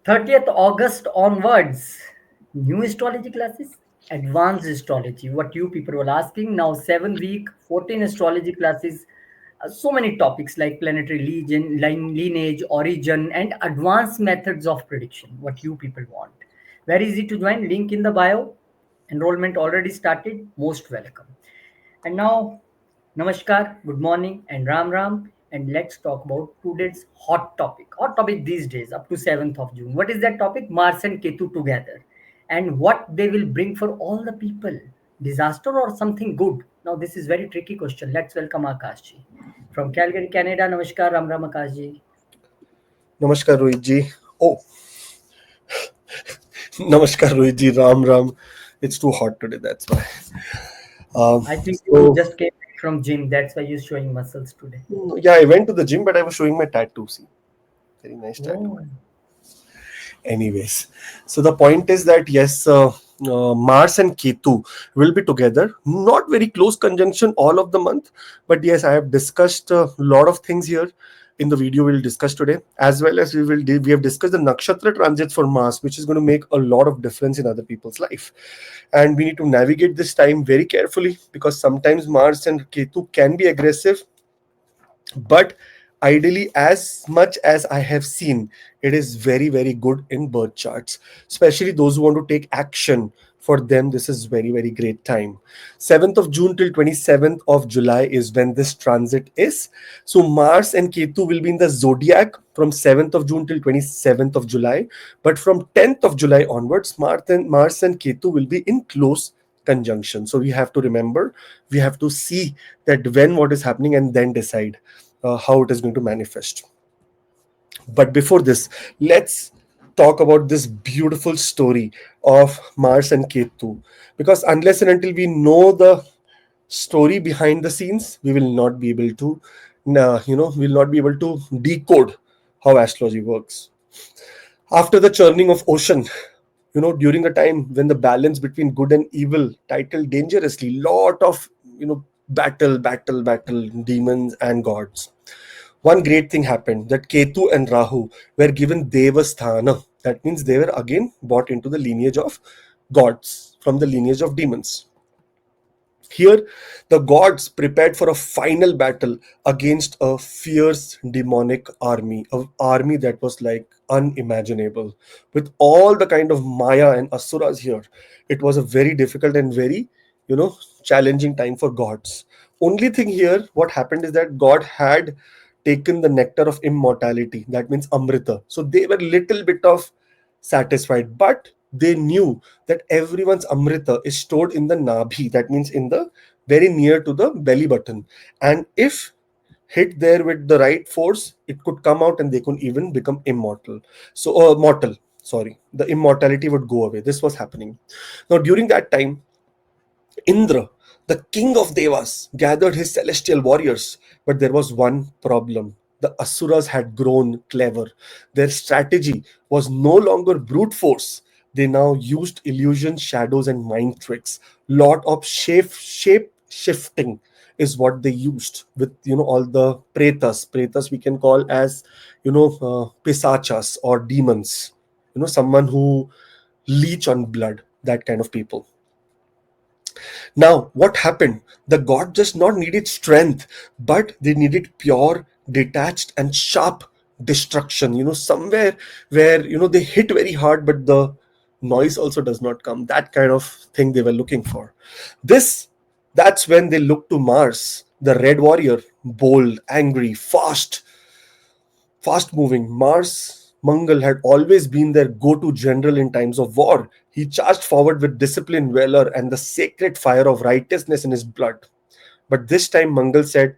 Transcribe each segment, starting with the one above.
30th August onwards, new astrology classes, advanced astrology. What you people were asking now, 7 week, 14 astrology classes, so many topics like planetary legion, lineage, origin, and advanced methods of prediction. What you people want. Very easy to join. Link in the bio. Enrollment already started. Most welcome. And now, Namaskar, good morning, and Ram Ram. And let's talk about today's hot topic. Hot topic these days, up to 7th of June. What is that topic? Mars and Ketu together. And what they will bring for all the people. Disaster or something good? Now, this is very tricky question. Let's welcome Akashji. From Calgary, Canada. Namaskar, Ram Ram Akashji. Namaskar, Rohit ji. Oh, Namaskar, Rohit ji. Ram Ram. It's too hot today, that's why. I think you So, just came back from gym. That's why you're showing muscles today. yeah, I went to the gym, but I was showing my tattoo. See, very nice tattoo. Oh. Anyways, so the point is that yes, Mars and Ketu will be together. Not very close conjunction all of the month, but yes, I have discussed a lot of things here in the video we'll discuss today, as well as we have discussed the nakshatra transits for Mars, which is going to make a lot of difference in other people's life, and we need to navigate this time very carefully because sometimes Mars and Ketu can be aggressive, but ideally, as much as I have seen, it is very, very good in birth charts, especially those who want to take action. For them, this is very, very great time. 7th of June till 27th of July is when this transit is. So Mars and Ketu will be in the zodiac from 7th of June till 27th of July. But from 10th of July onwards, Mars and Ketu will be in close conjunction. So we have to remember, we have to see that when what is happening and then decide how it is going to manifest. But before this, let's talk about this beautiful story of Mars and Ketu, because unless and until we know the story behind the scenes, we will not be able to will not be able to decode how astrology works. After the churning of ocean, during a time when the balance between good and evil titled dangerously, lot of battle, demons and gods, one great thing happened, that Ketu and Rahu were given Devasthana. That means they were again brought into the lineage of gods from the lineage of demons. Here, the gods prepared for a final battle against a fierce demonic army, an army that was like unimaginable. With all the kind of Maya and Asuras here, it was a very difficult and very, challenging time for gods. Only thing here, what happened is that God had taken the nectar of immortality, that means Amrita. So they were little bit of satisfied, but they knew that everyone's Amrita is stored in the Nabhi, that means in the very near to the belly button. And if hit there with the right force, it could come out and they could even become immortal. So, mortal, sorry, the immortality would go away. This was happening. Now, during that time, Indra, the king of Devas, gathered his celestial warriors, but there was one problem. The Asuras had grown clever. Their strategy was no longer brute force. They now used illusion, shadows, and mind tricks. Lot of shape shifting is what they used with all the pretas. Pretas we can call as pisachas or demons. Someone who leech on blood. That kind of people. Now, what happened? The god just not needed strength, but they needed pure, detached, and sharp destruction. Somewhere where they hit very hard, but the noise also does not come. That kind of thing they were looking for. That's when they looked to Mars, the red warrior, bold, angry, fast moving. Mars Mangal had always been their go-to general in times of war. He charged forward with discipline, valor, and the sacred fire of righteousness in his blood. But this time, Mangal said,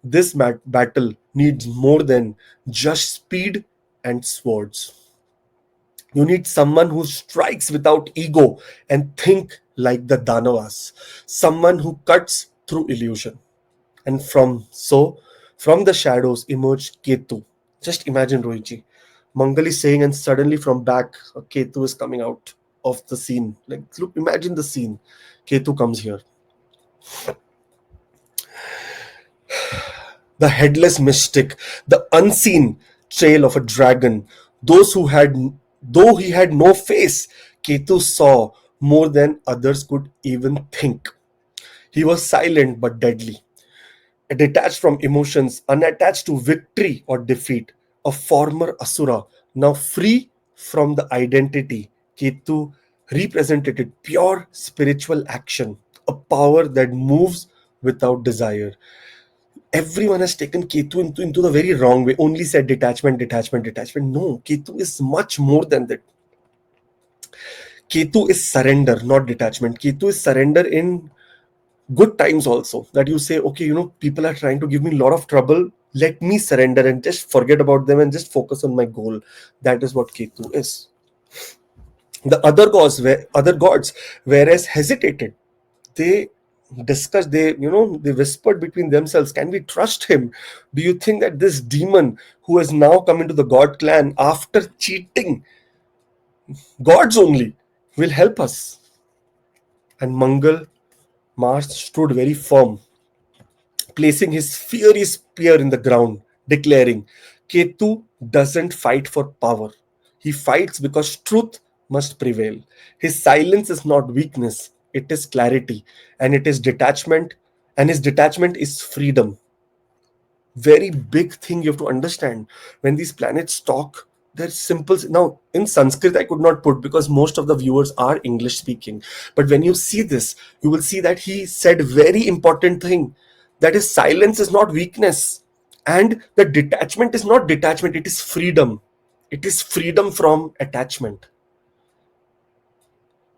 this battle needs more than just speed and swords. You need someone who strikes without ego and think like the Danavas, someone who cuts through illusion. And from the shadows emerged Ketu. Just imagine, Rohitji. Mangal is saying, and suddenly from back, a Ketu is coming out of the scene. Like, look, imagine the scene. Ketu comes here. The headless mystic, the unseen trail of a dragon. Those who had Though he had no face, Ketu saw more than others could even think. He was silent but deadly, detached from emotions, unattached to victory or defeat. A former Asura, now free from the identity. Ketu represented pure spiritual action, a power that moves without desire. Everyone has taken Ketu into the very wrong way, only said detachment, detachment, detachment. No, Ketu is much more than that. Ketu is surrender, not detachment. Ketu is surrender in good times also. That you say, okay, people are trying to give me a lot of trouble. Let me surrender and just forget about them and just focus on my goal. That is what Ketu is. The other gods, whereas hesitated, they discussed, they whispered between themselves, can we trust him? Do you think that this demon who has now come into the god clan after cheating gods only will help us? And Mangal, Mars, stood very firm, placing his fiery spear in the ground, declaring, Ketu doesn't fight for power. He fights because truth must prevail. His silence is not weakness, it is clarity, and it is detachment, and his detachment is freedom. Very big thing you have to understand. When these planets talk, they're simple. Now in Sanskrit I could not put, because most of the viewers are English speaking, but when you see this, you will see that he said very important thing, that is silence is not weakness, and the detachment is not detachment, it is freedom. It is freedom from attachment.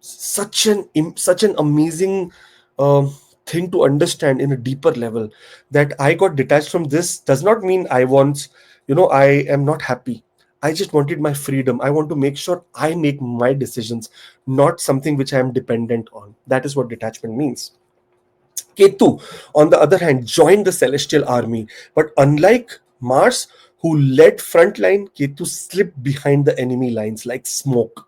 Such an amazing thing to understand in a deeper level. That I got detached from this does not mean I am not happy. I just wanted my freedom. I want to make sure I make my decisions, not something which I am dependent on. That is what detachment means. Ketu, on the other hand, joined the celestial army, but unlike Mars, who led frontline, Ketu slipped behind the enemy lines like smoke.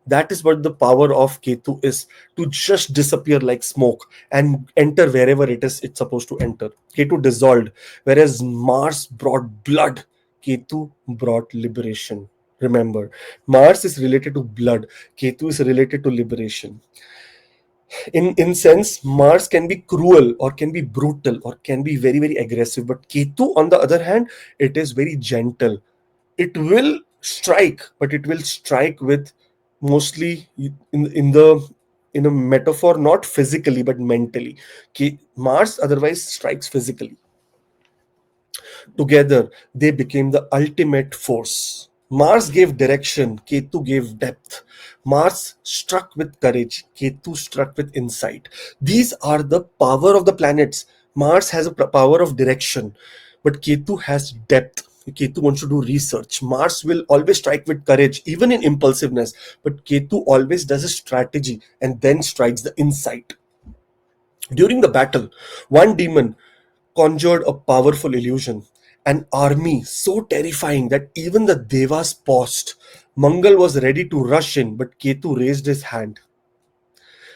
That is what the power of Ketu is, to just disappear like smoke and enter wherever it's supposed to enter. Ketu dissolved, whereas Mars brought blood, Ketu brought liberation. Remember, Mars is related to blood, Ketu is related to liberation. In sense, Mars can be cruel or can be brutal or can be very very aggressive, but Ketu on the other hand, it is very gentle. It will strike, but it will strike with mostly in a metaphor, not physically but mentally. Mars otherwise strikes physically. Together, they became the ultimate force. Mars gave direction, Ketu gave depth. Mars struck with courage, Ketu struck with insight. These are the power of the planets. Mars has a power of direction, but Ketu has depth. Ketu wants to do research. Mars will always strike with courage, even in impulsiveness, but Ketu always does a strategy and then strikes the insight. During the battle, one demon conjured a powerful illusion, an army so terrifying that even the Devas paused. Mangal was ready to rush in, but Ketu raised his hand.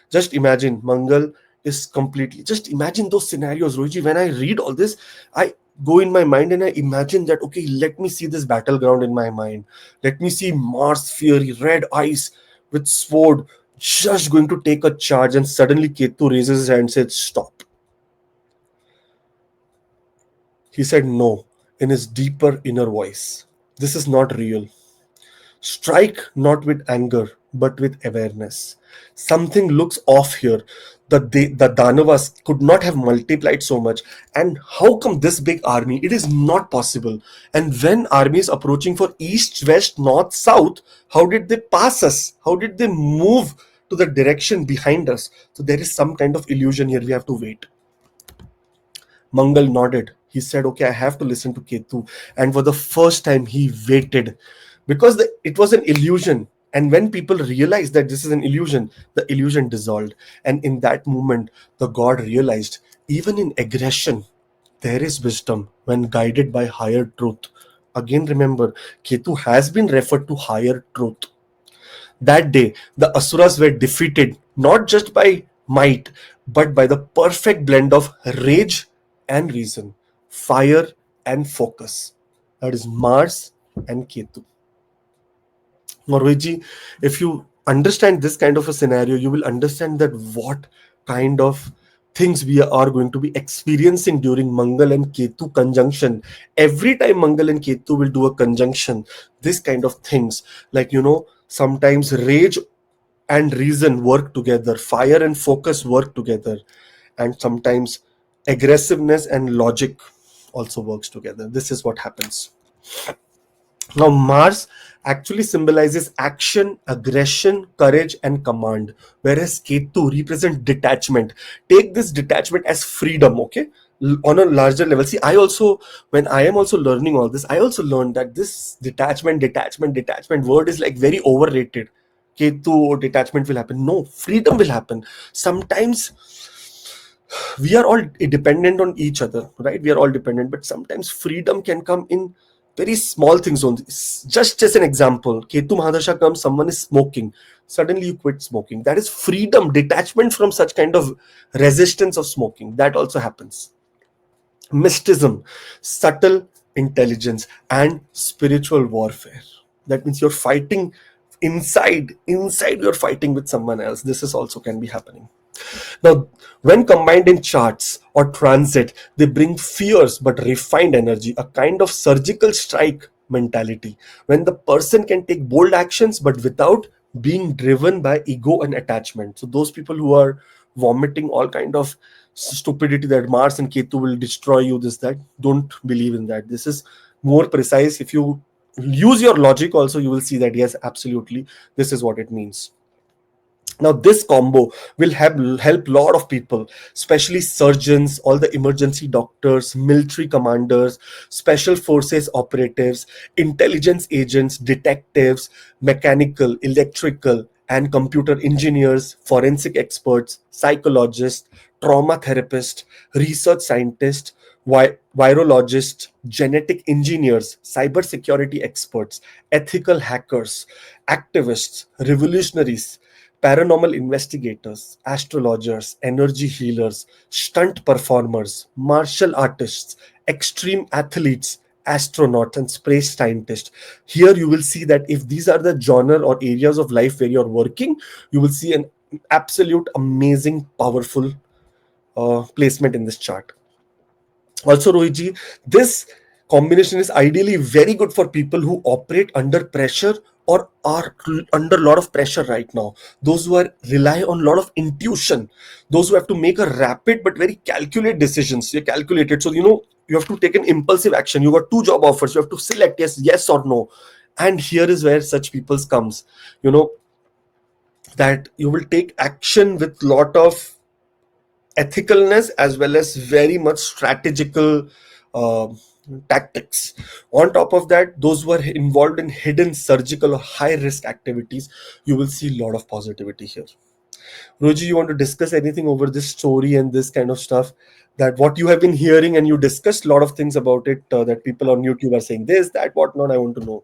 Just imagine, Mangal is completely. Just imagine those scenarios, Rohiji. When I read all this, I go in my mind and I imagine that, okay, let me see this battleground in my mind. Let me see Mars Fury, red eyes with sword, just going to take a charge, and suddenly Ketu raises his hand and says, Stop. He said no in his deeper inner voice. This is not real. Strike not with anger, but with awareness. Something looks off here. The Danavas could not have multiplied so much. And how come this big army? It is not possible. And when army is approaching for east, west, north, south, how did they pass us? How did they move to the direction behind us? So there is some kind of illusion here. We have to wait. Mangal nodded. He said, okay, I have to listen to Ketu. And for the first time, he waited because it was an illusion. And when people realized that this is an illusion, the illusion dissolved. And in that moment, the god realized even in aggression, there is wisdom when guided by higher truth. Again, remember, Ketu has been referred to higher truth. That day, the Asuras were defeated not just by might, but by the perfect blend of rage and reason, fire and focus. That is Mars and Ketu. Norweji, if you understand this kind of a scenario, you will understand that what kind of things we are going to be experiencing during Mangal and Ketu conjunction. Every time Mangal and Ketu will do a conjunction, this kind of things, like, sometimes rage and reason work together, fire and focus work together, and sometimes aggressiveness and logic also works together. This is what happens. Now, Mars actually symbolizes action, aggression, courage, and command, whereas Ketu represents detachment. Take this detachment as freedom, okay? On a larger level. See, when I am also learning all this, I also learned that this detachment word is like very overrated. Ketu or detachment will happen. No, freedom will happen. Sometimes we are all dependent on each other, right? We are all dependent, but sometimes freedom can come in very small things only. Just as an example, Ketu Mahadasha comes, someone is smoking, suddenly you quit smoking. That is freedom, detachment from such kind of resistance of smoking. That also happens. Mysticism, subtle intelligence, and spiritual warfare. That means you're fighting inside you're fighting with someone else. This is also can be happening. Now, when combined in charts or transit, they bring fierce but refined energy, a kind of surgical strike mentality, when the person can take bold actions but without being driven by ego and attachment. So those people who are vomiting all kind of stupidity that Mars and Ketu will destroy you, this, that, don't believe in that. This is more precise. If you use your logic also, you will see that yes, absolutely, this is what it means. Now this combo will help lot of people, especially surgeons, all the emergency doctors, military commanders, special forces operatives, intelligence agents, detectives, mechanical, electrical and computer engineers, forensic experts, psychologists, trauma therapists, research scientists, virologists, genetic engineers, cybersecurity experts, ethical hackers, activists, revolutionaries, paranormal investigators, astrologers, energy healers, stunt performers, martial artists, extreme athletes, astronauts, and space scientists. Here you will see that if these are the genre or areas of life where you're working, you will see an absolute amazing, powerful placement in this chart. Also, Rohitji, this combination is ideally very good for people who operate under pressure or are under a lot of pressure right now. Those who are rely on a lot of intuition, those who have to make a rapid but very calculated decisions. You're calculated, so you have to take an impulsive action. You got two job offers. You have to select yes or no. And here is where such people's comes. You know that you will take action with lot of ethicalness as well as very much strategical uh, tactics. On top of that, those who are involved in hidden surgical or high risk activities, you will see a lot of positivity here. Roji, you want to discuss anything over this story and this kind of stuff? That what you have been hearing, and you discussed a lot of things about it, that people on YouTube are saying this, that, what not. I want to know.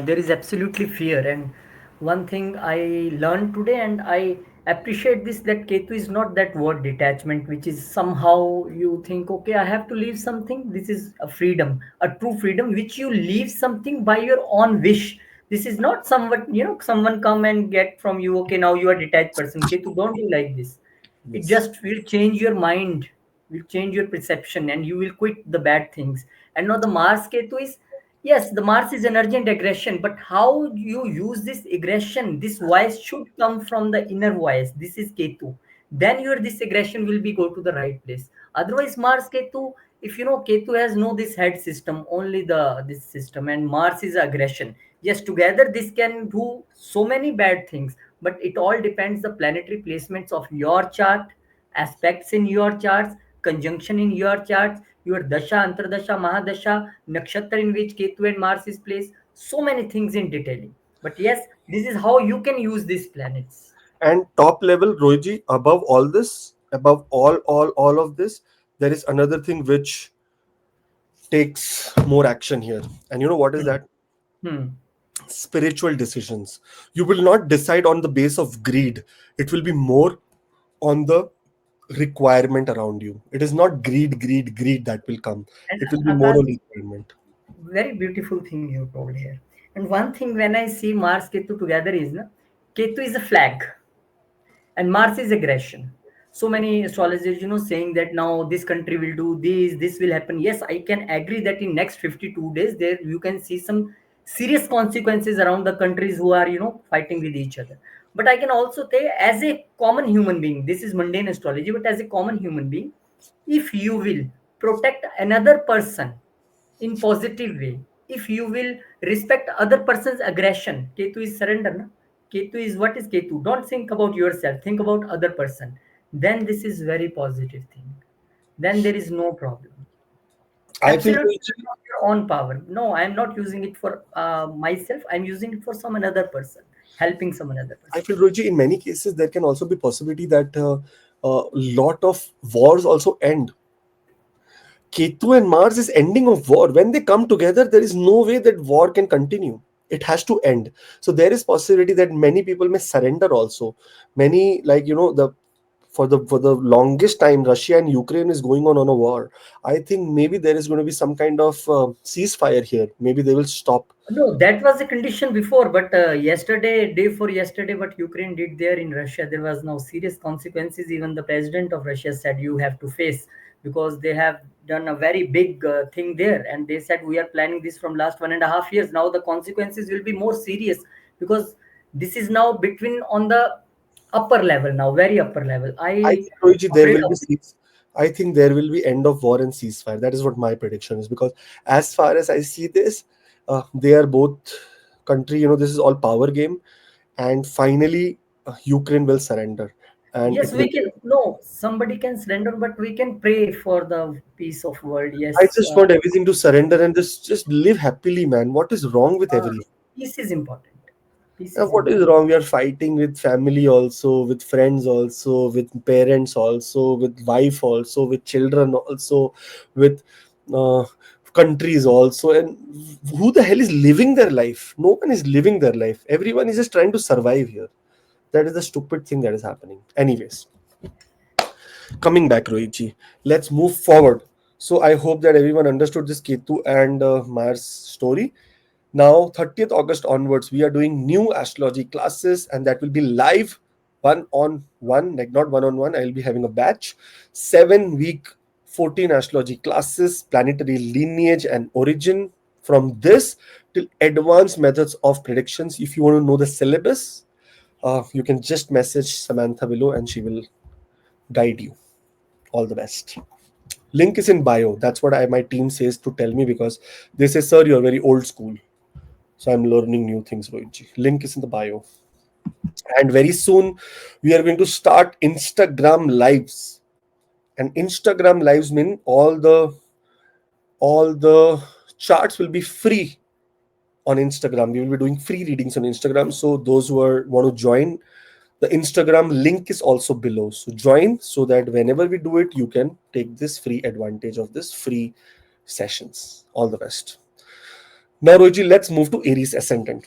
There is absolutely fear, and one thing I learned today, and I appreciate this, that Ketu is not that word detachment, which is somehow you think, okay, I have to leave something. This is a freedom, a true freedom, which you leave something by your own wish. This is not somewhat, someone come and get from you, okay, now you are detached person. Ketu don't do like this. It Yes. just will change your mind, will change your perception, and you will quit the bad things. And now the Mars Ketu is, yes, the Mars is energy and aggression, but how you use this aggression, this voice should come from the inner voice. This is Ketu. Then your this aggression will be go to the right place. Otherwise, Mars Ketu, if Ketu has no this head system, only the this system, and Mars is aggression. Yes, together this can do so many bad things, but it all depends the planetary placements of your chart, aspects in your charts, conjunction in your charts, your dasha, antardasha, mahadasha, nakshatra in which Ketu and Mars is placed, so many things in detailing. But yes, this is how you can use these planets. And top level, Roji, above all this, above all of this, there is another thing which takes more action here. And you know what is Hmm. that? Hmm. Spiritual decisions. You will not decide on the base of greed. It will be more on the requirement around you. It is not greed that will come. And It will be more Akash, on requirement. very beautiful thing you told here. And one thing when I see Mars Ketu together is na, Ketu is a flag and Mars is aggression. So many astrologers, saying that now this country will do this will happen. Yes, I can agree that in next 52 days there you can see some serious consequences around the countries who are fighting with each other. But I can also say, as a common human being, this is mundane astrology, but as a common human being, if you will protect another person in positive way, if you will respect other person's aggression, Ketu is surrender, na? Ketu is, what is Ketu? Don't think about yourself, think about other person. Then this is very positive thing. Then there is no problem. I feel Absolutely not your own power. No, I am not using it for myself. I'm using it for some another person, helping some another I person. feel, Roji, in many cases there can also be possibility that a lot of wars also end. Ketu and Mars is ending of war. When they come together, there is no way that war can continue. It has to end. So there is possibility that many people may surrender also. Many, like, the for the longest time, Russia and Ukraine is going on a war. I think maybe there is going to be some kind of ceasefire here. Maybe they will stop. No, that was a condition before, but yesterday, day for yesterday, what Ukraine did there in Russia, there was now serious consequences. Even the president of Russia said you have to face, because they have done a very big thing there, and they said we are planning this from last 1.5 years. Now the consequences will be more serious, because this is now between on the upper level now, very upper level. I I think, Rohitji, there afraid will be of. cease. I think there will be end of war and ceasefire. That is what my prediction is. Because as far as I see this, they are both country. This is all power game, and finally, Ukraine will surrender, and Yes, it will. we can. No, somebody can surrender, but we can pray for the peace of world. I Yes, just want everything to surrender and just live happily, man. What is wrong with uh, everyone? peace is important. Peace is What is important. wrong? We are fighting with family also, with friends also, with parents also, with wife also, with children also, with uh, countries also. And who the hell is living their life? No one is living their life. Everyone is just trying to survive here. That is the stupid thing that is happening. Anyways, coming back, Rohitji, let's move forward. So I hope that everyone understood this Ketu and Mars story. Now, 30th August onwards, we are doing new astrology classes, and that will be live, one on one, like not one on one. I will be having a batch, 7 week, 14 astrology classes, planetary lineage and origin. From this till advanced methods of predictions. If you want to know the syllabus, you can just message Samantha below and she will guide you. All the best. Link is in bio. That's what my team says to tell me, because they say, sir, you're very old school. So I'm learning new things, Rohitji. Link is in the bio. And very soon we are going to start Instagram lives. And Instagram lives mean all the charts will be free on Instagram. We will be doing free readings on Instagram. So those who want to join, the Instagram link is also below. So join so that whenever we do it, you can take this free advantage of this free sessions. All the best. Now, Roji, let's move to Aries ascendant.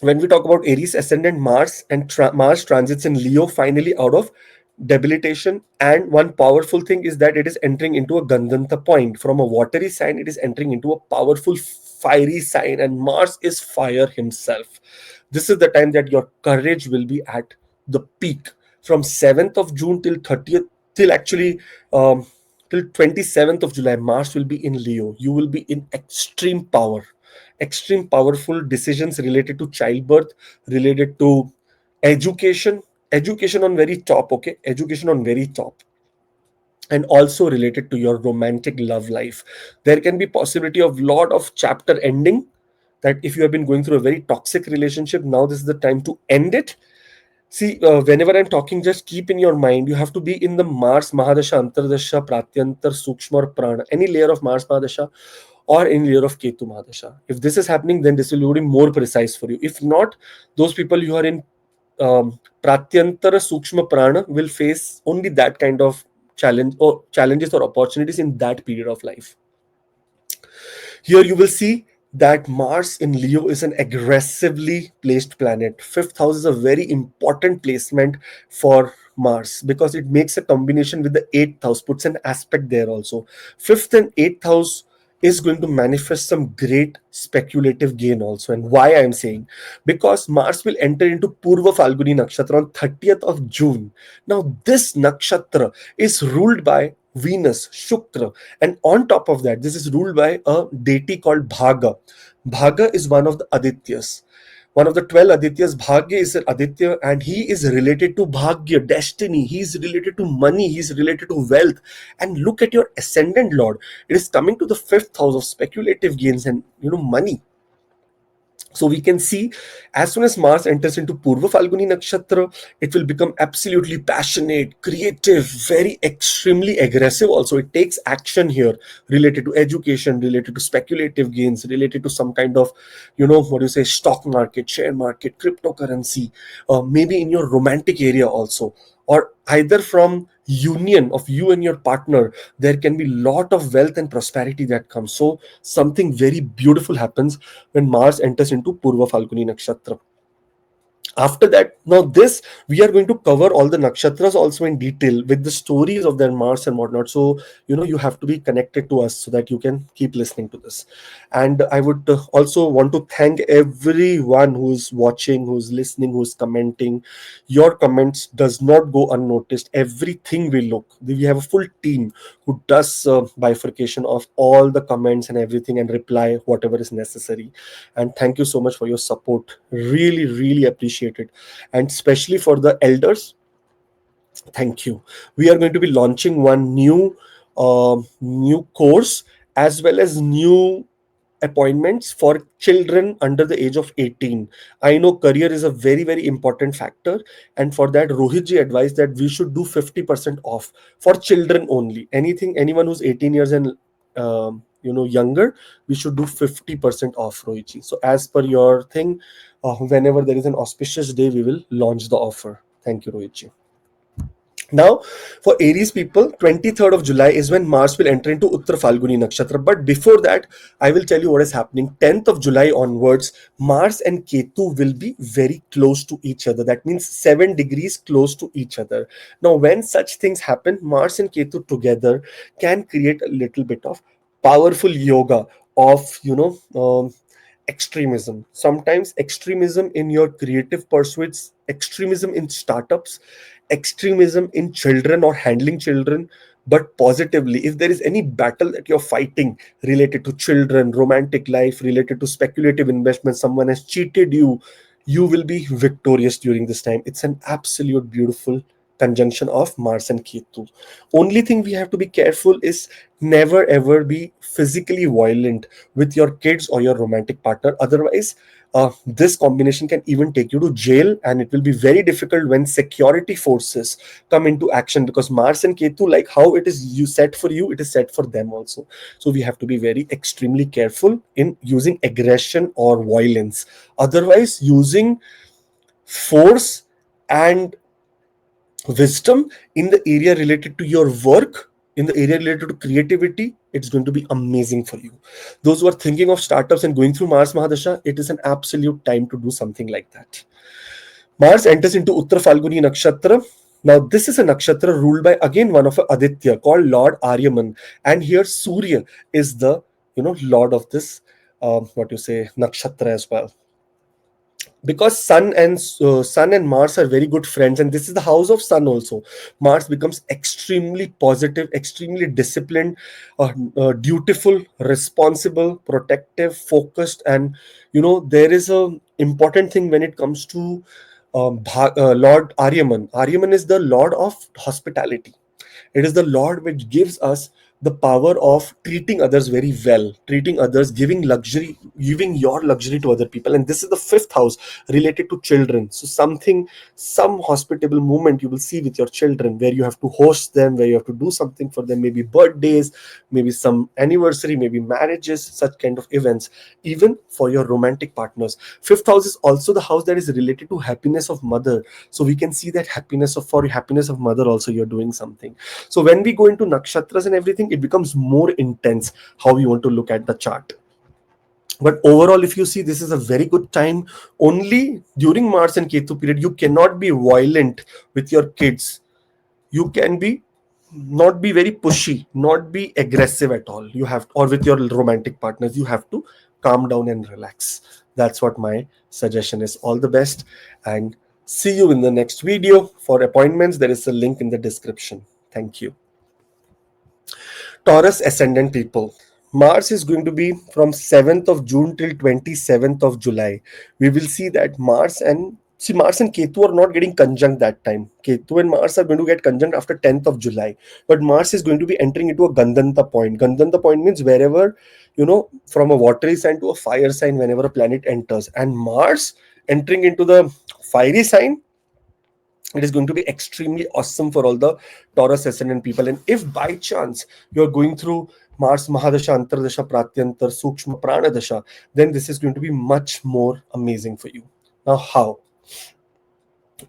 When we talk about Aries ascendant, Mars and Mars transits in Leo, finally out of debilitation. And one powerful thing is that it is entering into a Gandhanta point. From a watery sign, it is entering into a powerful fiery sign, and Mars is fire himself. This is the time that your courage will be at the peak. From 7th of June till 30th, till actually till 27th of July, Mars will be in Leo. You will be in extreme power, extreme powerful decisions related to childbirth, related to education, education on very top, okay, education on very top, and also related to your romantic love life. There can be possibility of lot of chapter ending, that if you have been going through a very toxic relationship, now this is the time to end it. See, whenever I'm talking, just keep in your mind, you have to be in the Mars Mahadasha, Antardasha, Pratyantar, Sukshma or Prana, any layer of Mars Mahadasha or any layer of Ketu Mahadasha. If this is happening, then this will be more precise for you. If not, those people who are in Pratyantara, Sukshma, Prana will face only that kind of challenges or opportunities in that period of life. Here you will see that Mars in Leo is an aggressively placed planet. Fifth house is a very important placement for Mars, because it makes a combination with the eighth house, puts an aspect there also. Fifth and eighth house is going to manifest some great speculative gain also. And why I'm saying, because Mars will enter into Purva Falguni Nakshatra on 30th of June. Now, this nakshatra is ruled by Venus, Shukra, and on top of that, this is ruled by a deity called Bhaga. Bhaga is one of the Adityas. One of the 12 Adityas, Bhagya is an Aditya, and he is related to Bhagya, destiny. He is related to money. He is related to wealth. And look at your ascendant lord. It is coming to the fifth house of speculative gains and money. So we can see, as soon as Mars enters into Purva Falguni Nakshatra, it will become absolutely passionate, creative, very extremely aggressive also. It takes action here related to education, related to speculative gains, related to some kind of, what do you say, stock market, share market, cryptocurrency, maybe in your romantic area also, or either from union of you and your partner, there can be lot of wealth and prosperity that comes. So something very beautiful happens when Mars enters into Purva Falguni Nakshatra. After that, now this, we are going to cover all the nakshatras also in detail with the stories of their Mars and whatnot. So you have to be connected to us so that you can keep listening to this. And I would also want to thank everyone who's watching, who's listening, who's commenting. Your comments does not go unnoticed. Everything we look, we have a full team who does bifurcation of all the comments and everything and reply whatever is necessary. And thank you so much for your support. Really, really appreciate it. And especially for the elders, thank you. We are going to be launching one new course, as well as new appointments for children under the age of 18. I know career is a very, very important factor, and for that Rohit ji advised that we should do 50% off for children only. Anyone who's 18 years and younger, we should do 50% off, Rohit ji. So as per your thing, whenever there is an auspicious day, we will launch the offer. Thank you, Rohit ji. Now, for Aries people, 23rd of July is when Mars will enter into Uttar Falguni Nakshatra. But before that, I will tell you what is happening. 10th of July onwards, Mars and Ketu will be very close to each other. That means 7 degrees close to each other. Now, when such things happen, Mars and Ketu together can create a little bit of powerful yoga of, extremism. Sometimes extremism in your creative pursuits, extremism in startups, extremism in children or handling children. But positively, if there is any battle that you're fighting related to children, romantic life, related to speculative investment, someone has cheated you, you will be victorious during this time. It's an absolute beautiful conjunction of Mars and Ketu. Only thing we have to be careful is never ever be physically violent with your kids or your romantic partner. Otherwise, this combination can even take you to jail, and it will be very difficult when security forces come into action, because Mars and Ketu, like how it is you set for you, it is set for them also. So we have to be very extremely careful in using aggression or violence. Otherwise, using force and wisdom in the area related to your work, in the area related to creativity, it's going to be amazing for you. Those who are thinking of startups and going through Mars Mahadasha, it is an absolute time to do something like that. Mars enters into Uttar Falguni Nakshatra. Now, this is a nakshatra ruled by again one of Aditya called Lord Aryaman, and here Surya is the lord of this what you say nakshatra as well, because sun and Mars are very good friends, and this is the house of sun also. Mars becomes extremely positive, extremely disciplined, dutiful, responsible, protective, focused. And there is a important thing when it comes to Lord Aryaman is the lord of hospitality. It is the Lord which gives us the power of treating others very well, treating others, giving luxury, giving your luxury to other people. And this is the fifth house related to children. So some hospitable moment you will see with your children, where you have to host them, where you have to do something for them, maybe birthdays, maybe some anniversary, maybe marriages, such kind of events, even for your romantic partners. Fifth house is also the house that is related to happiness of mother. So we can see that for happiness of mother also you're doing something. So when we go into nakshatras and everything, it becomes more intense how we want to look at the chart. But overall, if you see, this is a very good time. Only during Mars and Ketu period, you cannot be violent with your kids. You can be not be very pushy, not be aggressive at all. You have, or with your romantic partners, you have to calm down and relax. That's what my suggestion is. All the best, and see you in the next video. For appointments, there is a link in the description. Thank you. Taurus ascendant people. Mars is going to be from 7th of June till 27th of July. We will see that Mars and Ketu are not getting conjunct that time. Ketu and Mars are going to get conjunct after 10th of July. But Mars is going to be entering into a Gandanta point. Gandanta point means wherever, from a watery sign to a fire sign, whenever a planet enters. And Mars entering into the fiery sign, it is going to be extremely awesome for all the Taurus ascendant people. And if by chance you're going through Mars Mahadasha, Antardasha, Pratyantar, Sukshma, Pranadasha, then this is going to be much more amazing for you. Now, how?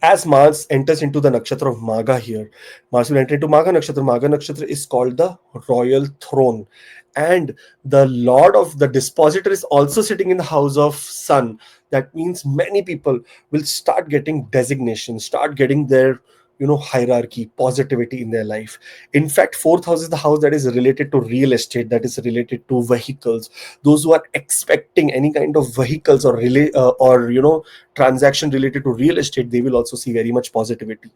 As Mars enters into the nakshatra of Magha here, Mars will enter into Magha nakshatra. Magha nakshatra is called the royal throne. And the Lord of the dispositor is also sitting in the house of Sun. That means many people will start getting designation, start getting their hierarchy, positivity in their life. In fact, fourth house is the house that is related to real estate, that is related to vehicles. Those who are expecting any kind of vehicles or transaction related to real estate, they will also see very much positivity.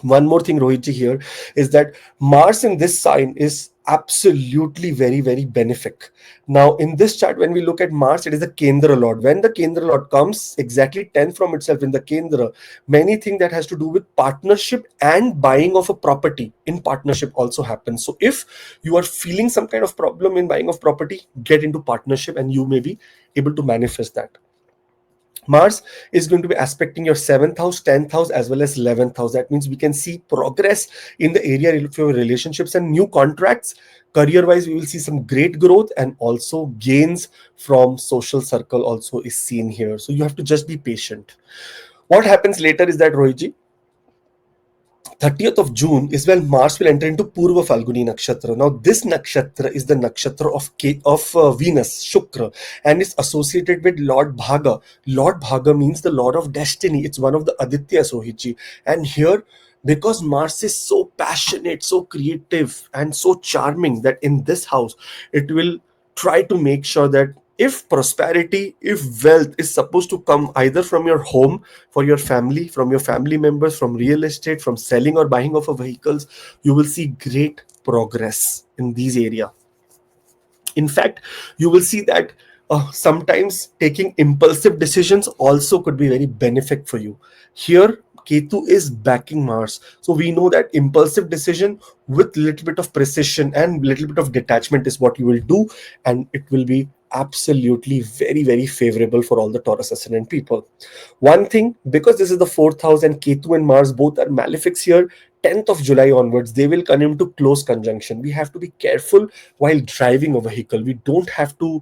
One more thing, Rohitji, here is that Mars in this sign is absolutely very, very benefic. Now, in this chart, when we look at Mars, it is the Kendra Lord. When the Kendra Lord comes exactly 10 from itself in the Kendra, many things that has to do with partnership and buying of a property in partnership also happens. So if you are feeling some kind of problem in buying of property, get into partnership and you may be able to manifest that. Mars is going to be aspecting your 7th house, 10th house, as well as 11th house. That means we can see progress in the area of your relationships and new contracts. Career-wise, we will see some great growth, and also gains from social circle also is seen here. So you have to just be patient. What happens later is that, Rohitji, 30th of June is when Mars will enter into Purva Falguni Nakshatra. Now, this nakshatra is the nakshatra of Venus, Shukra, and is associated with Lord Bhaga. Lord Bhaga means the Lord of Destiny. It's one of the Adityas, Rohitji. And here, because Mars is so passionate, so creative, and so charming, that in this house, it will try to make sure that if prosperity, if wealth is supposed to come either from your home, for your family, from your family members, from real estate, from selling or buying of a vehicles, you will see great progress in these areas. In fact, you will see that sometimes taking impulsive decisions also could be very benefic for you. Here, Ketu is backing Mars. So we know that impulsive decision with little bit of precision and little bit of detachment is what you will do. And it will be absolutely very, very favorable for all the Taurus ascendant people. One thing, because this is the fourth house and Ketu and Mars both are malefics here, 10th of July onwards, they will come into close conjunction. We have to be careful while driving a vehicle. We don't have to,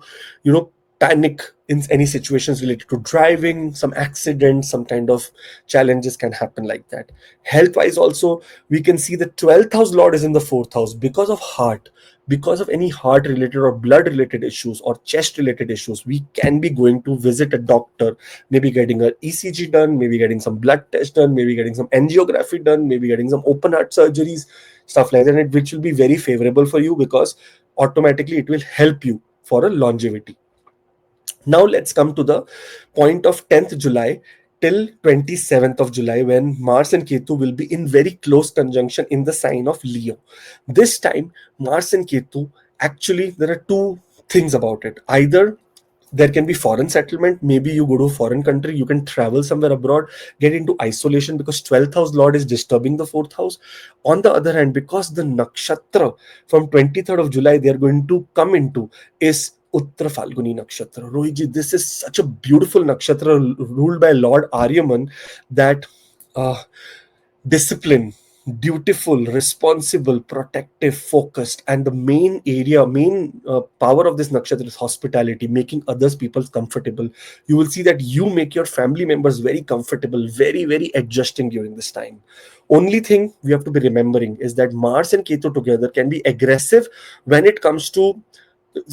panic in any situations related to driving. Some accidents, some kind of challenges can happen like that. Health wise also, we can see the 12th house Lord is in the fourth house because of heart. Because of any heart related or blood related issues or chest related issues, we can be going to visit a doctor, maybe getting an ECG done, maybe getting some blood test done, maybe getting some angiography done, maybe getting some open heart surgeries, stuff like that, which will be very favorable for you because automatically it will help you for a longevity. Now let's come to the point of 10th July till 27th of July, when Mars and Ketu will be in very close conjunction in the sign of Leo. This time, Mars and Ketu, actually, there are two things about it. Either there can be foreign settlement, maybe you go to a foreign country, you can travel somewhere abroad, get into isolation because 12th house Lord is disturbing the 4th house. On the other hand, because the nakshatra from 23rd of July they are going to come into is Uttara Falguni Nakshatra. Rohitji, this is such a beautiful nakshatra ruled by Lord Aryaman that discipline, dutiful, responsible, protective, focused, and the main power of this nakshatra is hospitality, making others people comfortable. You will see that you make your family members very comfortable, very, very adjusting during this time. Only thing we have to be remembering is that Mars and Ketu together can be aggressive when it comes to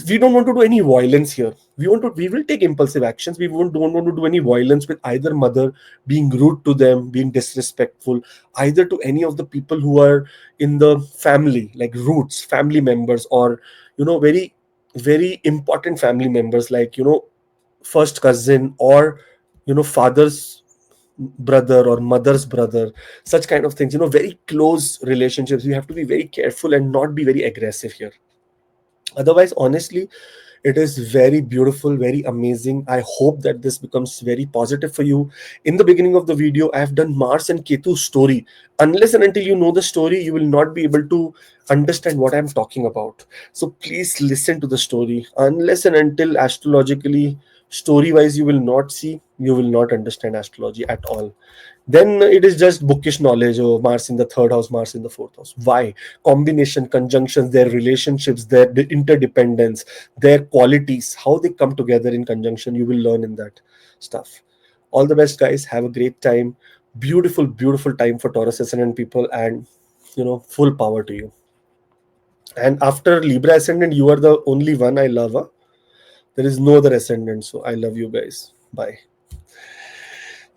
We don't want to do any violence here. We will take impulsive actions. We don't want to do any violence with either mother, being rude to them, being disrespectful, either to any of the people who are in the family, like roots, family members, or very, very important family members, like first cousin, or father's brother or mother's brother, such kind of things, very close relationships. We have to be very careful and not be very aggressive here. Otherwise, honestly, it is very beautiful, very amazing. I hope that this becomes very positive for you. In the beginning of the video, I have done Mars and Ketu story. Unless and until you know the story, you will not be able to understand what I'm talking about. So please listen to the story. Unless and until astrologically, story wise, you will not see, you will not understand astrology at all. Then it is just bookish knowledge. Oh, Mars in the third house, Mars in the fourth house. Why? Combination, conjunctions, their relationships, their interdependence, their qualities, how they come together in conjunction. You will learn in that stuff. All the best, guys. Have a great time. Beautiful, beautiful time for Taurus ascendant people, and full power to you. And after Libra ascendant, you are the only one I love. Huh? There is no other ascendant, so I love you guys. Bye.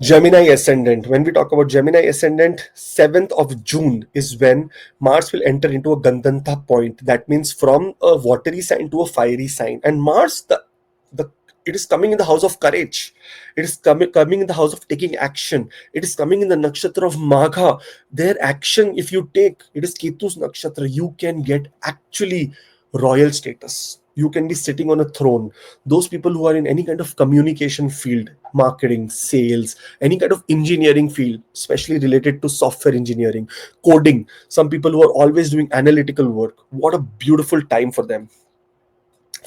Gemini ascendant. When we talk about Gemini ascendant, 7th of June is when Mars will enter into a Gandanta point. That means from a watery sign to a fiery sign. And Mars, the it is coming in the house of courage. It is coming in the house of taking action. It is coming in the nakshatra of Magha. Their action, if you take, it is Ketu's nakshatra, you can get actually royal status. You can be sitting on a throne. Those people who are in any kind of communication field, marketing, sales, any kind of engineering field, especially related to software engineering, coding, some people who are always doing analytical work, what a beautiful time for them.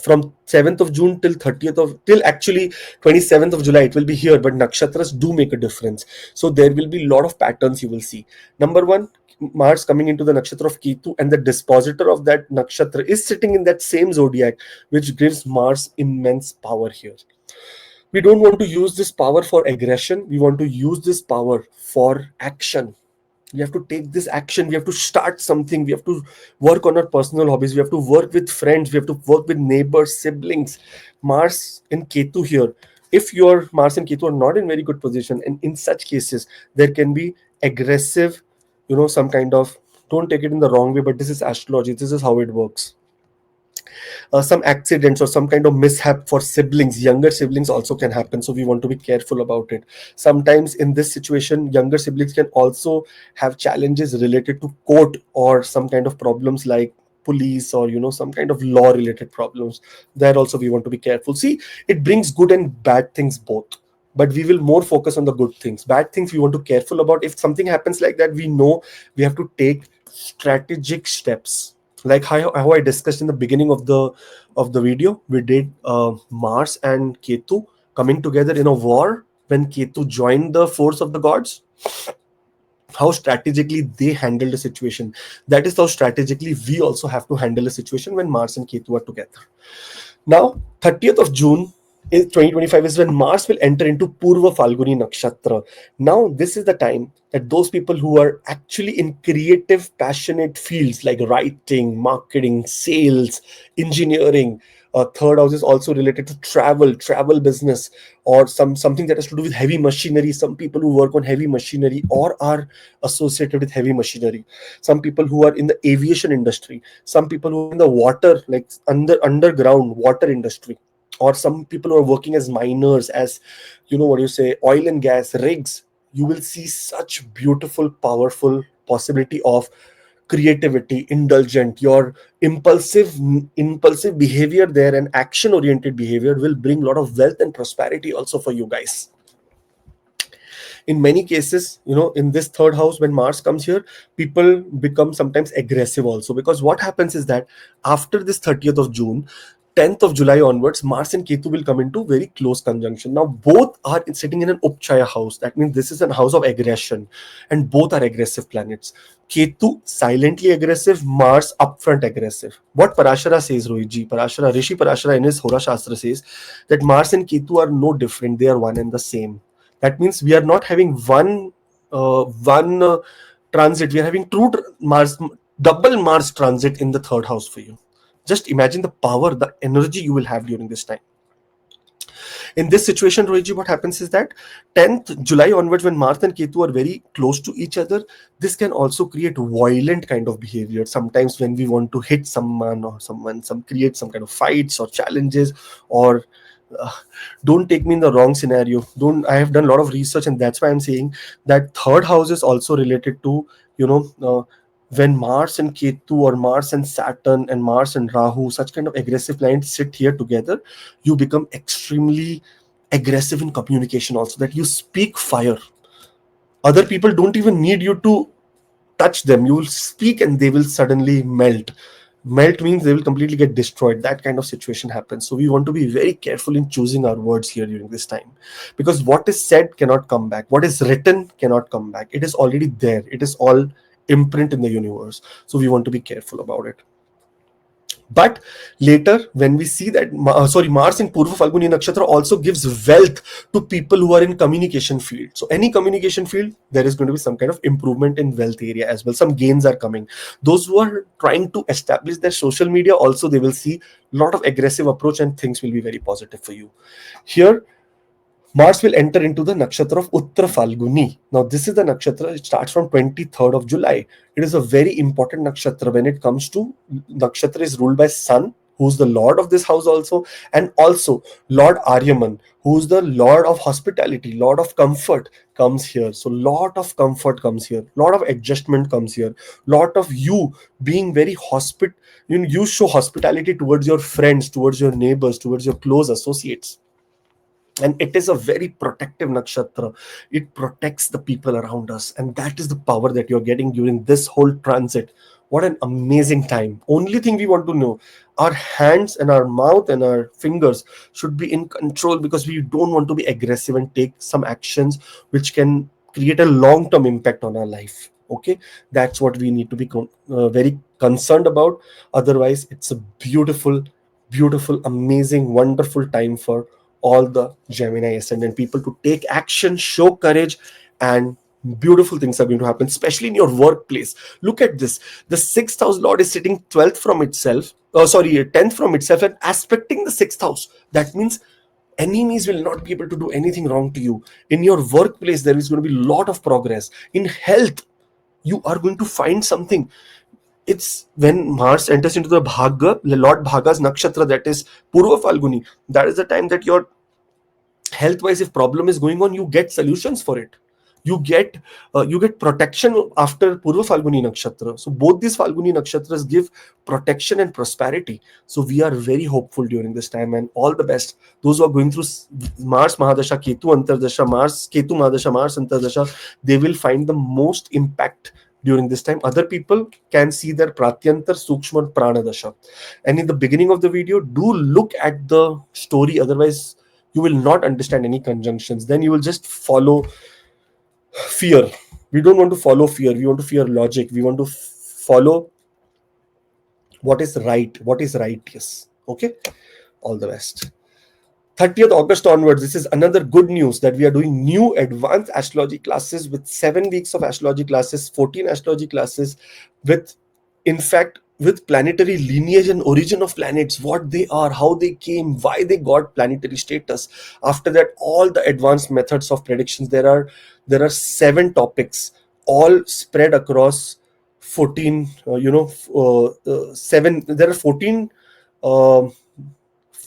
From 7th of June till 30th of till actually 27th of July, it will be here, but nakshatras do make a difference. So there will be a lot of patterns you will see. Number one, Mars coming into the nakshatra of Ketu, and the dispositor of that nakshatra is sitting in that same zodiac, which gives Mars immense power here. We don't want to use this power for aggression. We want to use this power for action. We have to take this action. We have to start something. We have to work on our personal hobbies. We have to work with friends. We have to work with neighbors, siblings. Mars and Ketu here. If your Mars and Ketu are not in very good position, and in such cases, there can be aggressive, some kind of, don't take it in the wrong way, but this is astrology. This is how it works. Some accidents or some kind of mishap for siblings, younger siblings also can happen, so we want to be careful about it. Sometimes in this situation, younger siblings can also have challenges related to court or some kind of problems like police, or some kind of law related problems. There also we want to be careful. See, it brings good and bad things both, but we will more focus on the good things. Bad things we want to careful about. If something happens like that, we know we have to take strategic steps, like how I discussed in the beginning of the video. We did Mars and Ketu coming together in a war when Ketu joined the force of the gods. How strategically they handled the situation. That is how strategically we also have to handle a situation when Mars and Ketu are together. Now, 30th of June is 2025 is when Mars will enter into Purva Falguni Nakshatra. Now, this is the time that those people who are actually in creative, passionate fields like writing, marketing, sales, engineering, third house is also related to travel business, or something that has to do with heavy machinery. Some people who work on heavy machinery or are associated with heavy machinery. Some people who are in the aviation industry. Some people who are in the water, like underground water industry, or some people who are working as miners, as oil and gas rigs. You will see such beautiful, powerful possibility of creativity, indulgent, your impulsive behavior there, and action oriented behavior will bring a lot of wealth and prosperity also for you guys. In many cases, in this third house, when Mars comes here, people become sometimes aggressive also, because what happens is that after this 30th of June, 10th of July onwards, Mars and Ketu will come into very close conjunction. Now both are sitting in an Upchaya house. That means this is a house of aggression, and both are aggressive planets. Ketu silently aggressive, Mars upfront aggressive. What Parashara says, Rohitji, Rishi Parashara in his Hora Shastra says that Mars and Ketu are no different. They are one and the same. That means we are not having one transit. We are having Mars, double Mars transit in the third house for you. Just imagine the power, the energy you will have during this time. In this situation, Rohitji, what happens is that 10th July onwards, when Mars and Ketu are very close to each other, this can also create violent kind of behavior. Sometimes when we want to hit someone or someone, create some kind of fights or challenges, or uh, don't take me in the wrong scenario. Don't I have done a lot of research, and that's why I'm saying that third house is also related to, you know, when Mars and Ketu, or Mars and Saturn, and Mars and Rahu, such kind of aggressive planets sit here together, you become extremely aggressive in communication also, that you speak fire. Other people don't even need you to touch them. You will speak and they will suddenly melt. Means they will completely get destroyed. That kind of situation happens. So we want to be very careful in choosing our words here during this time, because what is said cannot come back, what is written cannot come back. It is already there, it is all imprint in the universe. So we want to be careful about it. But later, when we see that Mars in Purva Falguni Nakshatra also gives wealth to people who are in communication field. So any communication field, there is going to be some kind of improvement in wealth area as well. Some gains are coming. Those who are trying to establish their social media also, they will see a lot of aggressive approach, and things will be very positive for you. Here, Mars will enter into the nakshatra of Uttar Falguni. Now, this is the nakshatra. It starts from 23rd of July. It is a very important nakshatra when it comes to nakshatra is ruled by Sun, who's the lord of this house also, and also Lord Aryaman, who's the lord of hospitality, lord of comfort, comes here. So, lot of comfort comes here, lot of adjustment comes here, lot of you being very you show hospitality towards your friends, towards your neighbors, towards your close associates. And it is a very protective nakshatra. It protects the people around us, and that is the power that you're getting during this whole transit. What an amazing time. Only thing we want to know, our hands and our mouth and our fingers should be in control, because we don't want to be aggressive and take some actions which can create a long term impact on our life. Okay, that's what we need to be very concerned about. Otherwise, it's a beautiful, amazing, wonderful time for all the Gemini ascendant people to take action, show courage, and beautiful things are going to happen, especially in your workplace. Look at this. The sixth house lord is sitting 12th from itself, 10th from itself, and aspecting the sixth house. That means enemies will not be able to do anything wrong to you. In your workplace, there is going to be a lot of progress. In health, you are going to find something. It's when Mars enters into the Bhaga, Lord Bhaga's nakshatra, that is Purva Falguni. That is the time that your health wise, if problem is going on, you get solutions for it. You get protection after Purva Falguni nakshatra. So both these Falguni nakshatras give protection and prosperity. So we are very hopeful during this time, and all the best those who are going through Mars Mahadasha, Ketu Antardasha, Mars Ketu Mahadasha, Mars Antardasha. They will find the most impact during this time. Other people can see their Pratyantar, Sukshma, Pranadasha. And in the beginning of the video, do look at the story. Otherwise, you will not understand any conjunctions. Then you will just follow fear. We don't want to follow fear. We want to fear logic. We want to follow what is right, what is righteous. Okay, all the best. 30th August onwards, this is another good news that we are doing new advanced astrology classes with 7 weeks of astrology classes, 14 astrology classes, with, in fact, with planetary lineage and origin of planets, what they are, how they came, why they got planetary status. After that, all the advanced methods of predictions. There are 7 topics, all spread across 14. 7. There are 14.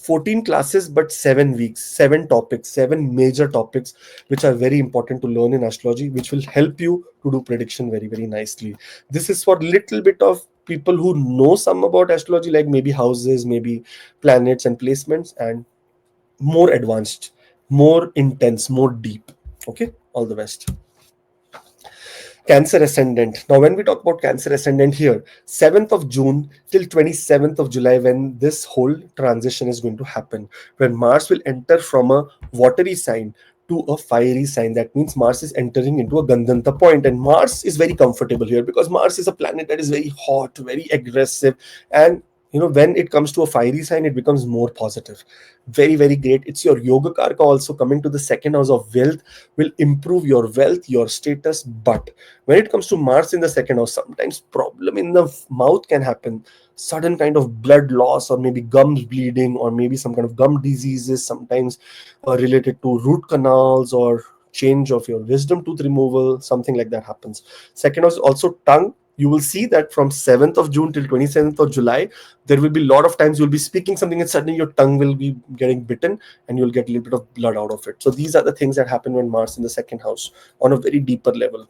14 classes, but 7 weeks, 7 topics, 7 major topics, which are very important to learn in astrology, which will help you to do prediction very, very nicely. This is for little bit of people who know some about astrology, like maybe houses, maybe planets and placements, and more advanced, more intense, more deep. Okay, all the best. Cancer ascendant. Now, when we talk about Cancer ascendant here, 7th of June till 27th of July, when this whole transition is going to happen, when Mars will enter from a watery sign to a fiery sign. That means Mars is entering into a Gandhanta point, and Mars is very comfortable here because Mars is a planet that is very hot, very aggressive, and When it comes to a fiery sign, it becomes more positive. Very, very great. It's your yoga karka also coming to the second house of wealth, will improve your wealth, your status. But when it comes to Mars in the second house, sometimes problem in the mouth can happen. Sudden kind of blood loss, or maybe gums bleeding, or maybe some kind of gum diseases, sometimes related to root canals, or change of your wisdom tooth removal, something like that happens. Second house also tongue. You will see that from 7th of June till 27th of July, there will be a lot of times you'll be speaking something and suddenly your tongue will be getting bitten and you'll get a little bit of blood out of it. So these are the things that happen when Mars in the second house on a very deeper level.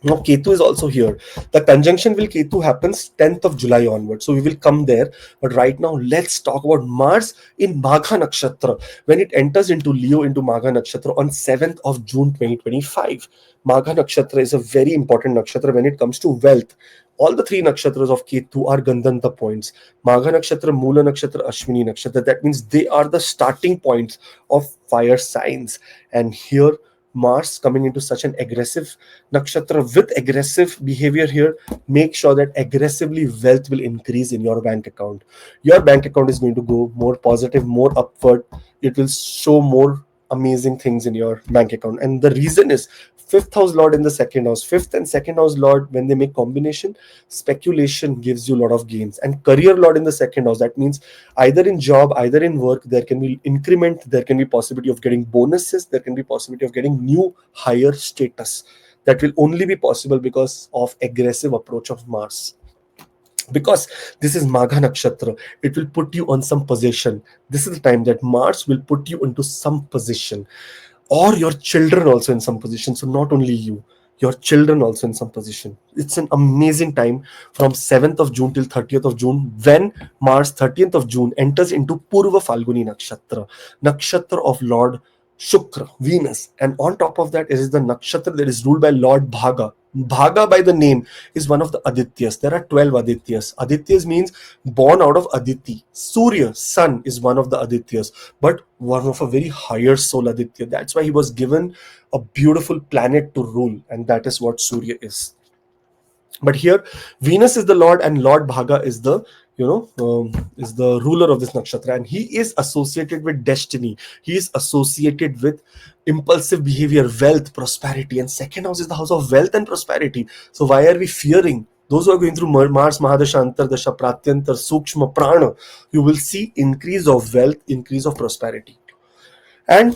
Now Ketu is also here. The conjunction will Ketu happens 10th of July onwards. So we will come there. But right now, let's talk about Mars in Magha Nakshatra. When it enters into Leo, into Magha Nakshatra on 7th of June 2025. Magha Nakshatra is a very important nakshatra when it comes to wealth. All the three nakshatras of Ketu are Gandanta points. Magha Nakshatra, Mula Nakshatra, Ashwini Nakshatra. That means they are the starting points of fire signs. And here Mars coming into such an aggressive nakshatra with aggressive behavior here, make sure that aggressively wealth will increase in your bank account. Your bank account is going to go more positive, more upward. It will show more amazing things in your bank account. And the reason is fifth house lord in the second house. Fifth and second house lord, when they make combination, speculation gives you a lot of gains. And career lord in the second house, that means either in job, either in work, there can be increment, there can be possibility of getting bonuses, there can be possibility of getting new higher status. That will only be possible because of aggressive approach of Mars. Because this is Magha Nakshatra, it will put you on some position. This is the time that Mars will put you into some position, or your children also in some position. So not only you, your children also in some position. It's an amazing time from 7th of June till 30th of June, when Mars 30th of June enters into Purva Falguni Nakshatra, nakshatra of Lord Shukra, Venus. And on top of that, it is the nakshatra that is ruled by Lord Bhaga. Bhaga by the name is one of the Adityas. There are 12 Adityas. Adityas means born out of Aditi. Surya, sun, is one of the Adityas, but one of a very higher soul Aditya. That's why he was given a beautiful planet to rule, and that is what Surya is. But here Venus is the lord, and Lord Bhaga is the is the ruler of this nakshatra, and he is associated with destiny. He is associated with impulsive behavior, wealth, prosperity. And second house is the house of wealth and prosperity. So why are we fearing? Those who are going through Mars Mahadasha, Antardasha, Pratyantar, Sukshma, Prana, you will see increase of wealth, increase of prosperity. And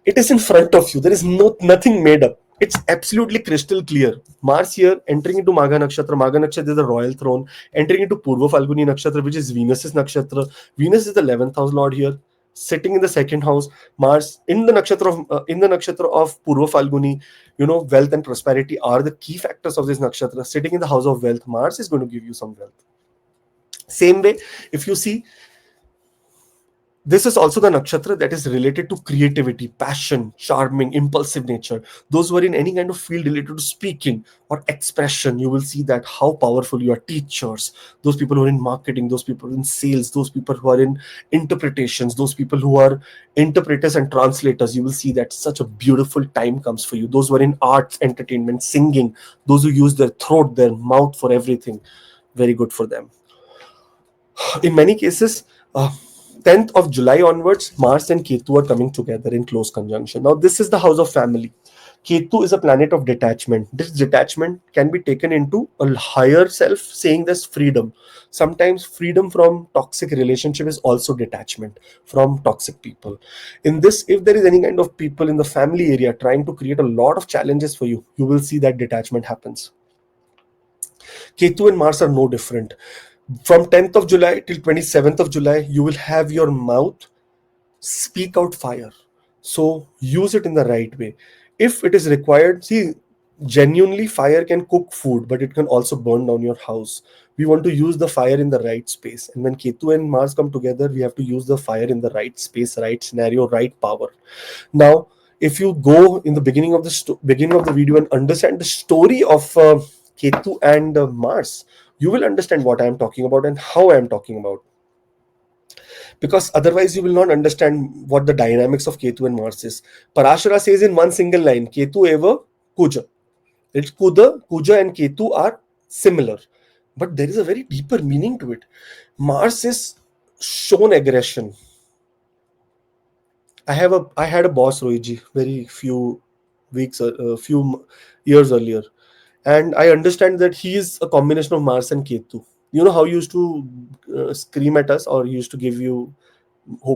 it is in front of you. There is nothing made up. It's absolutely crystal clear. Mars here entering into Magha Nakshatra. Magha Nakshatra is the royal throne. Entering into Purva Falguni Nakshatra, which is Venus's nakshatra. Venus is the 11th house lord here, sitting in the second house. Mars in the nakshatra of Purva Falguni. Wealth and prosperity are the key factors of this nakshatra. Sitting in the house of wealth, Mars is going to give you some wealth. Same way, if you see, this is also the nakshatra that is related to creativity, passion, charming, impulsive nature. Those who are in any kind of field related to speaking or expression, you will see that how powerful you are. Teachers, those people who are in marketing, those people in sales, those people who are in interpretations, those people who are interpreters and translators, you will see that such a beautiful time comes for you. Those who are in arts, entertainment, singing, those who use their throat, their mouth for everything, very good for them. In many cases, 10th of July onwards, Mars and Ketu are coming together in close conjunction. Now, this is the house of family. Ketu is a planet of detachment. This detachment can be taken into a higher self, saying this freedom. Sometimes freedom from toxic relationship is also detachment from toxic people. In this, if there is any kind of people in the family area trying to create a lot of challenges for you, you will see that detachment happens. Ketu and Mars are no different. From 10th of July till 27th of July, you will have your mouth speak out fire. So use it in the right way. If it is required, see, genuinely fire can cook food, but it can also burn down your house. We want to use the fire in the right space. And when Ketu and Mars come together, we have to use the fire in the right space, right scenario, right power. Now, if you go in the beginning of the beginning of the video and understand the story of Ketu and Mars, you will understand what I am talking about and how I am talking about. Because otherwise you will not understand what the dynamics of Ketu and Mars is. Parashara says in one single line, Ketu eva Kuja. It's Kuja and Ketu are similar. But there is a very deeper meaning to it. Mars is shown aggression. I had a boss, Rohiji, very few weeks, a few years earlier, and I understand that he is a combination of Mars and Ketu. You know how he used to scream at us, or he used to give you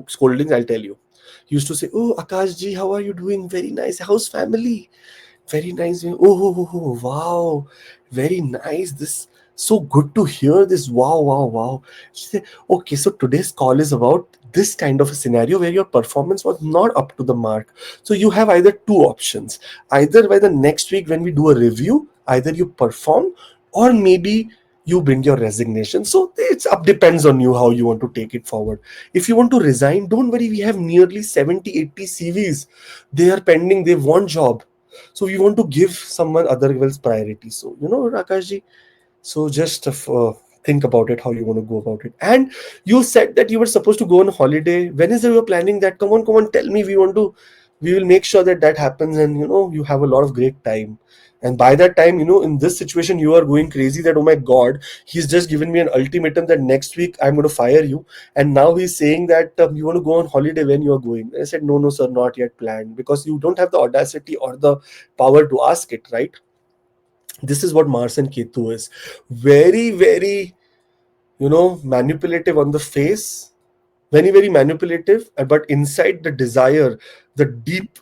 scoldings? I'll tell you. He used to say, "Oh, Akash ji, how are you doing? Very nice. How's family? Very nice. Oh, wow, very nice. This so good to hear this. Wow. She said, okay, so today's call is about this kind of a scenario where your performance was not up to the mark. So you have either two options. Either by the next week when we do a review, either you perform, or maybe you bring your resignation. So it's up, depends on you how you want to take it forward. If you want to resign, don't worry, we have nearly 70-80 CVs. They are pending, they want job, so we want to give someone other else priority. So Rakashji, so just think about it, how you want to go about it. And you said that you were supposed to go on holiday. When is it you were planning that? Come on, tell me. We will make sure that that happens, and you have a lot of great time. And by that time, in this situation, you are going crazy that, oh my God, he's just given me an ultimatum that next week I'm going to fire you. And now he's saying that you want to go on holiday. When you are going? I said, no, sir, not yet planned, because you don't have the audacity or the power to ask it, right? This is what Mars and Ketu is. Very, very, manipulative on the face, very manipulative, but inside the desire, the deep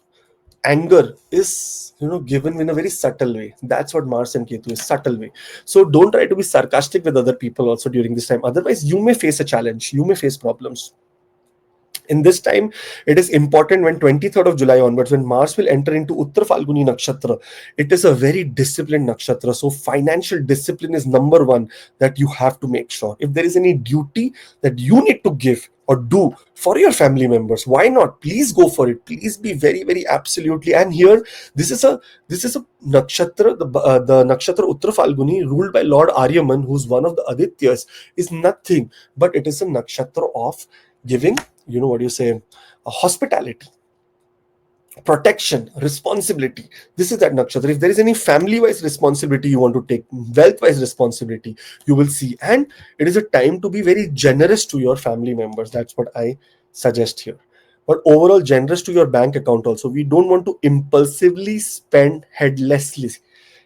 anger is given in a very subtle way. That's what Mars and Ketu is, subtle way. So don't try to be sarcastic with other people also during this time, otherwise you may face a challenge, you may face problems. In this time, it is important when 23rd of July onwards, when Mars will enter into Uttar Falguni Nakshatra. It is a very disciplined nakshatra. So financial discipline is number one that you have to make sure. If there is any duty that you need to give or do for your family members, why not? Please go for it. Please be very, very absolutely. And here, this is a nakshatra, the nakshatra Uttar Falguni, ruled by Lord Aryaman, who's one of the Adityas, is nothing but it is a nakshatra of giving, what do you say, a hospitality, protection, responsibility. This is that nakshatra. If there is any family wise responsibility you want to take, wealth wise responsibility, you will see. And it is a time to be very generous to your family members. That's what I suggest here. But overall, generous to your bank account also. We don't want to impulsively spend headlessly.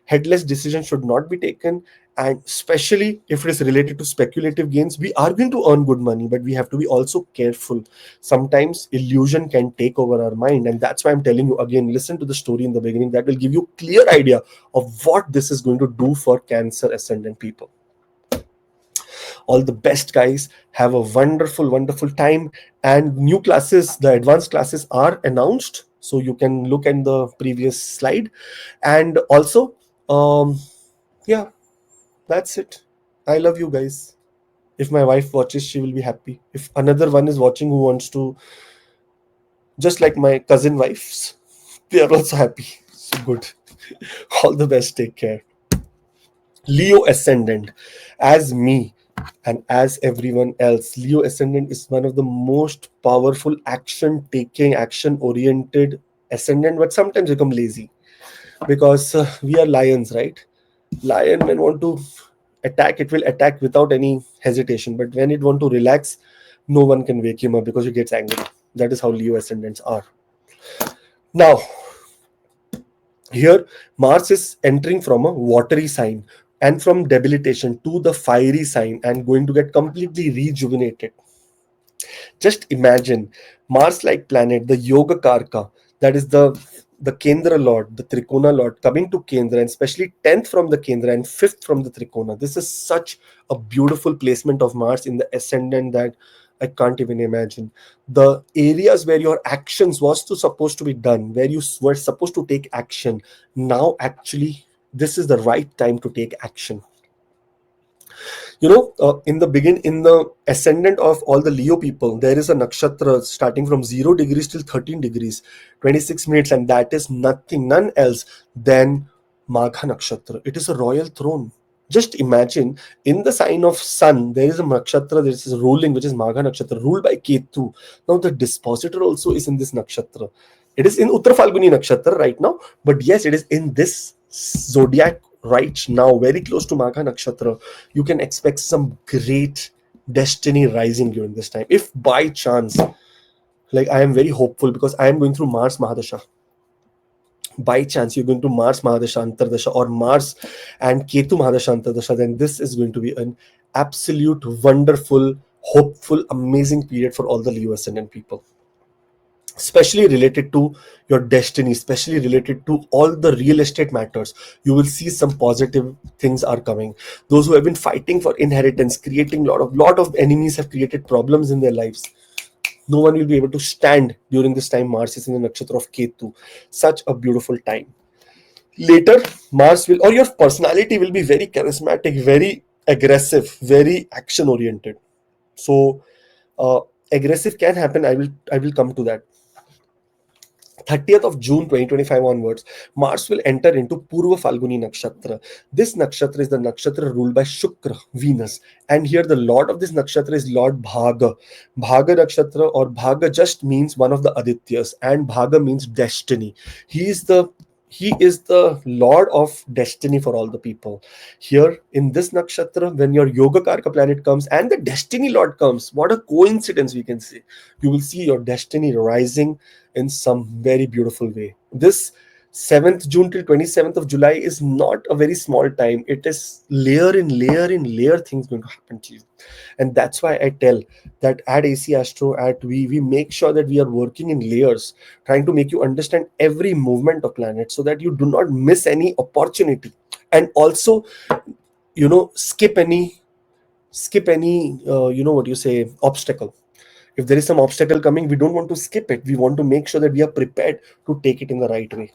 Headless decisions should not be taken, and especially if it is related to speculative gains. We are going to earn good money, but we have to be also careful. Sometimes illusion can take over our mind, and that's why I'm telling you again, listen to the story in the beginning. That will give you clear idea of what this is going to do for Cancer ascendant people. All the best, guys. Have a wonderful time. And new classes, the advanced classes are announced, so you can look at the previous slide. And also, yeah, that's it. I love you guys. If my wife watches, she will be happy. If another one is watching who wants to, just like my cousin wives, they are also happy. So good. All the best. Take care. Leo ascendant, as me and as everyone else, Leo ascendant is one of the most powerful action taking, action oriented ascendant, but sometimes become lazy because we are lions, right? Lion, when want to attack, it will attack without any hesitation, but when it want to relax, no one can wake him up because he gets angry. That is how Leo ascendants are. Now here, Mars is entering from a watery sign and from debilitation to the fiery sign and going to get completely rejuvenated. Just imagine Mars like planet, the Yoga Karka, that is the Kendra Lord, the Trikona Lord, coming to Kendra, and especially 10th from the Kendra and 5th from the Trikona. This is such a beautiful placement of Mars in the ascendant that I can't even imagine. The areas where your actions was supposed to be done, where you were supposed to take action, now actually this is the right time to take action. In the ascendant of all the Leo people, there is a nakshatra starting from 0 degrees till 13 degrees, 26 minutes, and that is none else than Magha nakshatra. It is a royal throne. Just imagine, in the sign of sun, there is a nakshatra, there is a ruling, which is Magha nakshatra, ruled by Ketu. Now the dispositor also is in this nakshatra. It is in Uttar Falguni nakshatra right now, but yes, it is in this zodiac right now, very close to Magha nakshatra. You can expect some great destiny rising during this time. If by chance, like I am very hopeful because I am going through Mars Mahadasha, by chance you're going to Mars Mahadasha Antardasha or Mars and Ketu Mahadasha Antardasha, then this is going to be an absolute wonderful, hopeful, amazing period for all the Leo ascendant people, especially related to your destiny, especially related to all the real estate matters. You will see some positive things are coming. Those who have been fighting for inheritance, creating lot of enemies, have created problems in their lives. No one will be able to stand during this time. Mars is in the nakshatra of Ketu. Such a beautiful time. Later, Mars will, or your personality will be very charismatic, very aggressive, very action oriented. So aggressive can happen. I will come to that. 30th of June 2025 onwards, Mars will enter into Purva Falguni Nakshatra. This nakshatra is the nakshatra ruled by Shukra, Venus. And here the lord of this nakshatra is Lord Bhaga. Bhaga nakshatra or Bhaga just means one of the Adityas, and Bhaga means destiny. He is the lord of destiny for all the people. Here in this nakshatra, when your Yoga Karka planet comes and the destiny lord comes, what a coincidence we can say. You will see your destiny rising in some very beautiful way. This 7th June till 27th of July is not a very small time. It is layer in layer in layer things going to happen to you. And that's why I tell that at AC Astro, at we make sure that we are working in layers, trying to make you understand every movement of planets so that you do not miss any opportunity. And also, skip any what you say, obstacle. If there is some obstacle coming, we don't want to skip it. We want to make sure that we are prepared to take it in the right way.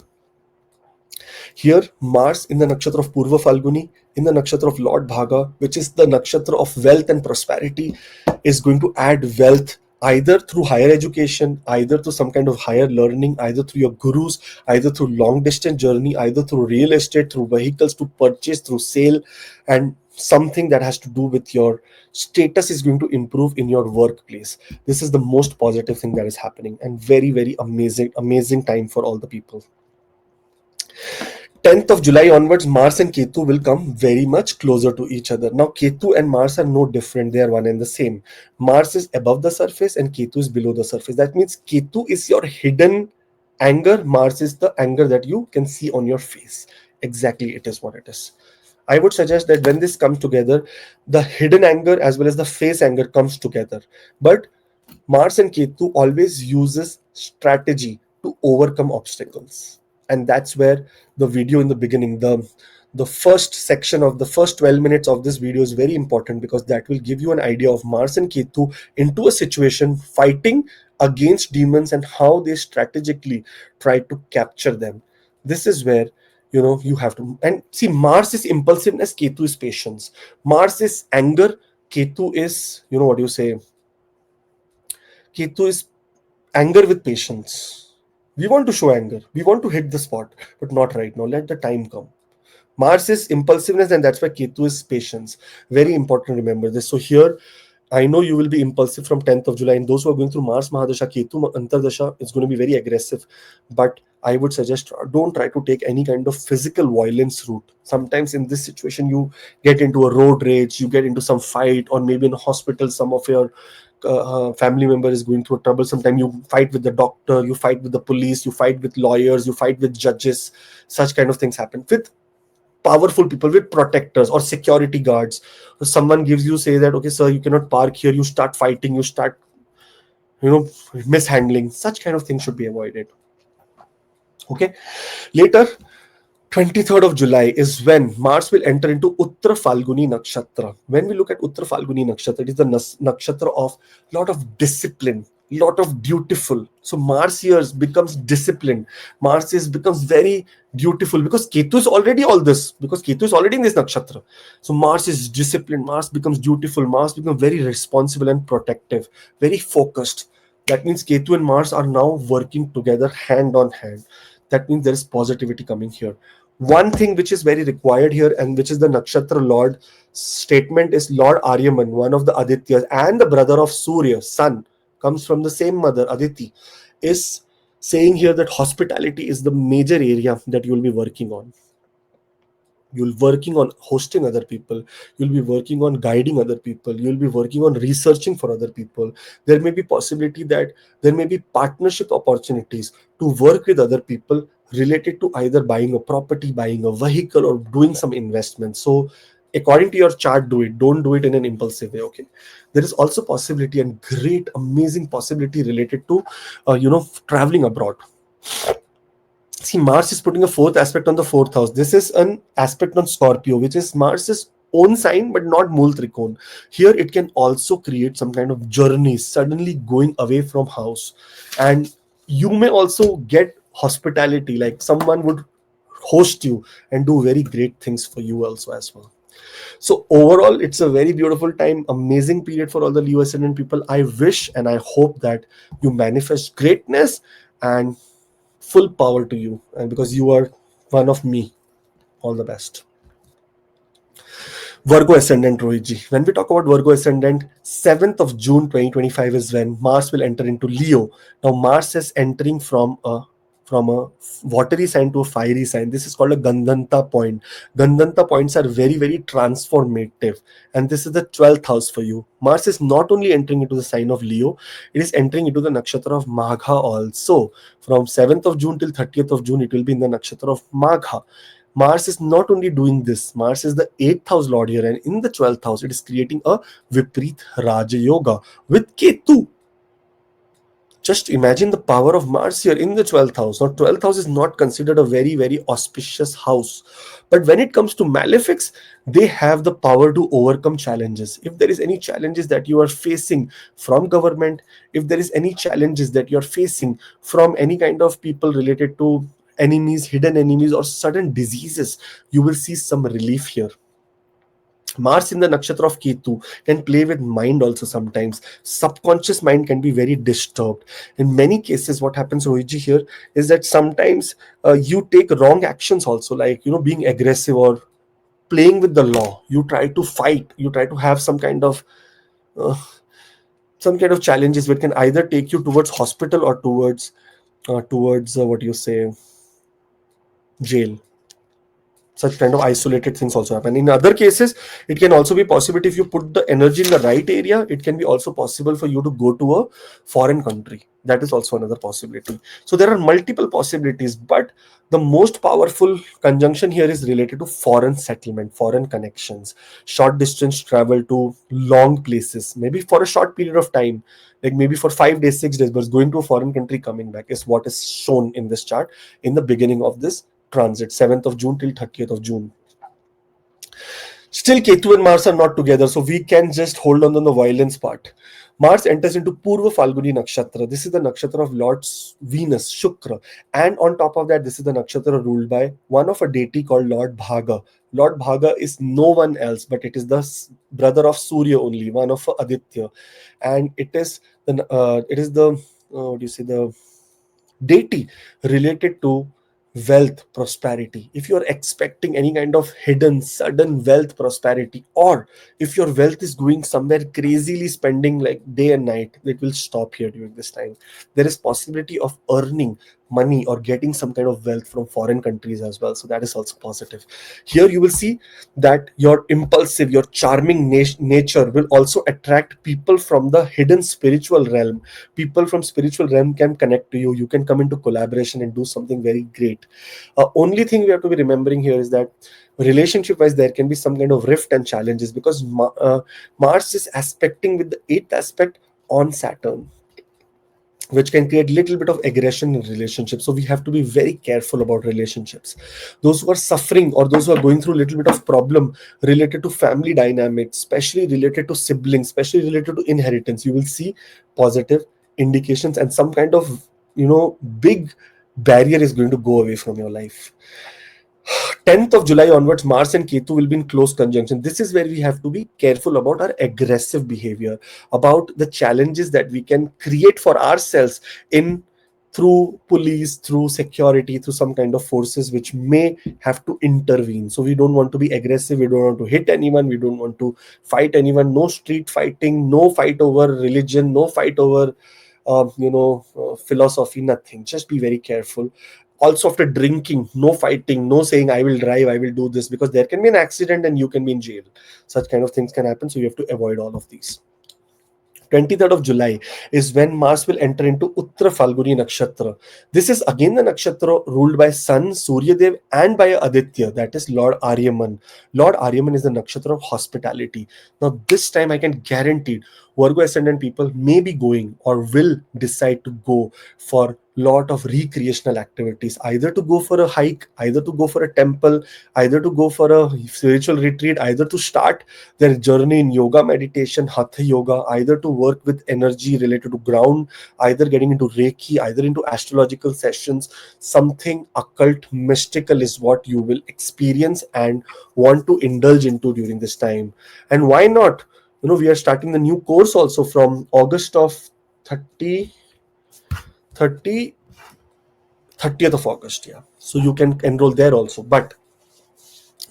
Here, Mars in the nakshatra of Purva Falguni, in the nakshatra of Lord Bhaga, which is the nakshatra of wealth and prosperity, is going to add wealth either through higher education, either through some kind of higher learning, either through your gurus, either through long distance journey, either through real estate, through vehicles to purchase, through sale, and something that has to do with your status is going to improve in your workplace. This is the most positive thing that is happening, and very, very amazing time for all the people. 10th of July onwards, Mars and Ketu will come very much closer to each other. Now, Ketu and Mars are no different. They are one and the same. Mars is above the surface and Ketu is below the surface. That means Ketu is your hidden anger. Mars is the anger that you can see on your face. Exactly, it is what it is. I would suggest that when this comes together, the hidden anger as well as the face anger comes together. But Mars and Ketu always uses strategy to overcome obstacles. And that's where the video in the beginning, the first section of the first 12 minutes of this video is very important, because that will give you an idea of Mars and Ketu into a situation fighting against demons and how they strategically try to capture them. This is where you have to, and see, Mars is impulsiveness, Ketu is patience. Mars is anger, Ketu is what you say, Ketu is anger with patience. We want to show anger. We want to hit the spot, but not right now. Let the time come. Mars is impulsiveness, and that's why Ketu is patience. Very important to remember this. So here, I know you will be impulsive from 10th of July, and those who are going through Mars Mahadasha, Ketu Antardasha, it's going to be very aggressive. But I would suggest don't try to take any kind of physical violence route. Sometimes in this situation, you get into a road rage, you get into some fight, or maybe in a hospital, some of your family member is going through a trouble. Sometimes you fight with the doctor, you fight with the police, you fight with lawyers, you fight with judges. Such kind of things happen with powerful people, with protectors or security guards. Someone gives you, say that, okay sir, you cannot park here, you start fighting, you start mishandling. Such kind of things should be avoided. Okay. Later, 23rd of July is when Mars will enter into Uttar Falguni Nakshatra. When we look at Uttar Falguni Nakshatra, it is the nakshatra of lot of discipline, lot of dutiful. So Mars here becomes disciplined. Mars becomes very dutiful, because Ketu is already all this, because Ketu is already in this nakshatra. So Mars is disciplined, Mars becomes dutiful, Mars becomes very responsible and protective, very focused. That means Ketu and Mars are now working together hand on hand. That means there is positivity coming here. One thing which is very required here, and which is the nakshatra lord statement, is Lord Aryaman, one of the Adityas and the brother of Surya, sun, comes from the same mother, Aditi, is saying here that hospitality is the major area that you will be working on. You'll working on hosting other people, you'll be working on guiding other people, you'll be working on researching for other people. There may be possibility that there may be partnership opportunities to work with other people related to either buying a property, buying a vehicle, or doing some investment. So according to your chart, do it. Don't do it in an impulsive way. Okay. There is also possibility and great amazing possibility related to traveling abroad. See, Mars is putting a fourth aspect on the fourth house. This is an aspect on Scorpio, which is Mars's own sign, but not Mool Trikon. Here, it can also create some kind of journey, suddenly going away from house. And you may also get hospitality, like someone would host you and do very great things for you also as well. So overall, it's a very beautiful time, amazing period for all the Leo ascendant people. I wish and I hope that you manifest greatness and full power to you, and because you are one of me. All the best. Virgo ascendant, Rohitji. When we talk about Virgo ascendant, 7th of June 2025 is when Mars will enter into Leo. Now Mars is entering from a watery sign to a fiery sign. This is called a Gandanta point. Gandanta points are very, very transformative. And this is the 12th house for you. Mars is not only entering into the sign of Leo, it is entering into the nakshatra of Magha also. From 7th of June till 30th of June, it will be in the nakshatra of Magha. Mars is not only doing this, Mars is the 8th house lord here, and in the 12th house, it is creating a Viprit Raja Yoga with Ketu. Just imagine the power of Mars here in the 12th house. Now, 12th house is not considered a very, very auspicious house. But when it comes to malefics, they have the power to overcome challenges. If there is any challenges that you are facing from government, if there is any challenges that you are facing from any kind of people related to enemies, hidden enemies, or sudden diseases, you will see some relief here. Mars in the nakshatra of Ketu can play with mind also sometimes. Subconscious mind can be very disturbed. In many cases, what happens, Rohitji, here is that sometimes you take wrong actions also, like, being aggressive or playing with the law. You try to fight, you try to have uh, some kind of challenges which can either take you towards hospital or towards what you say, jail. Such kind of isolated things also happen. In other cases, it can also be possible if you put the energy in the right area. It can be also possible for you to go to a foreign country. That is also another possibility. So there are multiple possibilities, but the most powerful conjunction here is related to foreign settlement, foreign connections, short distance travel to long places, maybe for a short period of time, like maybe for 5 days, 6 days, but going to a foreign country, coming back is what is shown in this chart in the beginning of this transit, 7th of June till 30th of June. Still, Ketu and Mars are not together, so we can just hold on the violence part. Mars enters into Purva Falguni Nakshatra. This is the nakshatra of Lord Venus, Shukra. And on top of that, this is the nakshatra ruled by one of a deity called Lord Bhaga. Lord Bhaga is no one else, but it is the brother of Surya only, one of Aditya. And it is the deity related to wealth prosperity. If you are expecting any kind of hidden sudden wealth prosperity, or if your wealth is going somewhere crazily spending like day and night, it will stop here during this time. There is possibility of earning money or getting some kind of wealth from foreign countries as well, so that is also positive. Here you will see that your impulsive, your charming nature will also attract people from the hidden spiritual realm. People from spiritual realm can connect to you. You can come into collaboration and do something very great. Only thing we have to be remembering here is that relationship wise there can be some kind of rift and challenges, because Mars is aspecting with the 8th aspect on Saturn, which can create little bit of aggression in relationships. So we have to be very careful about relationships. Those who are suffering or those who are going through a little bit of problem related to family dynamics, especially related to siblings, especially related to inheritance, you will see positive indications, and some kind of big barrier is going to go away from your life. 10th of July onwards, Mars and Ketu will be in close conjunction. This is where we have to be careful about our aggressive behavior, about the challenges that we can create for ourselves in through police, through security, through some kind of forces which may have to intervene. So we don't want to be aggressive. We don't want to hit anyone. We don't want to fight anyone. No street fighting, no fight over religion, no fight over philosophy, nothing. Just be very careful. Also, after drinking, no fighting, no saying I will drive, I will do this, because there can be an accident and you can be in jail. Such kind of things can happen, so you have to avoid all of these. 23rd of July is when Mars will enter into Uttara Falguni Nakshatra. This is again the nakshatra ruled by Sun, Surya Dev, and by Aditya, that is Lord Aryaman. Lord Aryaman is the nakshatra of hospitality. Now, this time I can guarantee Virgo ascendant people may be going or will decide to go for lot of recreational activities, either to go for a hike, either to go for a temple, either to go for a spiritual retreat, either to start their journey in yoga, meditation, hatha yoga, either to work with energy related to ground, either getting into Reiki, either into astrological sessions. Something occult, mystical is what you will experience and want to indulge into during this time. And why not? We are starting the new course also from August of 30, 30 30th of August. Yeah. So you can enroll there also. But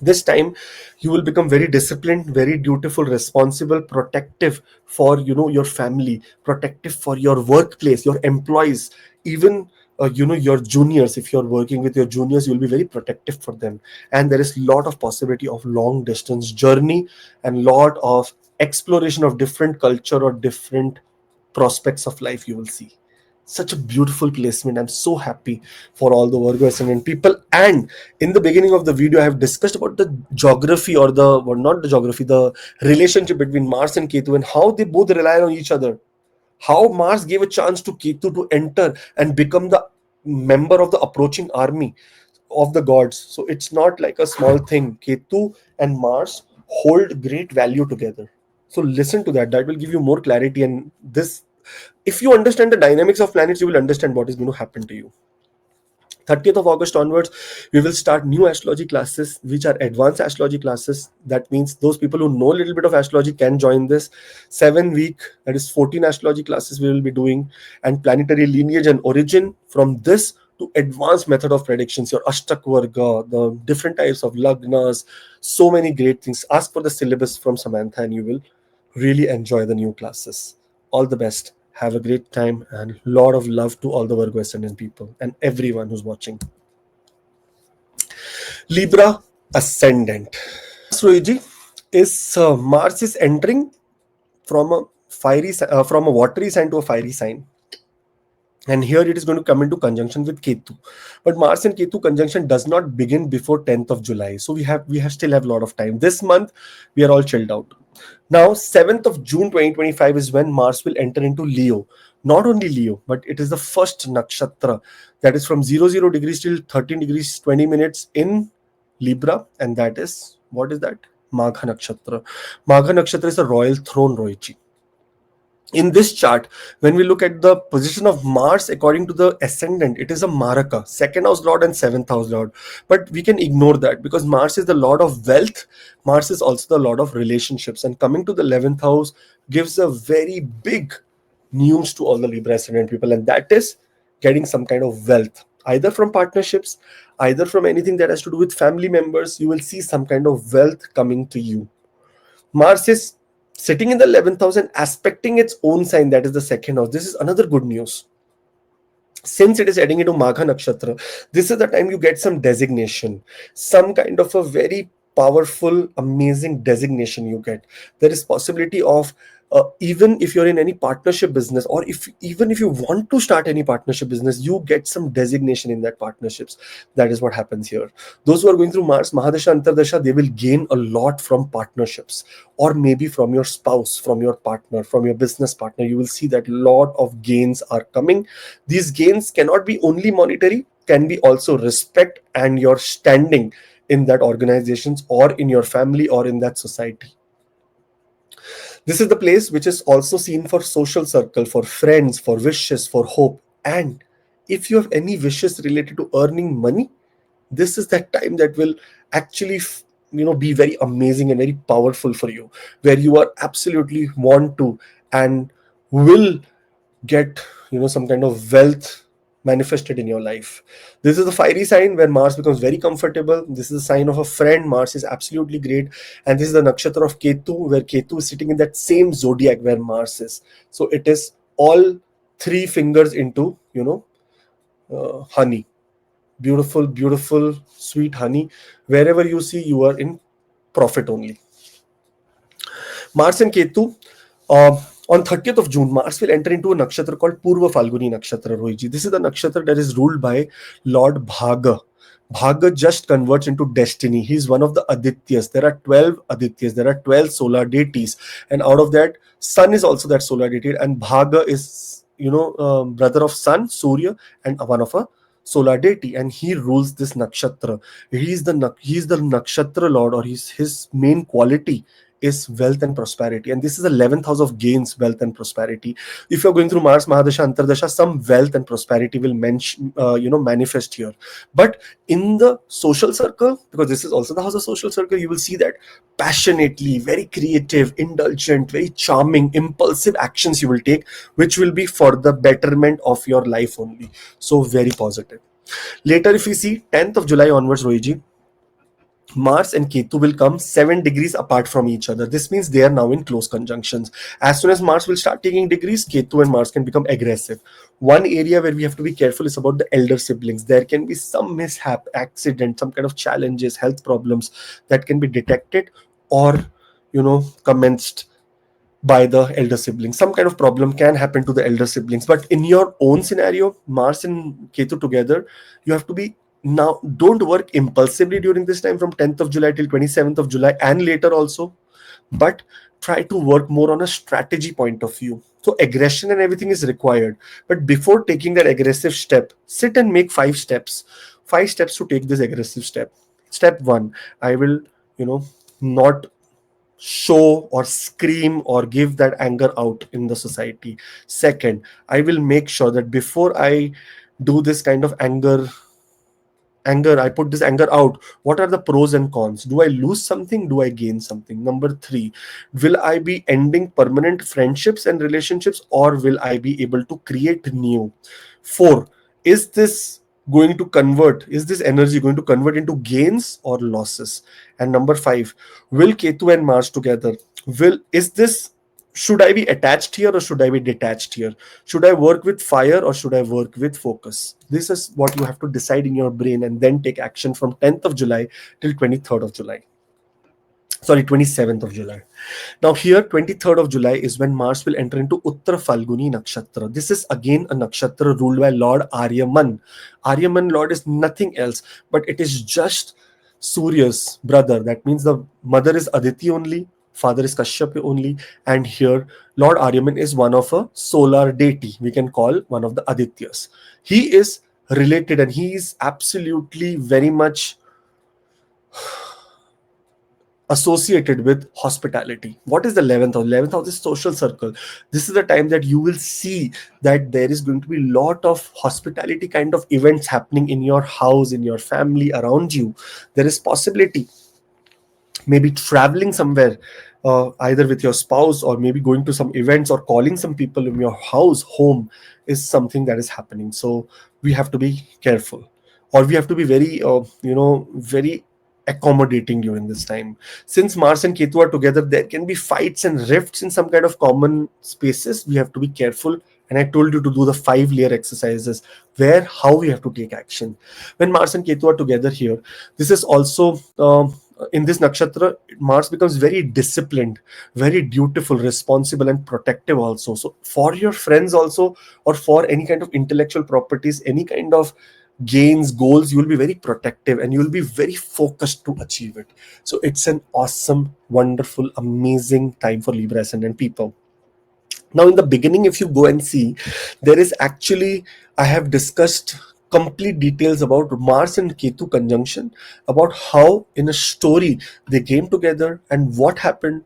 this time you will become very disciplined, very dutiful, responsible, protective for your family, protective for your workplace, your employees, even your juniors. If you're working with your juniors, you'll be very protective for them. And there is lot of possibility of long distance journey and lot of exploration of different culture or different prospects of life you will see. Such a beautiful placement. I'm so happy for all the Virgo ascendant people. And in the beginning of the video, I have discussed about the geography, or not the geography, the relationship between Mars and Ketu, and how they both rely on each other. How Mars gave a chance to Ketu to enter and become the member of the approaching army of the gods. So it's not like a small thing. Ketu and Mars hold great value together. So listen to that. That will give you more clarity. And this, if you understand the dynamics of planets, you will understand what is going to happen to you. 30th of August onwards, we will start new astrology classes, which are advanced astrology classes. That means those people who know a little bit of astrology can join this 7 week, that is 14 astrology classes we will be doing, and planetary lineage and origin. From this to advanced method of predictions, your Ashtak Varga, the different types of lagnas, so many great things. Ask for the syllabus from Samantha and you will really enjoy the new classes. All the best. Have a great time, and lot of love to all the Virgo ascendant people and everyone who's watching. Libra ascendant. Astrology is Mars is entering from a from a watery sign to a fiery sign. And here it is going to come into conjunction with Ketu. But Mars and Ketu conjunction does not begin before 10th of July. So we still have a lot of time. This month, we are all chilled out. Now, 7th of June 2025 is when Mars will enter into Leo. Not only Leo, but it is the first nakshatra, that is from 00 degrees till 13 degrees 20 minutes in Libra. And that is, what is that? Magha nakshatra. Magha nakshatra is a royal throne, Roichi. In this chart, when we look at the position of Mars according to the ascendant, it is a Maraka, second house lord and seventh house lord. But we can ignore that because Mars is the lord of wealth. Mars is also the lord of relationships. And coming to the 11th house gives a very big news to all the Libra ascendant people. And that is getting some kind of wealth, either from partnerships, either from anything that has to do with family members. You will see some kind of wealth coming to you. Mars is sitting in the 11th house and aspecting its own sign, that is the second house. This is another good news. Since it is heading into Magha Nakshatra, this is the time you get some designation, some kind of a very powerful, amazing designation you get. There is possibility of even if you're in any partnership business, or even if you want to start any partnership business, you get some designation in that partnerships. That is what happens here. Those who are going through Mars Mahadasha Antardasha, they will gain a lot from partnerships, or maybe from your spouse, from your partner, from your business partner. You will see that lot of gains are coming. These gains cannot be only monetary, can be also respect and your standing in that organizations or in your family or in that society. This is the place which is also seen for social circle, for friends, for wishes, for hope. And if you have any wishes related to earning money, this is that time that will actually be very amazing and very powerful for you, where you are absolutely want to and will get some kind of wealth manifested in your life. This is the fiery sign where Mars becomes very comfortable. This is a sign of a friend. Mars is absolutely great. And this is the nakshatra of Ketu, where Ketu is sitting in that same zodiac where Mars is. So it is all 3 fingers into, honey. Beautiful, beautiful, sweet honey. Wherever you see, you are in profit only. Mars and Ketu. Uh, on 30th of June, Mars will enter into a nakshatra called Purva Falguni Nakshatra, Rohiji. This is the nakshatra that is ruled by Lord Bhaga. Bhaga just converts into destiny. He is one of the Adityas. There are 12 Adityas. There are 12 solar deities. And out of that, Sun is also that solar deity. And Bhaga is, brother of Sun, Surya, and one of a solar deity. And he rules this nakshatra. He is the nakshatra lord, or his main quality is wealth and prosperity. And this is the 11th house of gains, wealth and prosperity. If you're going through Mars Mahadasha Antardasha, some wealth and prosperity will manifest here. But in the social circle, because this is also the house of social circle, you will see that passionately, very creative, indulgent, very charming, impulsive actions you will take, which will be for the betterment of your life only. So very positive. Later, if we see 10th of July onwards, Rohiji, Mars and Ketu will come 7 degrees apart from each other. This means they are now in close conjunctions. As soon as Mars will start taking degrees, Ketu and Mars can become aggressive. One area where we have to be careful is about the elder siblings. There can be some mishap, accident, some kind of challenges, health problems that can be detected or, commenced by the elder siblings. Some kind of problem can happen to the elder siblings. But in your own scenario, Mars and Ketu together, you have to be now, don't work impulsively during this time from 10th of July till 27th of July and later also, but try to work more on a strategy point of view. So aggression and everything is required. But before taking that aggressive step, sit and make 5 steps. 5 steps to take this aggressive step. Step 1, I will, not show or scream or give that anger out in the society. Second, I will make sure that before I do this kind of anger, I put this anger out, what are the pros and cons? Do I lose something? Do I gain something? Number 3, will I be ending permanent friendships and relationships, or will I be able to create new? 4, is this going to convert, is this energy going to convert into gains or losses? And number 5, will Ketu and Mars together, is this, should I be attached here or should I be detached here? Should I work with fire or should I work with focus? This is what you have to decide in your brain and then take action from 10th of July till 23rd of July. Sorry, 27th of July. Now here, 23rd of July is when Mars will enter into Uttara Falguni Nakshatra. This is again a nakshatra ruled by Lord Aryaman. Aryaman Lord is nothing else, but it is just Surya's brother. That means the mother is Aditi only, father is Kashyap only, and here Lord Aryaman is one of a solar deity. We can call one of the Adityas. He is related and he is absolutely very much associated with hospitality. What is the 11th house? 11th house is social circle. This is the time that you will see that there is going to be a lot of hospitality kind of events happening in your house, in your family, around you. There is possibility maybe traveling somewhere, either with your spouse or maybe going to some events or calling some people in your house home is something that is happening. So we have to be careful, or we have to be very very accommodating during this time. Since Mars and Ketu are together, there can be fights and rifts in some kind of common spaces. We have to be careful, and I told you to do the 5-layer exercises where how we have to take action when Mars and Ketu are together here. This is also in this nakshatra, Mars becomes very disciplined, very dutiful, responsible, and protective also. So for your friends also, or for any kind of intellectual properties, any kind of gains, goals, you will be very protective and you will be very focused to achieve it. So it's an awesome, wonderful, amazing time for Libra ascendant people. Now, in the beginning, if you go and see, there is actually, I have discussed complete details about Mars and Ketu conjunction, about how in a story they came together and what happened,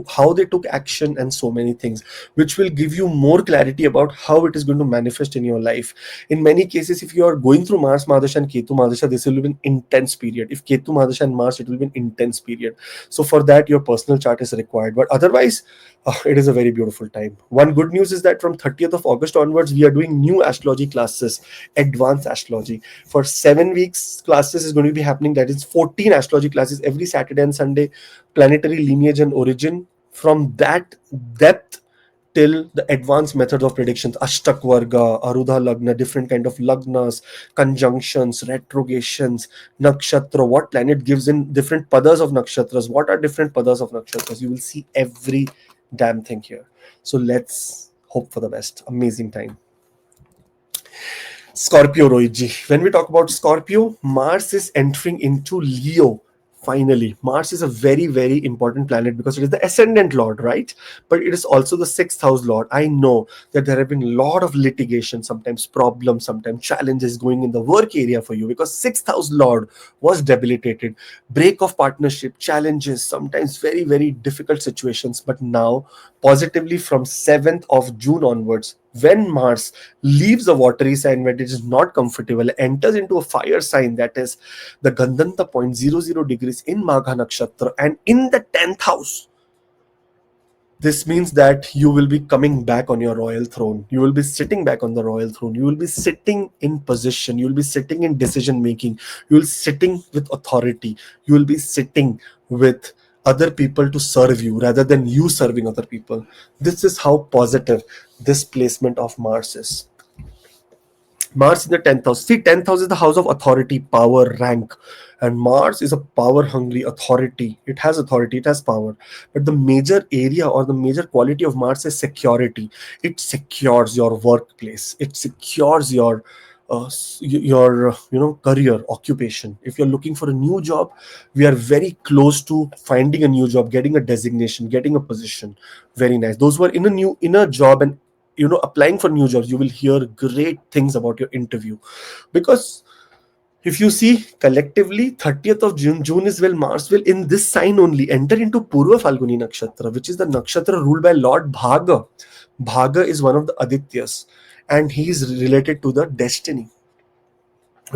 how they took action, and so many things, which will give you more clarity about how it is going to manifest in your life. In many cases, if you are going through Mars Mahadasha and Ketu Mahadasha, this will be an intense period. If Ketu Mahadasha and Mars, it will be an intense period. So for that, your personal chart is required. But otherwise, it is a very beautiful time. One good news is that from 30th of August onwards, we are doing new astrology classes, advanced astrology. For 7 weeks, classes is going to be happening. That is 14 astrology classes every Saturday and Sunday, planetary lineage and origin. From that depth till the advanced methods of predictions, Ashtak Varga, Arudha Lagna, different kind of lagnas, conjunctions, retrogradations, nakshatra, what planet gives in different padas of nakshatras, what are different padas of nakshatras. You will see every damn thing here. So let's hope for the best. Amazing time. Scorpio, Rohitji. When we talk about Scorpio, Mars is entering into Leo. Finally, Mars is a very, very important planet because it is the ascendant lord, right? But it is also the sixth house lord. I know that there have been a lot of litigation, sometimes problems, sometimes challenges going in the work area for you because sixth house lord was debilitated. Break of partnership, challenges, sometimes very, very difficult situations. But now, positively from 7th of June onwards, when Mars leaves a watery sign where it is not comfortable, enters into a fire sign, that is the Gandanta point 00 degrees in Magha Nakshatra and in the 10th house. This means that you will be coming back on your royal throne. You will be sitting back on the royal throne. You will be sitting in position. You will be sitting in decision making. You will be sitting with authority. You will be sitting with other people to serve you rather than you serving other people. This is how positive this placement of Mars is. Mars in the 10th house. See, 10th house is the house of authority, power, rank. And Mars is a power hungry authority. It has authority, it has power. But the major area or the major quality of Mars is security. It secures your workplace, it secures your career, occupation. If you're looking for a new job, we are very close to finding a new job, getting a designation, getting a position. Very nice. Those who are in a job and applying for new jobs, you will hear great things about your interview. Because if you see collectively, 30th of June is when Mars will in this sign only enter into Purva Falguni Nakshatra, which is the nakshatra ruled by Lord Bhaga. Bhaga is one of the Adityas and he is related to the destiny.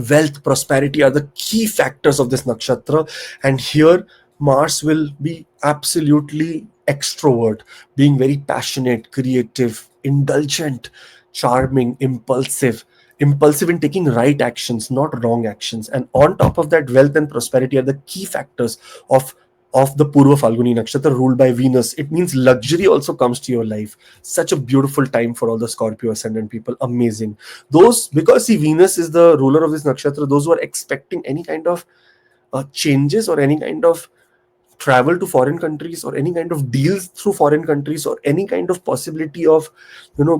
Wealth, prosperity are the key factors of this nakshatra, and here Mars will be absolutely extrovert, being very passionate, creative, indulgent, charming, impulsive in taking right actions, not wrong actions. And on top of that, wealth and prosperity are the key factors of the Purva Falguni Nakshatra ruled by Venus. It means luxury also comes to your life. Such a beautiful time for all the Scorpio ascendant people. Amazing. Those, because see, Venus is the ruler of this nakshatra, those who are expecting any kind of changes or any kind of travel to foreign countries or any kind of deals through foreign countries or any kind of possibility of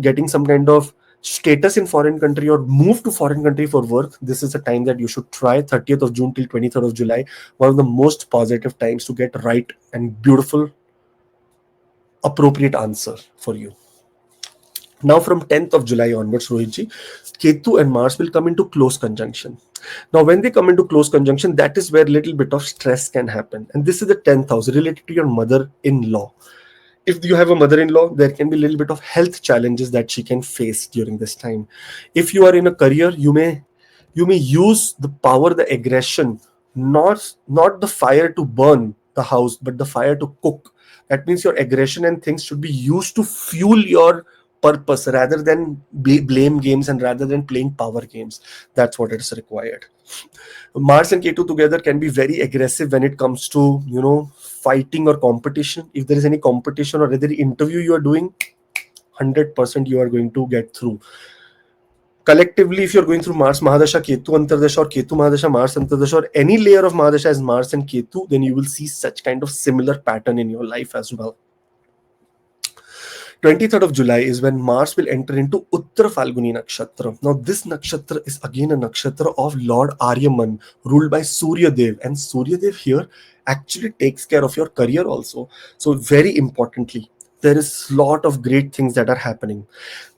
getting some kind of status in foreign country or move to foreign country for work, this is a time that you should try. 30th of June till 23rd of July, one of the most positive times to get right and beautiful appropriate answer for you. Now from 10th of July onwards, Rohitji, Ketu and Mars will come into close conjunction. Now when they come into close conjunction, that is where little bit of stress can happen. And this is the 10th house related to your mother-in-law. If you have a mother-in-law, there can be a little bit of health challenges that she can face during this time. If you are in a career, you may use the power, the aggression, not the fire to burn the house, but the fire to cook. That means your aggression and things should be used to fuel your purpose rather than blame games and rather than playing power games. That's what is required. Mars and Ketu together can be very aggressive when it comes to fighting or competition. If there is any competition or any interview you are doing, 100% you are going to get through. Collectively, if you're going through Mars Mahadasha, Ketu Antardasha, or Ketu Mahadasha, Mars Antardasha, or any layer of Mahadasha as Mars and Ketu, then you will see such kind of similar pattern in your life as well. 23rd of July is when Mars will enter into Uttara Falguni Nakshatra. Now, this nakshatra is again a nakshatra of Lord Aryaman, ruled by Surya Dev. And Surya Dev here actually takes care of your career also. So, very importantly, there is a lot of great things that are happening.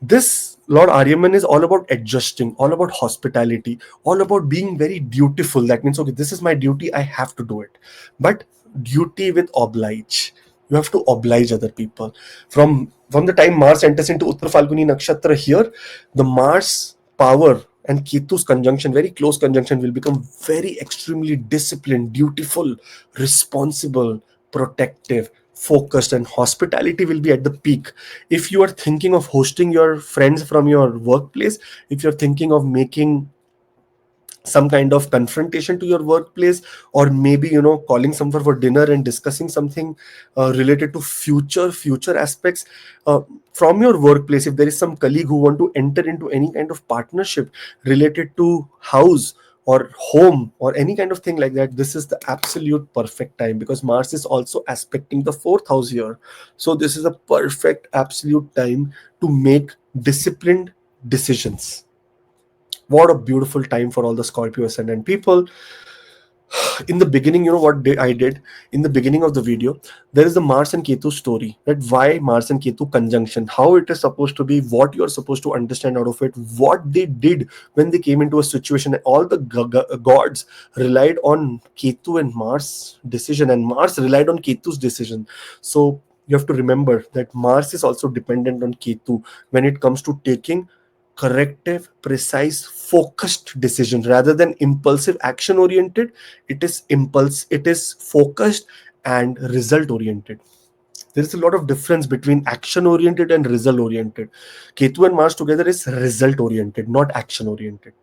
This Lord Aryaman is all about adjusting, all about hospitality, all about being very dutiful. That means, okay, this is my duty, I have to do it. But duty with oblige. You have to oblige other people. From the time Mars enters into Uttara Falguni Nakshatra here, the Mars power and Ketu's conjunction, very close conjunction, will become very extremely disciplined, dutiful, responsible, protective, focused, and hospitality will be at the peak. If you are thinking of hosting your friends from your workplace, if you're thinking of making some kind of confrontation to your workplace, or maybe calling someone for dinner and discussing something related to future aspects from your workplace. If there is some colleague who want to enter into any kind of partnership related to house or home or any kind of thing like that, this is the absolute perfect time, because Mars is also aspecting the fourth house here. So this is a perfect absolute time to make disciplined decisions. What a beautiful time for all the Scorpio ascendant people. In the beginning, I did in the beginning of the video, there is the Mars and Ketu story, that why Mars and Ketu conjunction, how it is supposed to be, what you are supposed to understand out of it, what they did when they came into a situation. All the gods relied on Ketu and Mars decision, and Mars relied on Ketu's decision. So you have to remember that Mars is also dependent on Ketu when it comes to taking corrective, precise, focused decision rather than impulsive action oriented. It is focused and result oriented. There is a lot of difference between action oriented and result oriented. Ketu and Mars together is result oriented, not action oriented.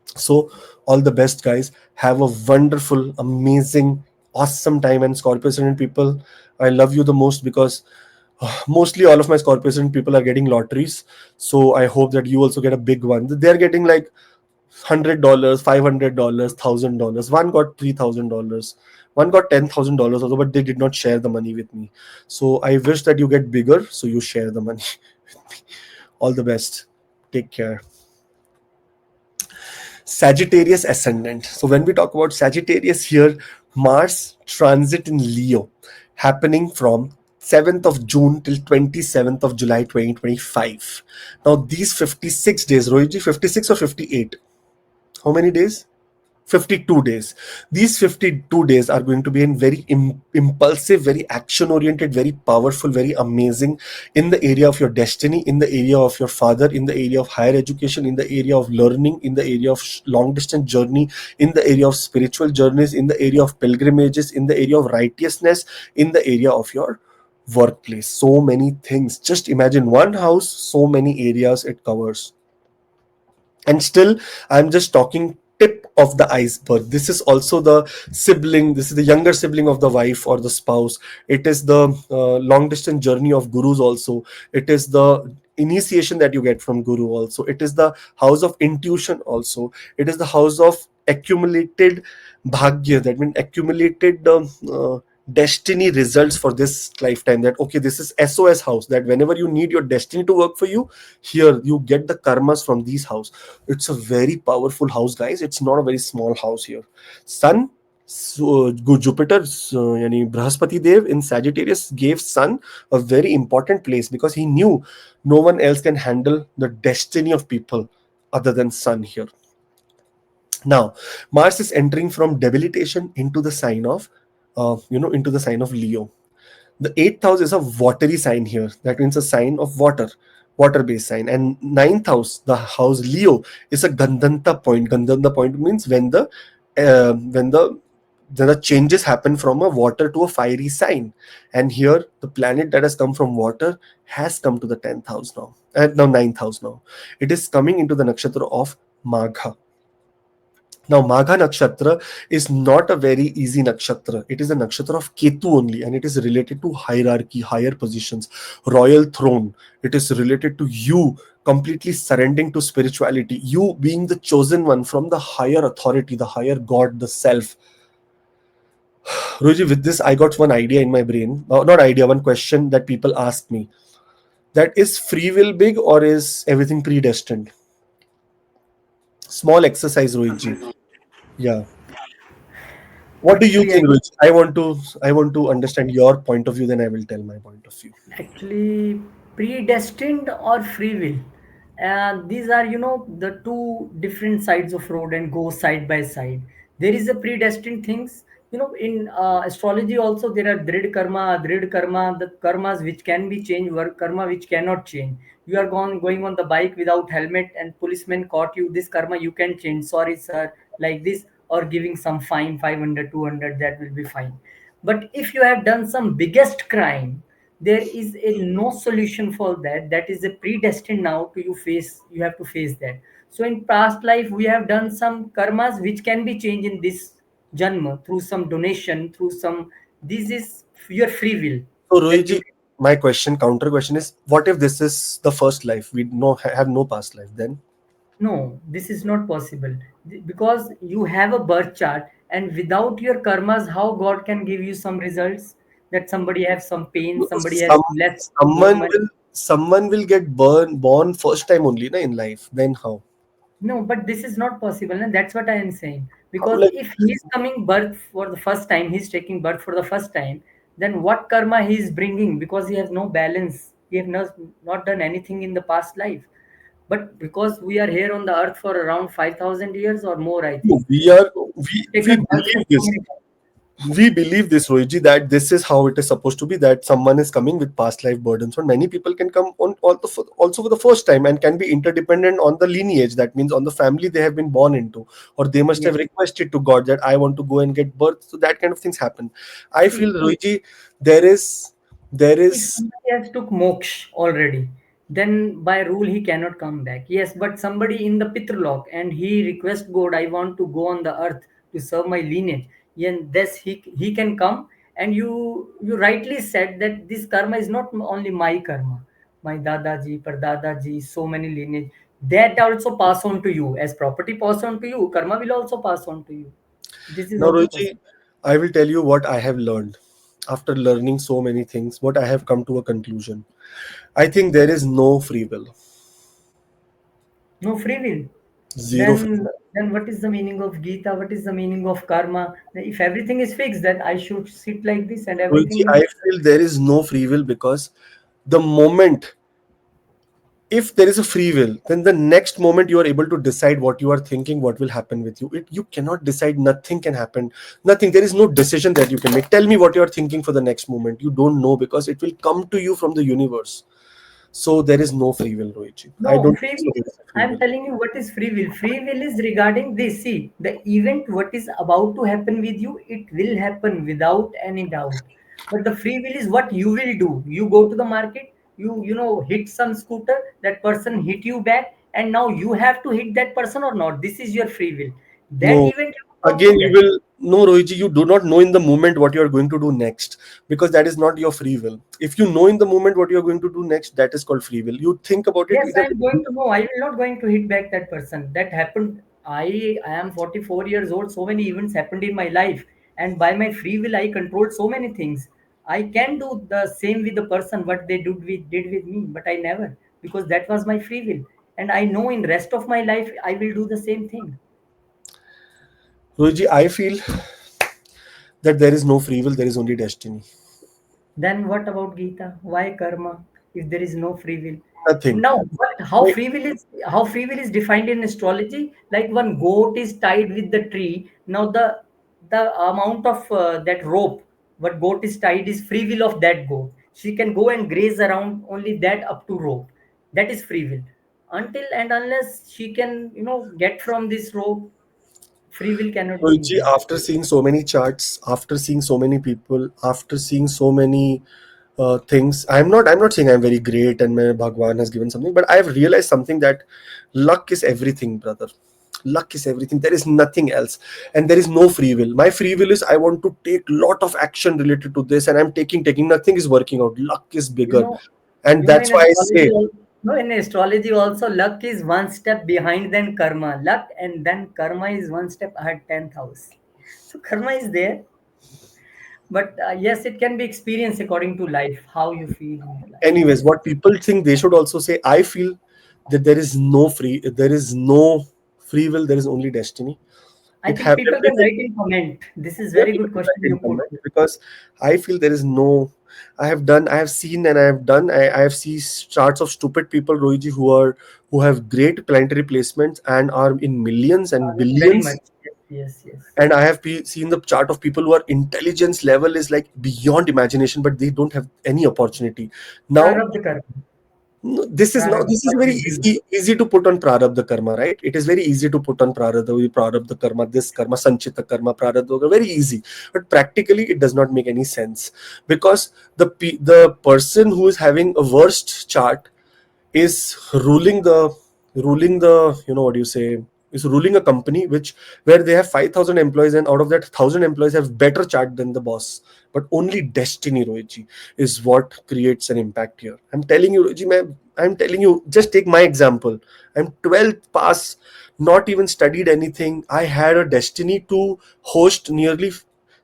So all the best, guys. Have a wonderful, amazing, awesome time. And Scorpio ascendant people, I love you the most, because mostly all of my Scorpio ascendant people are getting lotteries. So I hope that you also get a big one. They're getting like $100, $500, $1,000. One got $3,000. One got $10,000 also, but they did not share the money with me. So I wish that you get bigger, so you share the money with me. All the best. Take care. Sagittarius ascendant. So when we talk about Sagittarius here, Mars transit in Leo, happening from 7th of June till 27th of July 2025. Now these 56 days, Rohitji, 56 or 58? How many days? 52 days. These 52 days are going to be in very impulsive, very action oriented, very powerful, very amazing, in the area of your destiny, in the area of your father, in the area of higher education, in the area of learning, in the area of long distance journey, in the area of spiritual journeys, in the area of pilgrimages, in the area of righteousness, in the area of your workplace. So many things. Just imagine one house, so many areas it covers. And still, I'm just talking tip of the iceberg. This is also the sibling, this is the younger sibling of the wife or the spouse. It is the long distance journey of gurus also. It is the initiation that you get from guru also. It is the house of intuition also. It is the house of accumulated bhagya, that means accumulated destiny results for this lifetime. That okay, this is SOS house, that whenever you need your destiny to work for you, here you get the karmas from these house. It's a very powerful house, guys. It's not a very small house here. Sun, Jupiter, yani Brahaspati Dev in Sagittarius gave Sun a very important place, because he knew no one else can handle the destiny of people other than Sun here. Now, Mars is entering from debilitation into the sign of, into the sign of Leo. The eighth house is a watery sign here. That means a sign of water, water-based sign. And ninth house, the house Leo, is a Gandanta point. Gandanta point means when the changes happen from a water to a fiery sign. And here, the planet that has come from water has come to the 10th house now. Now ninth house now. It is coming into the nakshatra of Magha. Now, Magha Nakshatra is not a very easy nakshatra. It is a nakshatra of Ketu only, and it is related to hierarchy, higher positions, royal throne. It is related to you completely surrendering to spirituality, you being the chosen one from the higher authority, the higher God, the self. Roji, with this, I got one idea in my brain. Not idea, one question that people ask me. That is free will big, or is everything predestined? Small exercise, Rohitji. Yeah. What do you Actually, think, Rich? I want to understand your point of view, then I will tell my point of view. actually, predestined or free will, these are, the two different sides of road and go side by side. There is a predestined things, in astrology also. There are drid karma, the karmas which can be changed, work karma which cannot change. You are going on the bike without helmet and policeman caught you, this karma you can change, sorry sir, like this, or giving some fine 500, 200, that will be fine. But if you have done some biggest crime, there is a no solution for that. That is a predestined now to you face. You have to face that. So in past life we have done some karmas which can be changed in this janma through some donation, through some, this is your free will So that you Rohiji, my question, counter question is, what if this is the first life? We have no past life then? No, this is not possible. Because you have a birth chart, and without your karmas, how God can give you some results? That somebody has some pain, No, somebody has less, more money. someone will get born first time only na, in life. Then how? No, but this is not possible, and that's what I am saying. How Because like if he is coming birth for the first time, he's taking birth for the first time, then what karma he is bringing? Because he has no balance. He have not done anything in the past life. But because we are here on the earth for around 5,000 years or more, I no, think. So we taken birth for believe so this. many times. We believe this, Rohiji, that this is how it is supposed to be. That someone is coming with past life burdens, or many people can come on also for the first time and can be interdependent on the lineage. That means on the family they have been born into, or they must have Yes. requested to God that I want to go and get birth. So that kind of things happen. I feel, See, Rohiji, there is if somebody has took moksha already, then by rule he cannot come back. Yes, but somebody in the pitralok and he requests God, I want to go on the earth to serve my lineage. And thus he can come. And you rightly said that this karma is not only my karma, my dadaji, pardadaji, so many lineage that also pass on to you as property pass on to you. Karma will also pass on to you. This is now, also possible. Rohiji. I will tell you what I have learned after learning so many things. What I have come to a conclusion. I think there is no free will, No free will. zero free then will. then what is the meaning of Gita? What is the meaning of karma? If everything is fixed, then I should sit like this and Ruchi, everything will I be. feel there is no free will because the moment, if there is a free will, then the next moment you are able to decide what you are thinking, what will happen with you. You cannot decide, nothing can happen. Nothing. There is no decision that you can make. Tell me what you are thinking for the next moment. You don't know because it will come to you from the universe. So there is no free will, Rohit. I No, don't free think so will. there is a free I'm will. telling you what is free will. Free will is regarding this. See, the event what is about to happen with you, it will happen without any doubt. But the free will is what you will do. You go to the market, you hit some scooter, that person hit you back, and now you have to hit that person or not. This is your free will. That No. event you will not Again, you forget. will no, Rohiji, you do not know in the moment what you are going to do next because that is not your free will. If you know in the moment what you are going to do next, that is called free will. You think about it Yes, in a I'm going to know. I will not going to hit back that person. That happened. I am 44 years old. So many events happened in my life, and by my free will, I controlled so many things. I can do the same with the person what they did with me, but I never, because that was my free will, and I know in rest of my life I will do the same thing. Rohiji, I feel that there is no free will, there is only destiny. Then what about Gita? Why karma if there is no free will? Nothing. Now, what, Like, how free will is defined in astrology? Like one goat is tied with the tree. Now the amount of that rope what goat is tied is free will of that goat. She can go and graze around only that up to rope. That is free will. Until and unless she can get from this rope, free will cannot be Rohiji, increased. after seeing so many charts, after seeing so many people, after seeing so many things, I'm not saying I'm very great and my Bhagwan has given something, but I've realized something that luck is everything, brother. Luck is everything. There is nothing else, and there is no free will. My free will is I want to take lot of action related to this, and I'm taking. Nothing is working out. Luck is You bigger, know, and that's in why I astrology, say, no, in astrology also, luck is one step behind than karma. Luck and then karma is one step ahead, 10th house. So karma is there, but yes, it can be experienced according to life, how you feel in your life. anyways, Yes, what people think they should also say. I feel that there is no free will. There is only destiny. I It think have people can everything. write in comment. This is Yeah, very people good can question write in you put. comment because I feel there is no. I have seen, and I have done. I have seen charts of stupid people, Rohiji, who have great planetary placements and are in millions and Very much. billions. Yes, yes, yes. And I have seen the chart of people who are intelligence level is like beyond imagination, but they don't have any opportunity. Now, Prarabdha karma. no, this is What very we did. easy to put on prarabdha karma, right? It is very easy to put on prarabdha karma, this karma, sanchita karma, prarabdha karma, very easy. But practically, it does not make any sense because the person who is having a worst chart is ruling the ruling the, what do you say, is ruling a company which where they have 5,000 employees, and out of that 1,000 employees have better chart than the boss. But only destiny, Rohitji, is what creates an impact here. I'm telling you, Rohitji, I'm telling you, just take my example. I'm 12th pass, not even studied anything. I had a destiny to host nearly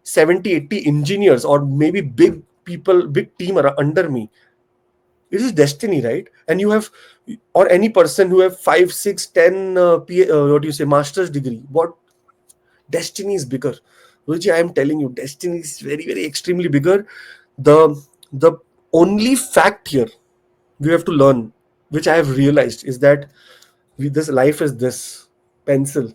70, 80 engineers, or maybe big people, big team under me. It is destiny, right? And you have, or any person who have 5, 6, 10 what do you say, master's degree, what, destiny is bigger. Ruji, I am telling you, destiny is very, very extremely bigger. The the only fact here we have to learn, which I have realized, is that this life is this pencil.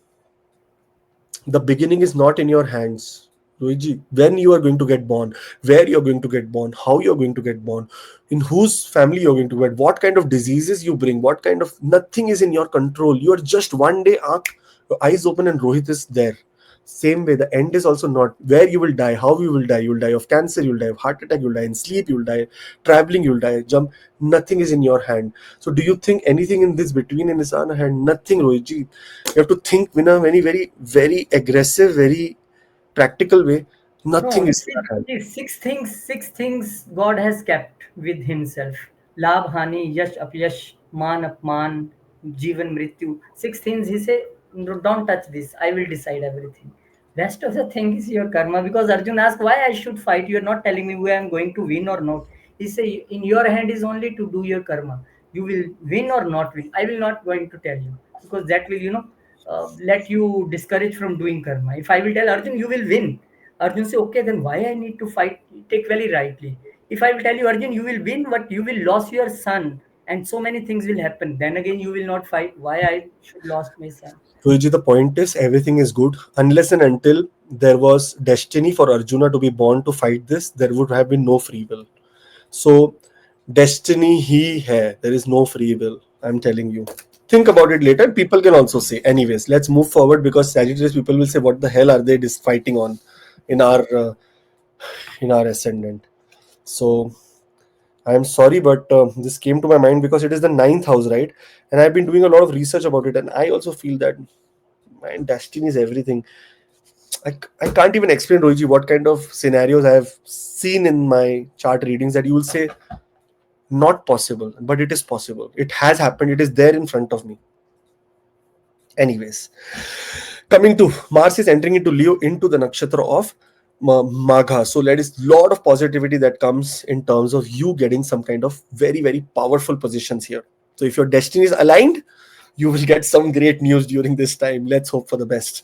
The beginning is not in your hands, Luigi. When you are going to get born, where you're going to get born, how you're going to get born, in whose family you're going to get, what kind of diseases you bring, what kind of, nothing is in your control. You are just one day up, your eyes open, and Rohit is there. Same way, the end is also not where you will die, how you will die. You will die of cancer, you will die of heart attack, you will die in sleep, you will die traveling, you will die jump. Nothing is in your hand. So, do you think anything in this between in his own hand? Nothing, Rohit. You have to think in a very, very, very aggressive, very practical way. Nothing No, is in our hand. six things God has kept with Himself. Labh, Hani, Yash, Apyash, Man, Apman, Jivan, Mrityu. Six things He say, "No, don't touch this. I will decide everything." Rest of the thing is your karma. Because Arjun asked, why I should fight? You are not telling me where I am going to win or not. He say, in your hand is only to do your karma. You will win or not win. I will not going to tell you, because that will, let you discourage from doing karma. If I will tell Arjun, you will win, Arjun say, okay, then why I need to fight? Take very rightly. If I will tell you, Arjun, you will win, but you will lose your son, and so many things will happen. Then again, you will not fight. Why I should lost my son? Guruji, the point is everything is good unless and until there was destiny for Arjuna to be born to fight this, there would have been no free will. So, destiny he hai. There is no free will. I'm telling you. Think about it later. People can also say. Anyways, let's move forward because Sagittarius people will say, "What the hell are they fighting on in our ascendant?" So I'm sorry, but this came to my mind because it is the ninth house, right? And I've been doing a lot of research about it, and I also feel that my destiny is everything. I can't even explain, Rohiji, what kind of scenarios I have seen in my chart readings that you will say not possible, but it is possible. It has happened. It is there in front of me. Anyways, coming to Mars is entering into Leo into the nakshatra of Magha. So there is lot of positivity that comes in terms of you getting some kind of very, very powerful positions here. So if your destiny is aligned, you will get some great news during this time. Let's hope for the best.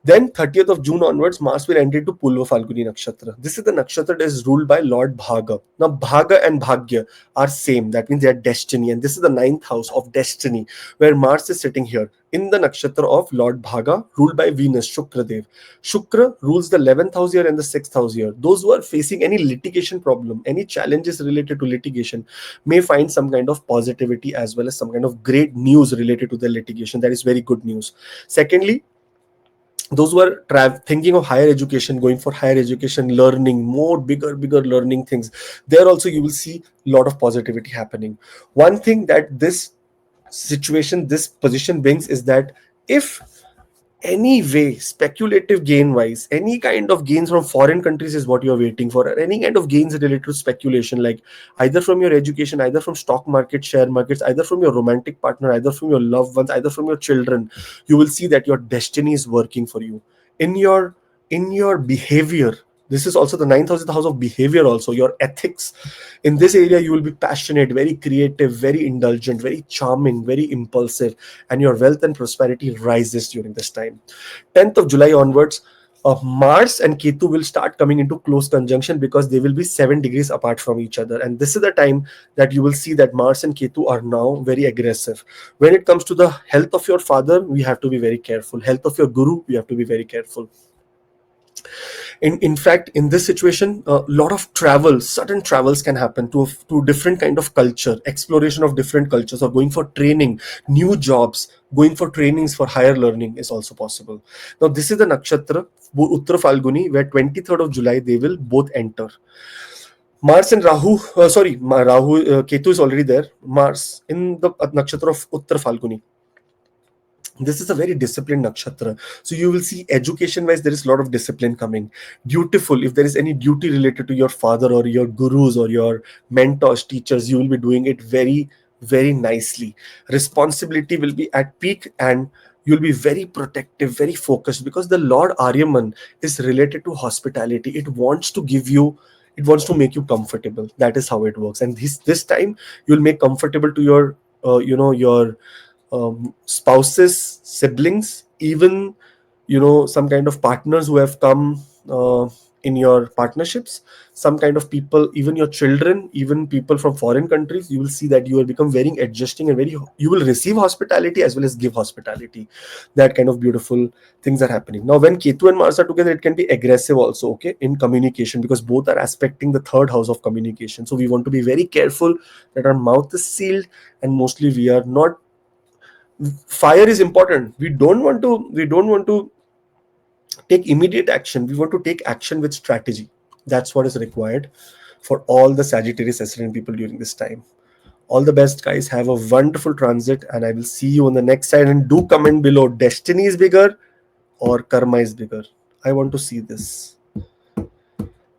Then 30th of June onwards, Mars will enter into Pulva Falguni Nakshatra. This is the nakshatra that is ruled by Lord Bhaga. Now, Bhaga and Bhagya are same. That means they are destiny. And this is the ninth house of destiny, where Mars is sitting here in the nakshatra of Lord Bhaga, ruled by Venus, Shukra Dev. Shukra rules the 11th house here and the 6th house here. Those who are facing any litigation problem, any challenges related to litigation, may find some kind of positivity as well as some kind of great news related to the litigation. That is very good news. Secondly, those who are thinking of higher education, going for higher education, learning more, bigger learning things, there also you will see a lot of positivity happening. One thing that this situation, this position brings is that if any way speculative gain wise, any kind of gains from foreign countries is what you're waiting for, or any kind of gains related to speculation, like either from your education, either from stock market, share markets, either from your romantic partner, either from your loved ones, either from your children, you will see that your destiny is working for you in your behavior. This is also the ninth house, is the house of behavior, also your ethics. In this area you will be passionate, very creative, very indulgent, very charming, very impulsive, and your wealth and prosperity rises during this time. 10th of July onwards, Mars and Ketu will start coming into close conjunction because they will be 7 degrees apart from each other. And this is the time that you will see that Mars and Ketu are now very aggressive. When it comes to the health of your father, we have to be very careful. Health of your guru, we have to be very careful. In fact, in this situation, a lot of travel, sudden travels can happen to different kind of culture, exploration of different cultures, or going for training, new jobs, going for trainings for higher learning is also possible. Now this is the nakshatra Uttar Falguni, where 23rd of July they will both enter. Mars and Rahu, Rahu, Ketu is already there. Mars in the nakshatra of Uttar Falguni. This is a very disciplined nakshatra. So you will see education wise, there is a lot of discipline coming. Dutiful, if there is any duty related to your father or your gurus or your mentors, teachers, you will be doing it very, very nicely. Responsibility will be at peak, and you'll be very protective, very focused, because the Lord Aryaman is related to hospitality. It wants to give you, it wants to make you comfortable. That is how it works. And this time you'll make comfortable to your your spouses, siblings, even some kind of partners who have come in your partnerships, some kind of people, even your children, even people from foreign countries. You will see that you will become very adjusting and very, you will receive hospitality as well as give hospitality. That kind of beautiful things are happening. Now when Ketu and Mars are together, it can be aggressive also, okay, in communication, because both are aspecting the third house of communication. So we want to be very careful that our mouth is sealed, and mostly we are not, fire is important. We don't want to take immediate action. We want to take action with strategy. That's what is required for all the Sagittarius ascendant people during this time. All the best, guys. Have a wonderful transit, and I will see you on the next side. And do comment below, destiny is bigger or karma is bigger. I want to see this.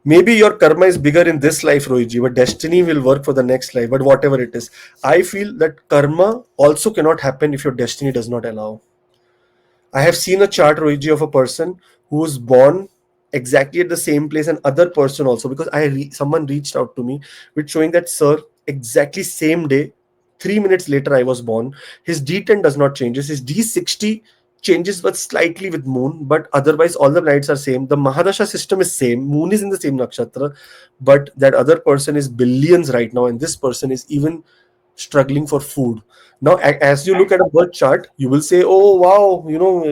Maybe your karma is bigger in this life, Rohitji, but destiny will work for the next life. But whatever it is, I feel that karma also cannot happen if your destiny does not allow. I have seen a chart, Rohitji, of a person who was born exactly at the same place, and other person also, because someone reached out to me with showing that, sir, exactly same day, 3 minutes later I was born. His D10 does not changes. His D60 changes but slightly with moon, but otherwise all the planets are same. The Mahadasha system is same. Moon is in the same nakshatra, but that other person is billions right now, and this person is even struggling for food. Now, as you look at a birth chart, you will say, "Oh wow,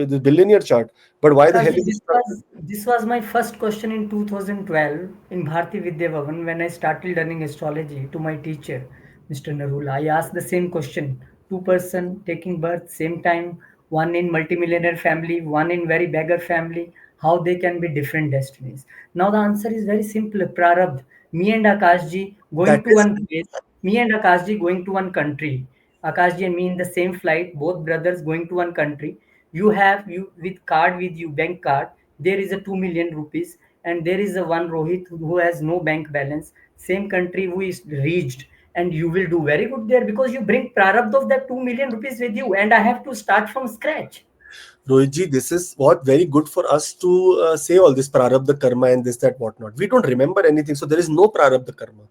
the billionaire chart." But why the hell Akashji, is he struggling? this was my first question in 2012 in Bharati Vidya Bhavan when I started learning astrology to my teacher, Mr. Narul. I asked the same question. Two-person taking birth same time, one in multimillionaire family, one in very beggar family. How they can be different destinies? Now the answer is very simple. Prarabdh. Me and Akashji That going to is one place. Me and Akashji going to one country. Akashji and me in the same flight. Both brothers going to one country. You have you with card with you, bank card. There is a 2 million rupees, and there is a one Rohit who has no bank balance, same country who is reached, and you will do very good there because you bring prarabdh of that 2 million rupees with you, and I have to start from scratch. Rohitji. This is what very good for us to say all this prarabdha karma and this that whatnot. We don't remember anything, so there is no prarabdha karma.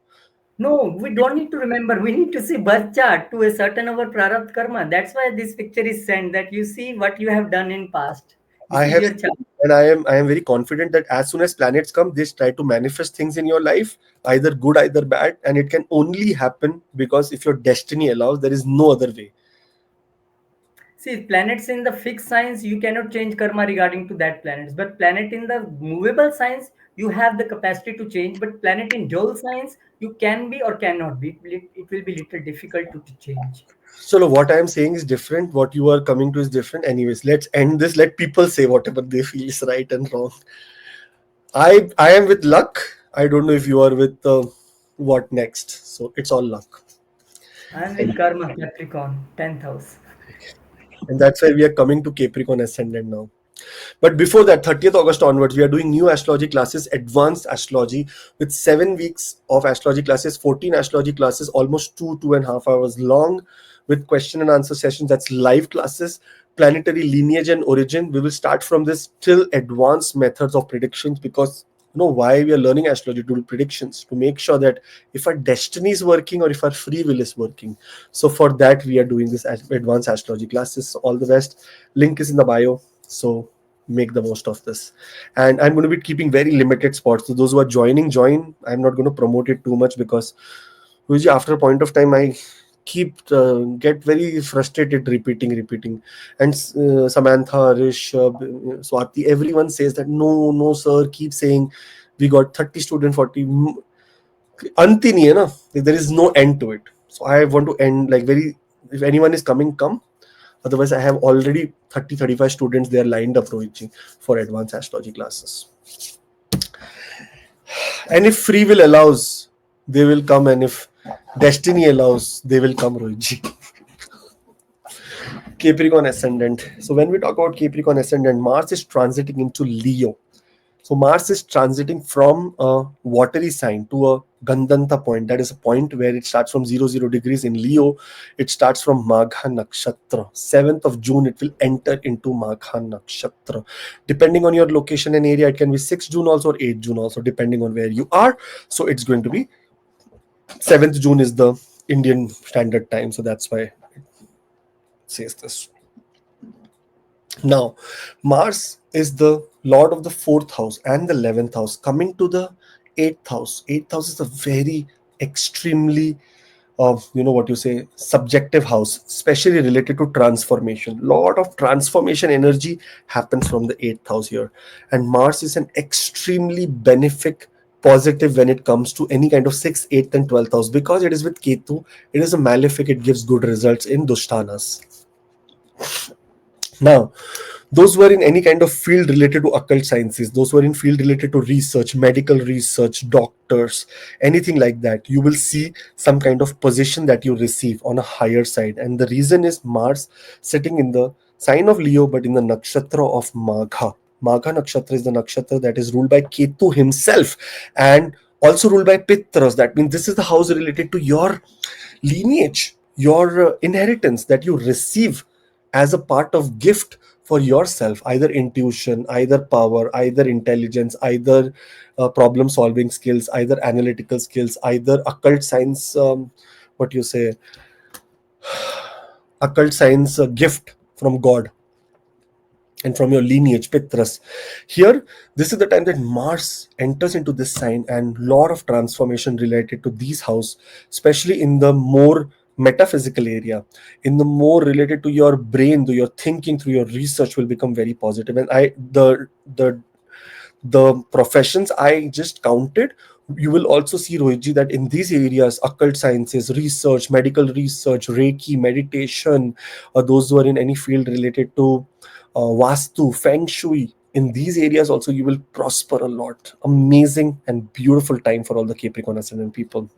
No, we don't need to remember. We need to see birth chart to a certain our prarabdh karma. That's why this picture is sent, that you see what you have done in past. This I is have your seen, chart. and I am very confident that as soon as planets come, they try to manifest things in your life, either good, either bad, and it can only happen because if your destiny allows, there is no other way. See, planets in the fixed signs, you cannot change karma regarding to that planets. But planet in the movable signs, you have the capacity to change. But planet in dual signs, you can be or cannot be. It will be little difficult to change. So no, what I am saying is different. What you are coming to is different. Anyways, let's end this. Let people say whatever they feel is right and wrong. I am with luck. I don't know if you are with what next. So it's all luck, I'm with karma, Capricorn, 10th house. and that's why we are coming to Capricorn ascendant now. But before that, 30th August onwards, we are doing new astrology classes, advanced astrology, with 7 weeks of astrology classes, 14 astrology classes, almost 2.5 hours long, with question and answer sessions. That's live classes, planetary lineage and origin. We will start from this till advanced methods of predictions, because why we are learning astrology, to do predictions, to make sure that if our destiny is working or if our free will is working. So for that, we are doing this advanced astrology classes. So all the best. Link is in the bio. So make the most of this, and I'm going to be keeping very limited spots. So those who are join. I'm not going to promote it too much, because usually after a point of time I keep get very frustrated repeating, and Samantha, Arish, Swati, everyone says that no sir, keep saying. We got 30 student, 40 anti nahi hai na. There is no end to it. So I want to end like very, if anyone is coming, come. Otherwise, I have already 30-35 students there lined up, Rohitji, for advanced astrology classes. And if free will allows, they will come. And if destiny allows, they will come, Rohitji. Capricorn ascendant. So when we talk about Capricorn ascendant, Mars is transiting into Leo. So Mars is transiting from a watery sign to a Gandanta point. That is a point where it starts from 00 degrees in Leo. It starts from Magha Nakshatra. 7th of June, it will enter into Magha Nakshatra. Depending on your location and area, it can be 6th June also or 8th June also, depending on where you are. So it's going to be 7th June is the Indian standard time. So that's why it says this. Now, Mars is the lord of the fourth house and the 11th house, coming to the eighth house. Eighth house is a very extremely, what you say, subjective house, especially related to transformation. Lot of transformation energy happens from the eighth house here, and Mars is an extremely benefic positive when it comes to any kind of 6th, 8th, and 12th house, because it is with Ketu. It is a malefic. It gives good results in Dushtanas. Now, those who are in any kind of field related to occult sciences, those who are in field related to research, medical research, doctors, anything like that, you will see some kind of position that you receive on a higher side. And the reason is Mars sitting in the sign of Leo, but in the nakshatra of Magha. Magha nakshatra is the nakshatra that is ruled by Ketu himself and also ruled by Pitras. That means this is the house related to your lineage, your inheritance that you receive as a part of gift for yourself, either intuition, either power, either intelligence, either problem solving skills, either analytical skills, either occult science, what you say, occult science gift from God and from your lineage, Pitras. Here, this is the time that Mars enters into this sign, and lot of transformation related to these house, especially in the more metaphysical area, in the more related to your brain, to your thinking, through your research, will become very positive. And the professions I just counted, you will also see, Rohitji, that in these areas, occult sciences, research, medical research, Reiki, meditation, or those who are in any field related to Vastu, Feng Shui, in these areas also you will prosper a lot. Amazing and beautiful time for all the Capricorn ascendant people.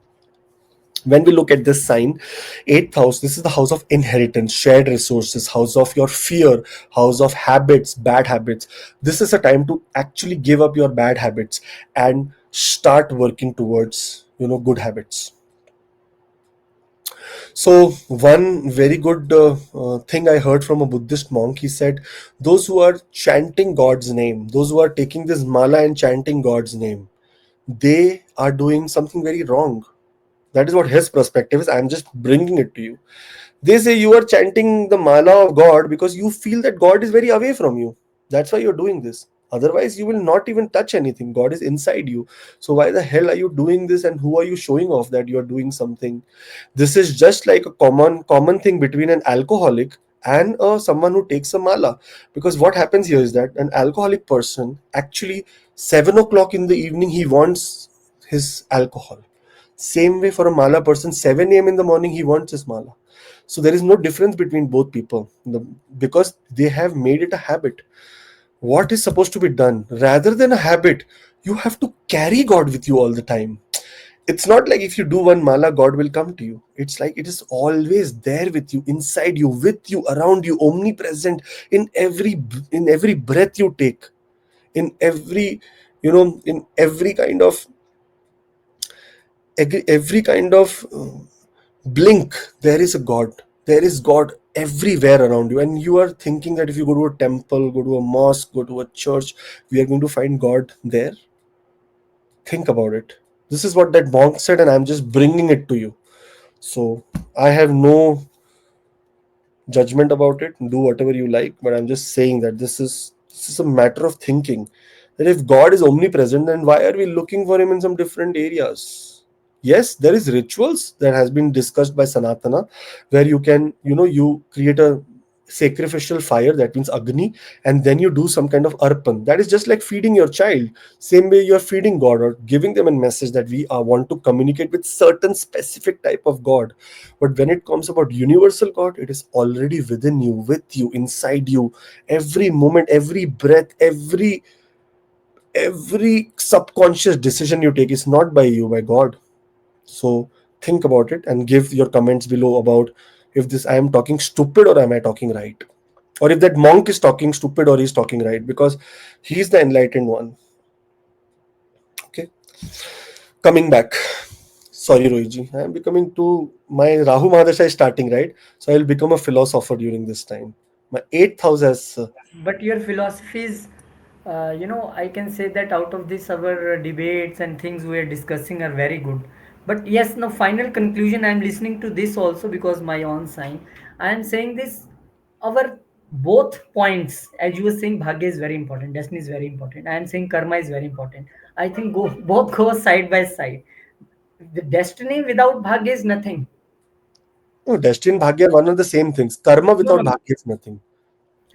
When we look at this sign, eighth house, this is the house of inheritance, shared resources, house of your fear, house of habits, bad habits. This is a time to actually give up your bad habits and start working towards good habits. So one very good thing I heard from a Buddhist monk, he said, those who are chanting God's name, those who are taking this mala and chanting God's name, they are doing something very wrong. That is what his perspective is. I'm just bringing it to you. They say you are chanting the mala of God because you feel that God is very away from you. That's why you're doing this. Otherwise, you will not even touch anything. God is inside you. So why the hell are you doing this, and who are you showing off that you are doing something? This is just like a common thing between an alcoholic and someone who takes a mala. Because what happens here is that an alcoholic person actually 7 o'clock in the evening he wants his alcohol. Same way for a mala person, 7 a.m. in the morning he wants his mala. So there is no difference between both people because they have made it a habit. What is supposed to be done rather than a habit? You have to carry God with you all the time. It's not like if you do one mala, God will come to you. It's like it is always there with you, inside you, with you, around you, omnipresent in every breath you take, in every in every kind of blink. There is a God. There is God everywhere around you, and you are thinking that if you go to a temple, go to a mosque, go to a church, we are going to find God there. Think about it. This is what that monk said, and I'm just bringing it to you. So I have no judgment about it. Do whatever you like, but I'm just saying that this is a matter of thinking. That if God is omnipresent, then why are we looking for him in some different areas? Yes, there is rituals that has been discussed by Sanatana, where you can, you create a sacrificial fire, that means Agni, and then you do some kind of arpan. That is just like feeding your child. Same way you're feeding God or giving them a message that we want to communicate with certain specific type of God. But when it comes about universal God, it is already within you, with you, inside you. Every moment, every breath, every subconscious decision you take is not by you, by God. So think about it and give your comments below about if this I am talking stupid or am I talking right, or if that monk is talking stupid or he's talking right, because he's the enlightened one. Okay, coming back. Sorry, Rohiji, I am becoming too. My Rahu Mahadasha is starting, right? So I'll become a philosopher during this time. My eighth house has. But your philosophies, I can say that out of this, our debates and things we are discussing are very good. But yes, no final conclusion. I am listening to this also because my own sign. I am saying this. Our both points, as you were saying, bhagya is very important, destiny is very important. I am saying karma is very important. I think both go side by side. The destiny without bhagya is nothing. No, destiny and bhagya are one of the same things. Karma No, without no, bhagya is nothing.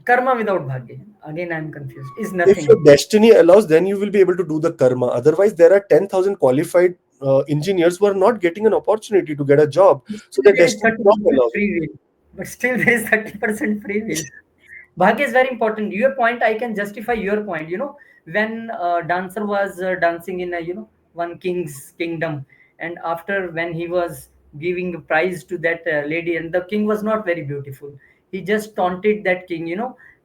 karma without bhagya. Again, I am confused. Is If your nothing. destiny allows, then you will be able to do the karma. Otherwise, there are 10,000 qualified engineers who are not getting an opportunity to get a job. So Still the there is destiny will not 30% allow. free will. But still there is 30% free will. Bhagya is very important. Your point, I can justify your point. When dancer was dancing in one king's kingdom, and after when he was giving a prize to that lady, and the king was not very beautiful, he just taunted that king.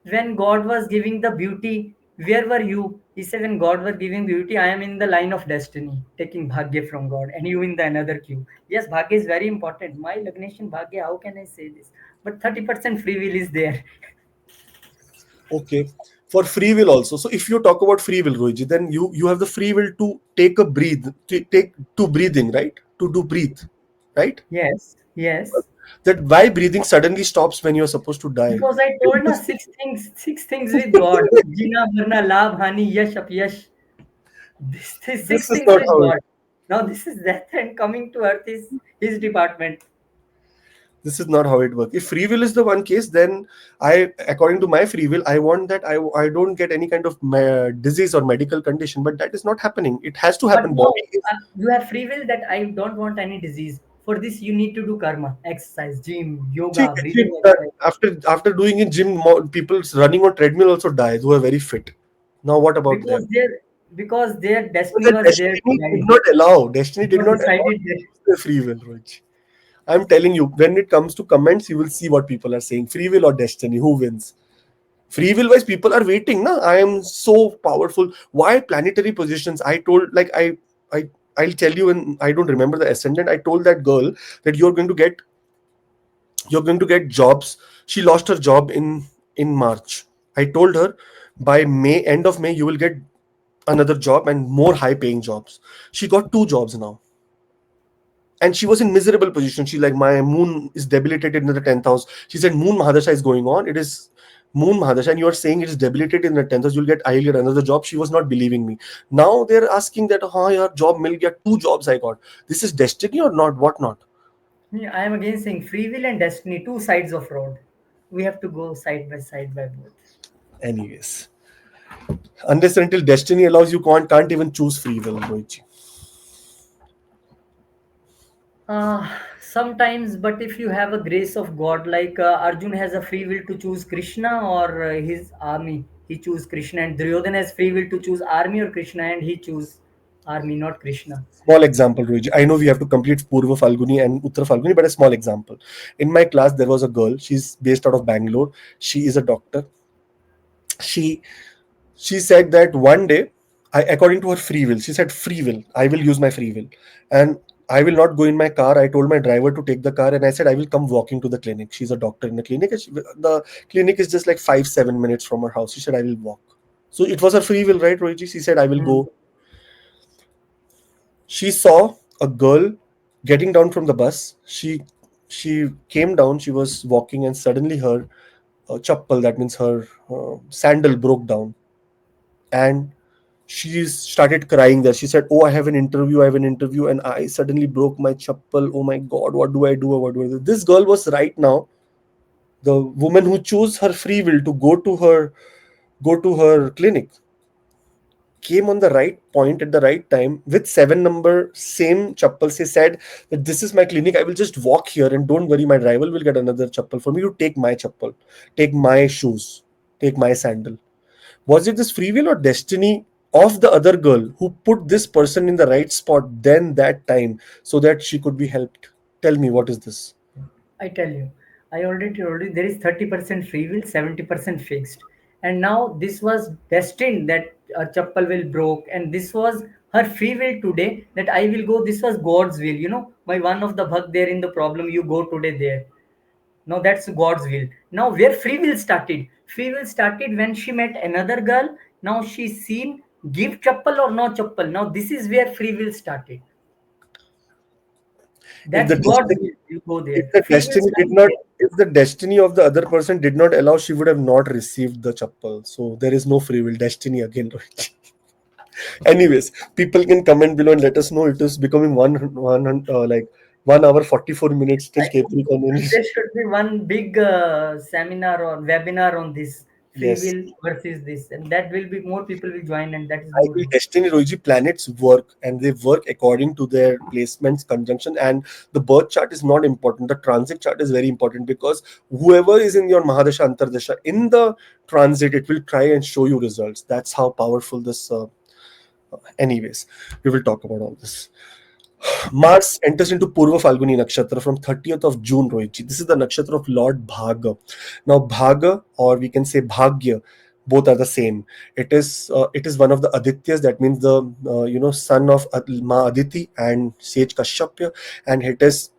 When God was giving the beauty, where were you? He said, when God was giving beauty, I am in the line of destiny, taking bhagya from God, and you in the another queue. Yes, bhagya is very important. My Lagnation bhagya, how can I say this? But 30% free will is there. Okay. For free will also. So if you talk about free will, Rohiji, then you have the free will to take a breathe, to take to breathing, right? To do breathe, right? Yes, yes. That why breathing suddenly stops when you're supposed to die. Because I told na six things with God. Jina, Varna, Labh, Hani, Yash, Apyash. This six This is things not with how it. God. Now this is death and coming to earth is his department. This is not how it works. If free will is the one case, then according to my free will, I want that I don't get any kind of disease or medical condition. But that is not happening. It has to But happen. no, Body is. you have free will that I don't want any disease. For this, you need to do karma, exercise, gym, See, yoga, gym, breathing exercise. after doing in gym, people running on treadmill also die who are very fit. Now what about them? Because their But destiny the was there to destiny did die. not allow. Destiny did God not allow decided you to that. use the free will, Rohit. I'm telling you, when it comes to comments, you will see what people are saying. Free will or destiny, who wins? Free will wise, people are waiting. Na, I am so powerful. Why planetary positions? I told like I'll tell you, and I don't remember the ascendant. I told that girl that you're going to get jobs. She lost her job in March. I told her by May, end of May, you will get another job and more high paying jobs. She got two jobs now, and she was in miserable position. She like, my moon is debilitated in the 10th house. She said moon mahadasha is going on. It is moon mahadasha, and you are saying it is debilitated in the 10th house. I'll get another job. She was not believing me. Now they're asking that, ha, your job mil gaya, two jobs I got. This is destiny or not? What not? Yeah, I am again saying free will and destiny, two sides of road. We have to go side by both. Anyways, unless and until destiny allows, you can't even choose free will, Rohit. Sometimes, but if you have a grace of God, like Arjun has a free will to choose Krishna or his army, he choose Krishna, and Duryodhana has free will to choose army or Krishna, and he choose army, not Krishna. Small example, Ruiji. I know we have to complete Purva Falguni and Uttara Falguni, but a small example. In my class, there was a girl. She's based out of Bangalore. She is a doctor. She she said that one day, according to her free will, she said free will. I will use my free will, and I will not go in my car. I told my driver to take the car, and I said I will come walking to the clinic. She's a doctor in the clinic. And the clinic is just like 5-7 minutes from her house. She said I will walk. So it was her free will, right, Rohiji? She said I will Hmm. go. She saw a girl getting down from the bus. She came down. She was walking, and suddenly her chappal, that means her sandal, broke down, and she started crying there. She said, "Oh, I have an interview. I have an interview, and I suddenly broke my chappal. Oh my God, what do I do? What do I do?" This girl was right now the woman who chose her free will to go to her clinic, came on the right point at the right time with 7 number same chappals. He said that this is my clinic. I will just walk here and don't worry, my driver will get another chappal for me. You take my chappal, take my shoes, take my sandal. Was it this free will or destiny of the other girl who put this person in the right spot then that time so that she could be helped? Tell me, what is this? I tell you. I already told you there is 30% free will, 70% fixed. And now this was destined that a chappal will broke, and this was her free will today that I will go. This was God's will, by one of the bhakt there in the problem, you go today there. Now that's God's will. Now where free will started? Free will started when she met another girl. Now she's seen give chappal or no chappal. Now this is where free will started. If the That's God's destiny, will. You go if there. the Free will destiny did started not, there. if the destiny of the other person did not allow, she would have not received the chappal. So there is no free will. Destiny again, Rohit. Anyways, people can comment below and let us know. It is becoming like 1 hour 44 minutes till Capricorn. There should be one big seminar or webinar on this free Yes, will versus this, and that will be more people will join, and that is I more will good. destiny Roji planets work and they work according to their placements, conjunction, and the birth chart is not important. The transit chart is very important because whoever is in your Mahadasha Antardasha in the transit, it will try and show you results. That's how powerful this. Anyways, we will talk about all this. Mars enters into Purva Falguni Nakshatra from 30th of June, Rohitji. This is the nakshatra of Lord Bhaga. Now, Bhaga, or we can say Bhagya, both are the same. It is one of the Adityas. That means the son of Ma Aditi and Sage Kashyapya, and it is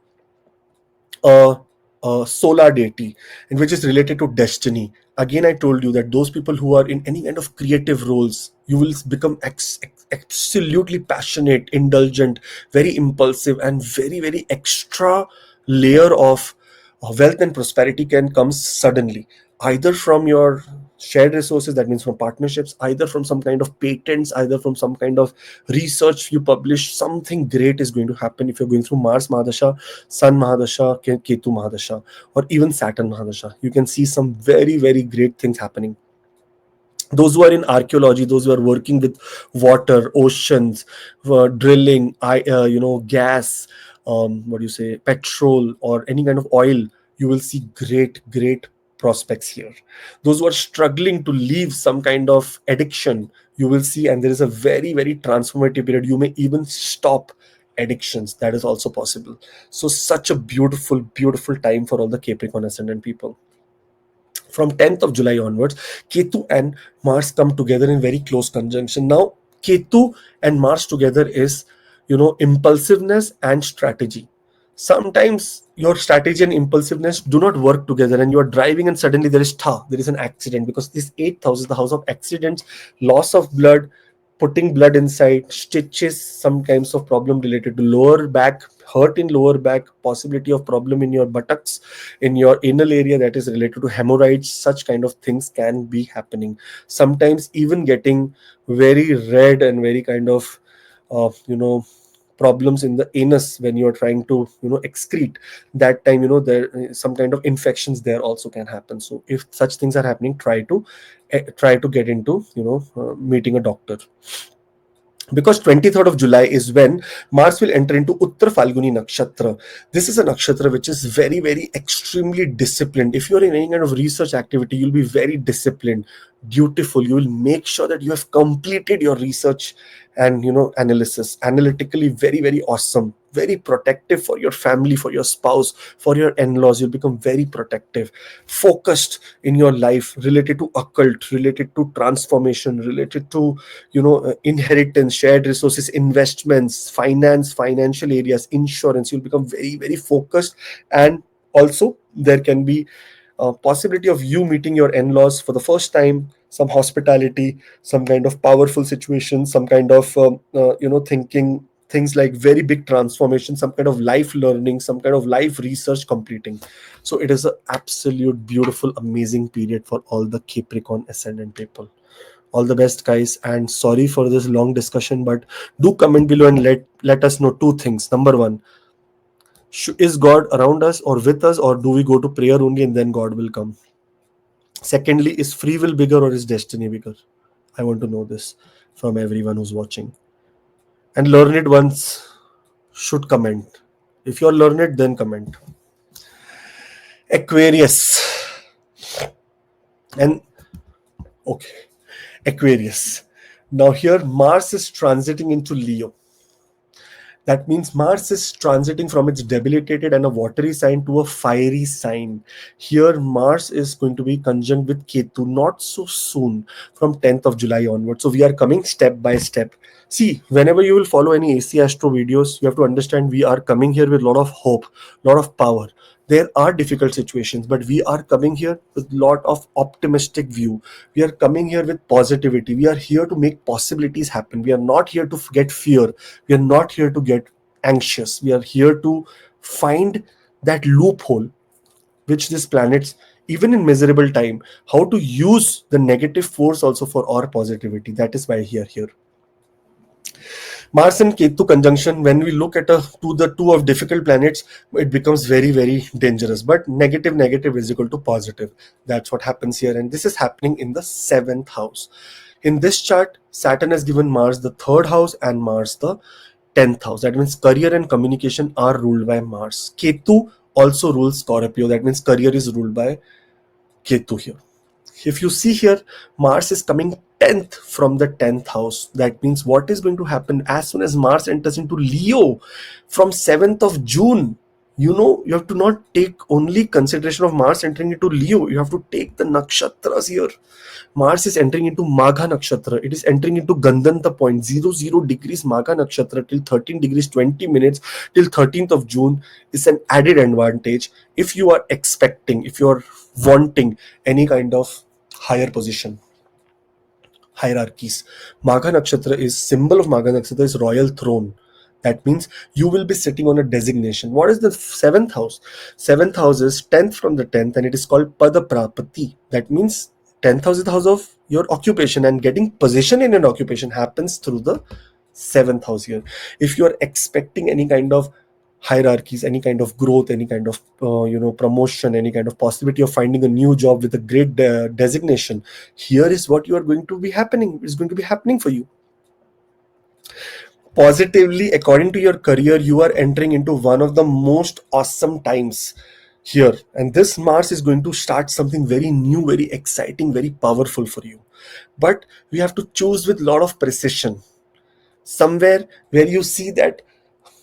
a, a solar deity, and which is related to destiny. Again, I told you that those people who are in any kind of creative roles, you will become absolutely passionate, indulgent, very impulsive, and very, very extra layer of wealth and prosperity can come suddenly, either from your shared resources, that means from partnerships, either from some kind of patents, either from some kind of research you publish. Something great is going to happen if you're going through Mars Mahadasha, Sun Mahadasha, Ketu Mahadasha, or even Saturn Mahadasha. You can see some very, very great things happening. Those who are in archaeology, those who are working with water, oceans, drilling, gas, what do you say, petrol, or any kind of oil, you will see great, great prospects here. Those who are struggling to leave some kind of addiction, you will see, and there is a very, very transformative period. You may even stop addictions. That is also possible. So, such a beautiful, beautiful time for all the Capricorn ascendant people. From 10th of July onwards, Ketu and Mars come together in very close conjunction. Now, Ketu and Mars together is, impulsiveness and strategy. Sometimes your strategy and impulsiveness do not work together, and you are driving, and suddenly there is an accident, because this eighth house is the house of accidents, loss of blood, putting blood inside, stitches, some kinds of problem related to lower back, hurt in lower back, possibility of problem in your buttocks, in your anal area, that is related to hemorrhoids. Such kind of things can be happening. Sometimes even getting very red and very kind of uh, you know problems in the anus when you're trying to excrete. That time, there some kind of infections there also can happen. So if such things are happening, try to get into meeting a doctor, because 23rd of July is when Mars will enter into Uttar Falguni Nakshatra. This is a nakshatra which is very, very extremely disciplined. If you're in any kind of research activity, you'll be very disciplined, dutiful. You will make sure that you have completed your research and analysis. Analytically, very, very awesome. Very protective for your family, for your spouse, for your in-laws. You'll become very protective, focused in your life, related to occult, related to transformation, related to inheritance, shared resources, investments, finance, financial areas, insurance. You'll become very, very focused. And also there can be a possibility of you meeting your in-laws for the first time, some hospitality, some kind of powerful situation, some kind of thinking things like very big transformation, some kind of life learning, some kind of life research completing. So it is an absolute beautiful, amazing period for all the Capricorn ascendant people. All the best, guys, and sorry for this long discussion, but do comment below and let us know two things. Number one, is God around us or with us, or do we go to prayer only and then God will come? Secondly, is free will bigger or is destiny bigger? I want to know this from everyone who's watching. And learned ones should comment. If you're learned, then comment. Aquarius. And okay, Aquarius. Now here Mars is transiting into Leo. That means Mars is transiting from its debilitated and a watery sign to a fiery sign. Here, Mars is going to be conjunct with Ketu not so soon, from 10th of July onwards. So we are coming step by step. See, whenever you will follow any AC Astro videos, you have to understand we are coming here with a lot of hope, lot of power. There are difficult situations, but we are coming here with a lot of optimistic view. We are coming here with positivity. We are here to make possibilities happen. We are not here to get fear. We are not here to get anxious. We are here to find that loophole which these planets, even in miserable time, how to use the negative force also for our positivity. That is why we are here. Mars and Ketu conjunction, when we look at the two of difficult planets, it becomes very, very dangerous. But negative is equal to positive. That's what happens here. And this is happening in the seventh house. In this chart, Saturn has given Mars the third house and Mars the 10th house. That means career and communication are ruled by Mars. Ketu also rules Scorpio. That means career is ruled by Ketu here. If you see here, Mars is coming 10th from the 10th house. That means what is going to happen as soon as Mars enters into Leo from 7th of June? You have to not take only consideration of Mars entering into Leo. You have to take the nakshatras here. Mars is entering into Magha Nakshatra. It is entering into Gandanta point, 00 degrees Magha Nakshatra till 13 degrees 20 minutes till 13th of June is an added advantage if you are expecting, if you are wanting any kind of higher position, hierarchies. Magha Nakshatra is symbol of Magha Nakshatra is royal throne. That means you will be sitting on a designation. What is the seventh house? Seventh house is 10th from the 10th and it is called Padaprapati. That means 10th house is the house of your occupation and getting position in an occupation happens through the seventh house here. If you are expecting any kind of hierarchies, any kind of growth, any kind of promotion, any kind of possibility of finding a new job with a great designation, here is what you are going to be happening. Is going to be happening for you. Positively, according to your career, you are entering into one of the most awesome times here, and this Mars is going to start something very new, very exciting, very powerful for you. But we have to choose with a lot of precision, somewhere where you see that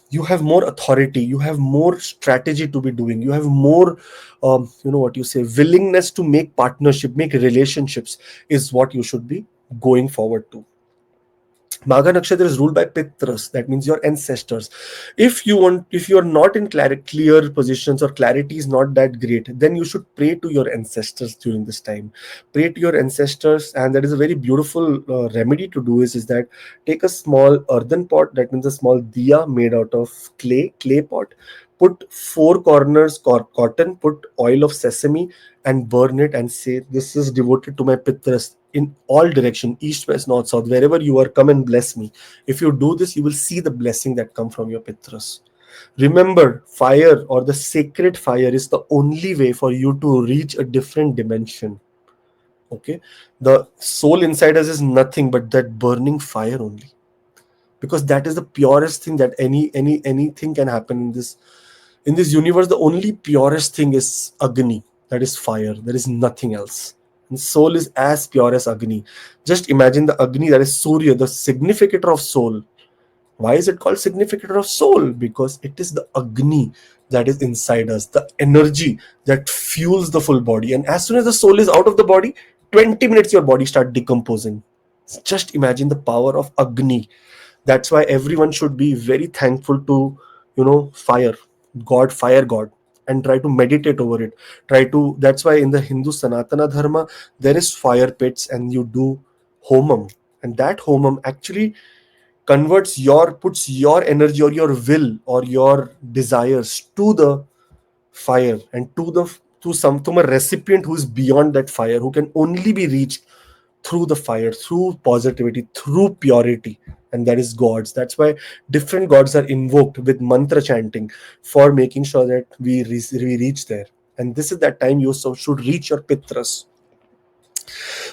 you have more authority, you have more strategy to be doing, you have more what you say, willingness to make partnership, make relationships, is what you should be going forward to. Magha Nakshatra is ruled by Pitras, that means your ancestors. If you are not in clear positions or clarity is not that great, then you should pray to your ancestors during this time. Pray to your ancestors, and that is a very beautiful remedy to do is that take a small earthen pot, that means a small diya made out of clay pot, put four corners cotton, put oil of sesame and burn it and say, this is devoted to my Pitras in all direction, east, west, north, south, wherever you are, come and bless me. If you do this, you will see the blessing that come from your Pitras. Remember, fire or the sacred fire is the only way for you to reach a different dimension. Okay, the soul inside us is nothing but that burning fire only, because that is the purest thing that anything can happen in this universe. The only purest thing is Agni, that is fire. There is nothing else. And soul is as pure as Agni. Just imagine the Agni, that is Surya, the significator of soul. Why is it called significator of soul? Because it is the Agni that is inside us, the energy that fuels the full body. And as soon as the soul is out of the body, 20 minutes your body start decomposing. Just imagine the power of Agni. That's why everyone should be very thankful to fire god, and try to meditate over it. That's why in the Hindu Sanatana Dharma there is fire pits and you do homam, and that homam actually puts your energy or your will or your desires to the fire, and to a recipient who is beyond that fire, who can only be reached through the fire, through positivity, through purity, and that is gods. That's why different gods are invoked with mantra chanting for making sure that we reach there. And this is that time you should reach your Pitras.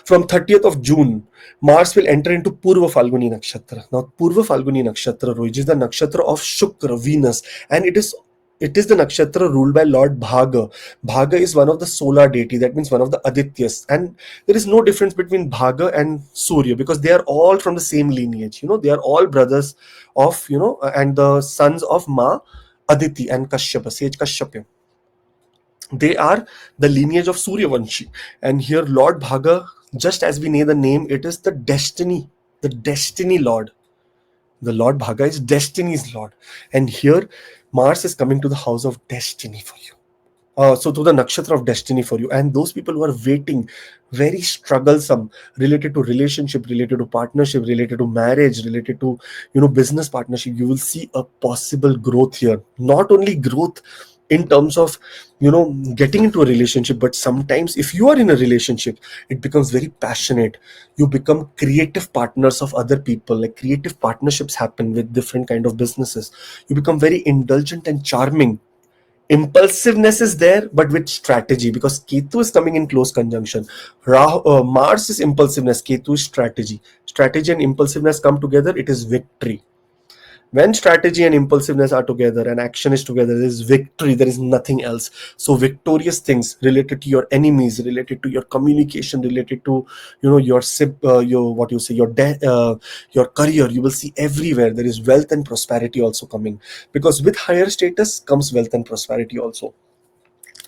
From 30th of June, Mars will enter into Purva Falguni Nakshatra. Now, Purva Falguni Nakshatra, which is the nakshatra of Shukra, Venus, and it is It is the nakshatra ruled by Lord Bhaga. Bhaga is one of the solar deity, that means one of the Adityas. And there is no difference between Bhaga and Surya because they are all from the same lineage. They are all brothers of, and the sons of Ma Aditi and Kashyapa, sage Kashyapa. They are the lineage of Suryavanshi. And here Lord Bhaga, just as we know the name, it is the destiny Lord. The Lord Bhaga is destiny's Lord. And here Mars is coming to the house of destiny for you. So to the nakshatra of destiny for you. And those people who are waiting, very strugglesome, related to relationship, related to partnership, related to marriage, related to business partnership, you will see a possible growth here. Not only growth in terms of getting into a relationship, but sometimes if you are in a relationship, it becomes very passionate. You become creative partners of other people, like creative partnerships happen with different kind of businesses. You become very indulgent and charming. Impulsiveness is there, but with strategy, because Ketu is coming in close conjunction. Mars is impulsiveness, Ketu is strategy. Strategy and impulsiveness come together, it is victory. When strategy and impulsiveness are together and action is together, there is victory, there is nothing else. So victorious things related to your enemies, related to your communication, related to your what you say, your career, you will see everywhere there is wealth and prosperity also coming, because with higher status comes wealth and prosperity also.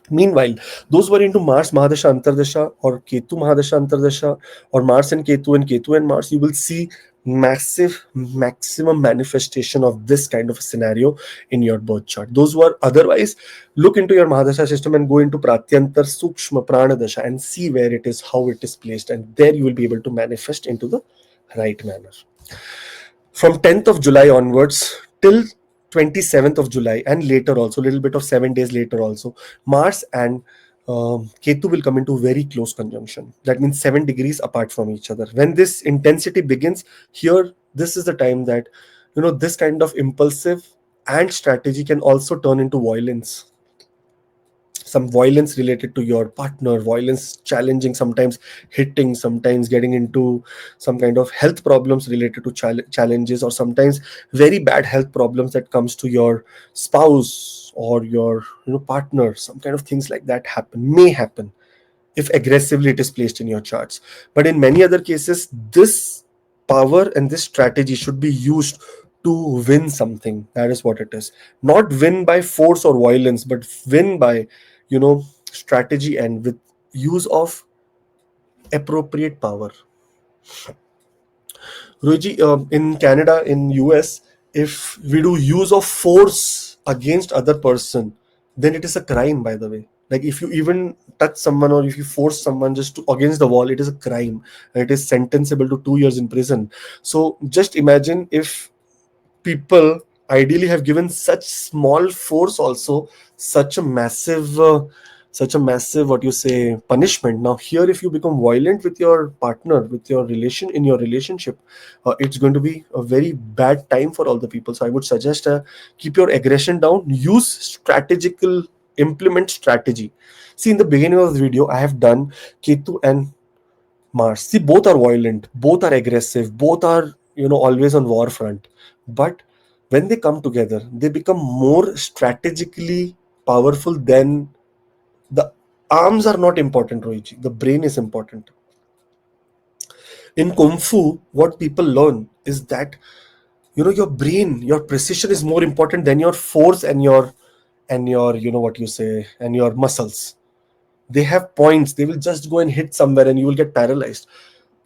Meanwhile, those who are into Mars Mahadasha Antardasha or Ketu Mahadasha Antardasha, or Mars and Ketu and Mars, you will see massive, maximum manifestation of this kind of a scenario in your birth chart. Those who are otherwise, look into your Mahadasha system and go into Pratyantar Sukshma Pranadasha and see where it is, how it is placed, and there you will be able to manifest into the right manner. From 10th of July onwards till 27th of July, and later also, a little bit of 7 days later also, Mars and Ketu will come into very close conjunction. That means 7 degrees apart from each other. When this intensity begins, here, this is the time that, this kind of impulsive and strategy can also turn into violence. Some violence related to your partner, violence challenging, sometimes hitting, sometimes getting into some kind of health problems related to challenges, or sometimes very bad health problems that comes to your spouse or your partner. Some kind of things like that may happen if aggressively it is placed in your charts. But in many other cases, this power and this strategy should be used to win something. That is what it is. Not win by force or violence, but win by, strategy and with use of appropriate power. Ruji, in Canada, in US, if we do use of force against other person, then it is a crime, by the way. Like if you even touch someone or if you force someone just to against the wall, it is a crime and it is sentenciable to 2 years in prison. So just imagine if people ideally have given such small force also such a massive what you say punishment. Now here, if you become violent with your partner, with your relation, in your relationship, it's going to be a very bad time for all the people. So I would suggest, keep your aggression down, use strategical, implement strategy. See, in the beginning of the video I have done Ketu and Mars. See, both are violent, both are aggressive, both are, always on war front. But when they come together, they become more strategically powerful than the arms are not important, Rohiji. The brain is important. In Kung Fu, what people learn is that, your brain, your precision is more important than your force and your what you say, and your muscles. They have points. They will just go and hit somewhere and you will get paralyzed.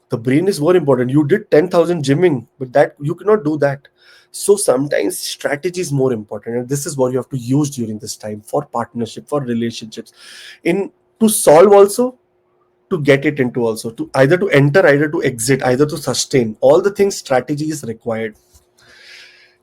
The brain is more important. You did 10,000 gymming, but that you cannot do that. So sometimes strategy is more important, and this is what you have to use during this time for partnership, for relationships, in to solve also, to get it into also, to either to enter, either to exit, either to sustain. All the things strategy is required.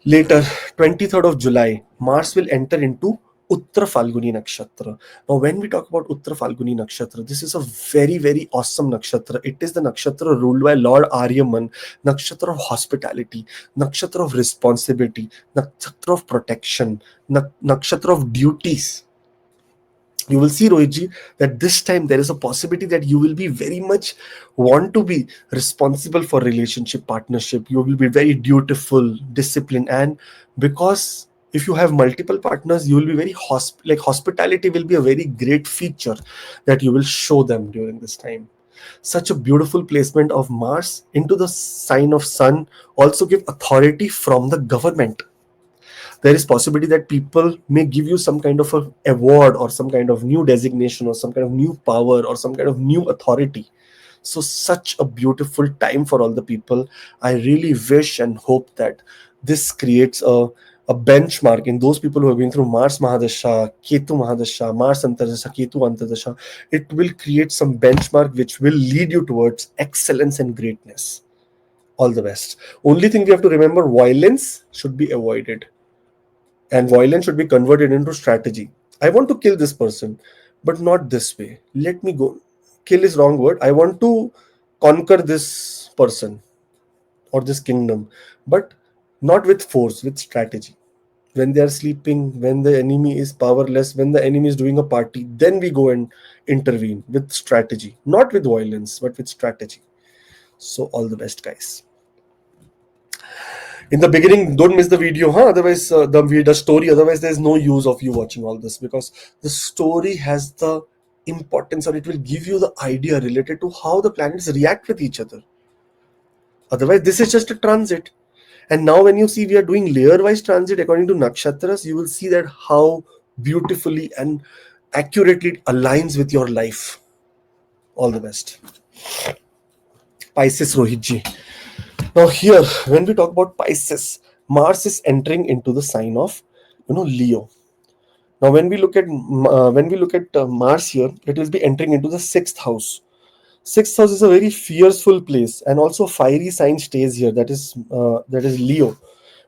Later, 23rd of July, Mars will enter into Uttara Falguni Nakshatra. Now, when we talk about Uttara Falguni Nakshatra, this is a very, very awesome nakshatra. It is the nakshatra ruled by Lord Aryaman, nakshatra of hospitality, nakshatra of responsibility, nakshatra of protection, nakshatra of duties. You will see, Rohitji, that this time there is a possibility that you will be very much want to be responsible for relationship, partnership. You will be very dutiful, disciplined, and because If you have multiple partners, you will be very like hospitality will be a very great feature that you will show them during this time. Such a beautiful placement of Mars into the sign of Sun also give authority from the government. There is possibility that people may give you some kind of a award or some kind of new designation or some kind of new power or some kind of new authority. So such a beautiful time for all the people. I really wish and hope that this creates a benchmark in those people who have been through Mars Mahadasha, Ketu Mahadasha, Mars Antardasha, Ketu Antardasha. It will create some benchmark which will lead you towards excellence and greatness. All the best. Only thing we have to remember, violence should be avoided and violence should be converted into strategy. I want to kill this person, but not this way. Let me go. Kill is wrong word. I want to conquer this person or this kingdom, but not with force, with strategy. When they are sleeping, when the enemy is powerless, when the enemy is doing a party, then we go and intervene with strategy, not with violence, but with strategy. So, all the best, guys. In the beginning, don't miss the video, huh? Otherwise, the story, otherwise there's no use of you watching all this, because the story has the importance, or it will give you the idea related to how the planets react with each other. Otherwise, this is just a transit. And now when you see we are doing layer wise transit according to nakshatras, you will see that how beautifully and accurately it aligns with your life. All the best. Pisces, Rohitji. Now here, when we talk about Pisces, Mars is entering into the sign of, Leo. Now when we look at Mars here, it will be entering into the sixth house. Sixth house is a very fearful place, and also fiery sign stays here. That is Leo.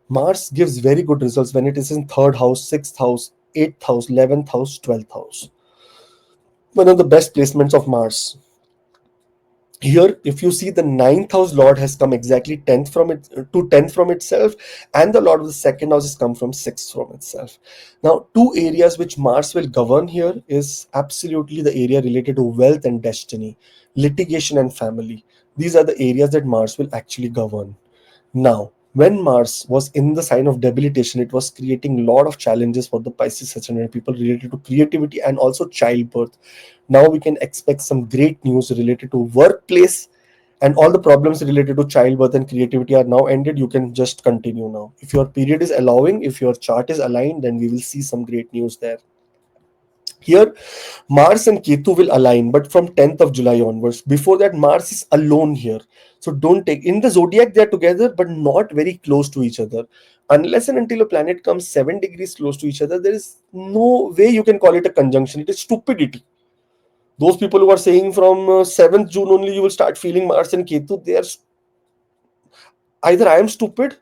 Mars gives very good results when it is in third house, sixth house, eighth house, 11th house, 12th house. One of the best placements of Mars. Here, if you see, the ninth house lord has come exactly 10th from it to 10th from itself, and the lord of the second house has come from 6th from itself. Now, two areas which Mars will govern here is absolutely the area related to wealth and destiny, litigation and family. These are the areas that Mars will actually govern. Now, when Mars was in the sign of debilitation, it was creating a lot of challenges for the Pisces ascendant people related to creativity and also childbirth. Now we can expect some great news related to workplace, and all the problems related to childbirth and creativity are now ended. You can just continue now. If your period is allowing, if your chart is aligned, then we will see some great news there. Here, Mars and Ketu will align, but from 10th of July onwards. Before that, Mars is alone here. So don't take, in the zodiac, they are together, but not very close to each other. Unless and until a planet comes 7 degrees close to each other, there is no way you can call it a conjunction. It is stupidity. Those people who are saying from 7th June only you will start feeling Mars and Ketu, they are either I am stupid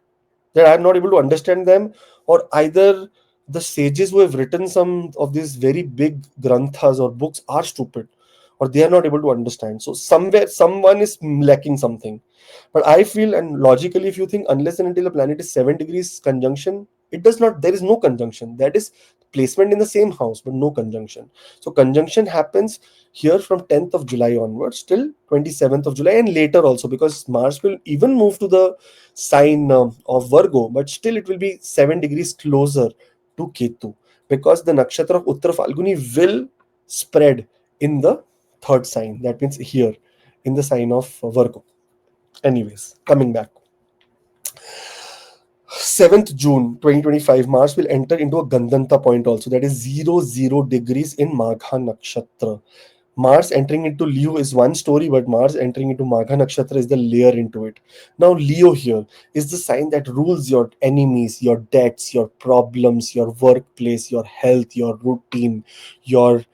that I am not able to understand them, or either the sages who have written some of these very big granthas or books are stupid, or they are not able to understand. So somewhere someone is lacking something. But I feel, and logically, if you think, unless and until a planet is 7 degrees conjunction, it does not, there is no conjunction. That is placement in the same house, but no conjunction. So conjunction happens here from 10th of July onwards till 27th of July, and later also, because Mars will even move to the sign of Virgo, but still it will be 7 degrees closer to Ketu, because the nakshatra of Uttara Falguni will spread in the third sign. That means here in the sign of Virgo. Anyways, coming back. 7th June 2025, Mars will enter into a Gandanta point also, that is 00 degrees in Magha Nakshatra. Mars entering into Leo is one story, but Mars entering into Magha Nakshatra is the layer into it. Now, Leo here is the sign that rules your enemies, your debts, your problems, your workplace, your health, your routine, your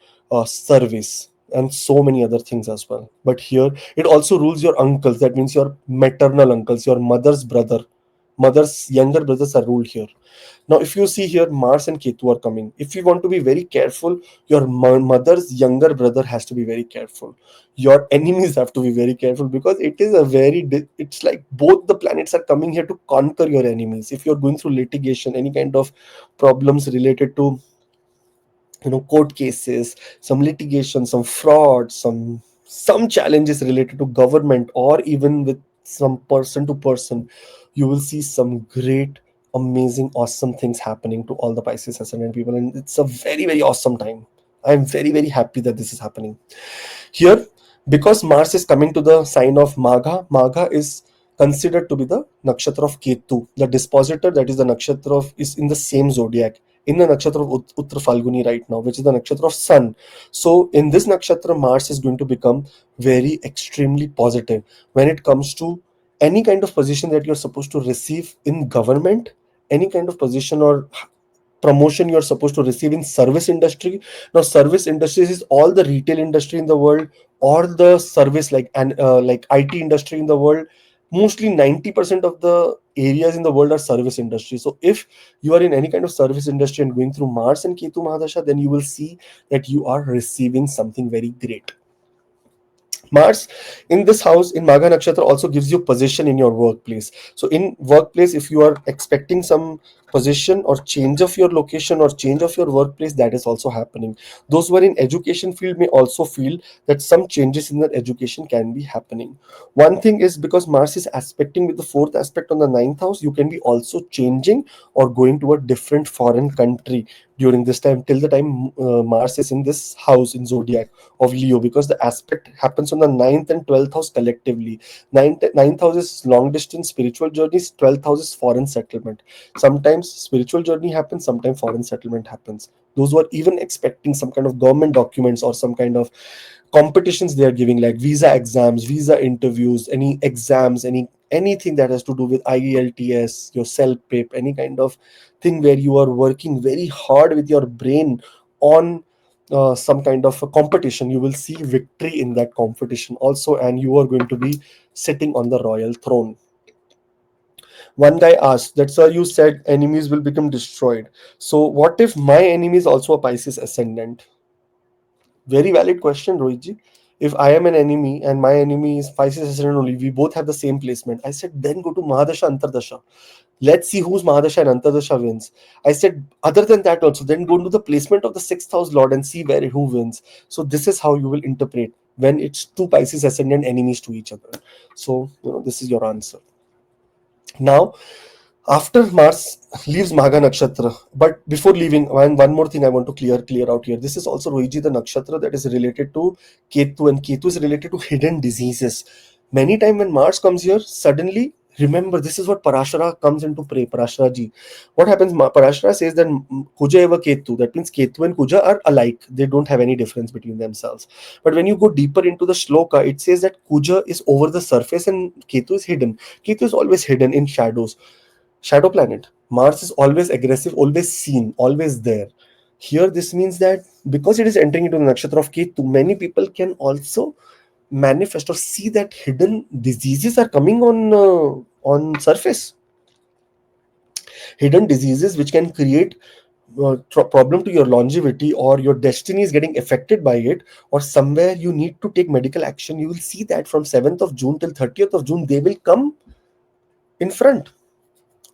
service, and so many other things as well. But here, it also rules your uncles. That means your maternal uncles, your mother's younger brothers are ruled here. Now, if you see here, Mars and Ketu are coming. If you want to be very careful, your mother's younger brother has to be very careful. Your enemies have to be very careful, because it is a it's like both the planets are coming here to conquer your enemies. If you're going through litigation, any kind of problems related to, court cases, some litigation, some fraud, some challenges related to government, or even with some person to person, you will see some great amazing, awesome things happening to all the Pisces ascendant people, and it's a very, very awesome time. I'm very, very happy that this is happening here, because Mars is coming to the sign of Magha. Magha is considered to be the nakshatra of Ketu, the dispositor, that is the nakshatra of, is in the same zodiac, in the nakshatra of Uttar Falguni right now, which is the nakshatra of Sun. So in this nakshatra, Mars is going to become very extremely positive when it comes to any kind of position that you're supposed to receive in government, any kind of position or promotion you're supposed to receive in service industry. Now service industries is all the retail industry in the world, or the service like IT industry in the world. Mostly 90% of the areas in the world are service industry. So if you are in any kind of service industry and going through Mars and Ketu Mahadasha, then you will see that you are receiving something very great. Mars in this house in Magha Nakshatra also gives you position in your workplace. So in workplace, if you are expecting some position or change of your location or change of your workplace, that is also happening. Those who are in education field may also feel that some changes in their education can be happening. One thing is, because Mars is aspecting with the fourth aspect on the ninth house, you can be also changing or going to a different foreign country during this time, till the time Mars is in this house in zodiac of Leo, because the aspect happens on the ninth and 12th house collectively. Ninth house is long distance spiritual journeys, 12th house is foreign settlement. Sometimes spiritual journey happens, sometimes foreign settlement happens. Those who are even expecting some kind of government documents or some kind of competitions they are giving, like visa exams, visa interviews, any exams, anything that has to do with IELTS, your self pip, any kind of thing where you are working very hard with your brain on some kind of a competition, you will see victory in that competition also, and you are going to be sitting on the royal throne. One guy asked that, sir, you said enemies will become destroyed. So what if my enemy is also a Pisces ascendant? Very valid question, Rohitji. If I am an enemy and my enemy is Pisces ascendant only, we both have the same placement. I said, then go to Mahadasha Antardasha. Let's see whose Mahadasha and Antardasha wins. I said, other than that also, then go to the placement of the sixth house lord and see where who wins. So this is how you will interpret when it's two Pisces ascendant enemies to each other. So this is your answer. Now, after Mars leaves Magha Nakshatra, but before leaving, one more thing I want to clear out here. This is also Rohiji, the nakshatra that is related to Ketu, and Ketu is related to hidden diseases. Many times when Mars comes here, suddenly remember, this is what Parashara comes into play. Parashara ji, what happens? Parashara says that Kuja eva Ketu. That means Ketu and Kuja are alike. They don't have any difference between themselves. But when you go deeper into the shloka, it says that Kuja is over the surface and Ketu is hidden. Ketu is always hidden in shadows. Shadow planet. Mars is always aggressive, always seen, always there. Here, this means that because it is entering into the nakshatra of Ketu, many people can also manifest or see that hidden diseases are coming on surface. Hidden diseases which can create problem to your longevity, or your destiny is getting affected by it, or somewhere you need to take medical action. You will see that from 7th of June till 30th of June, they will come in front.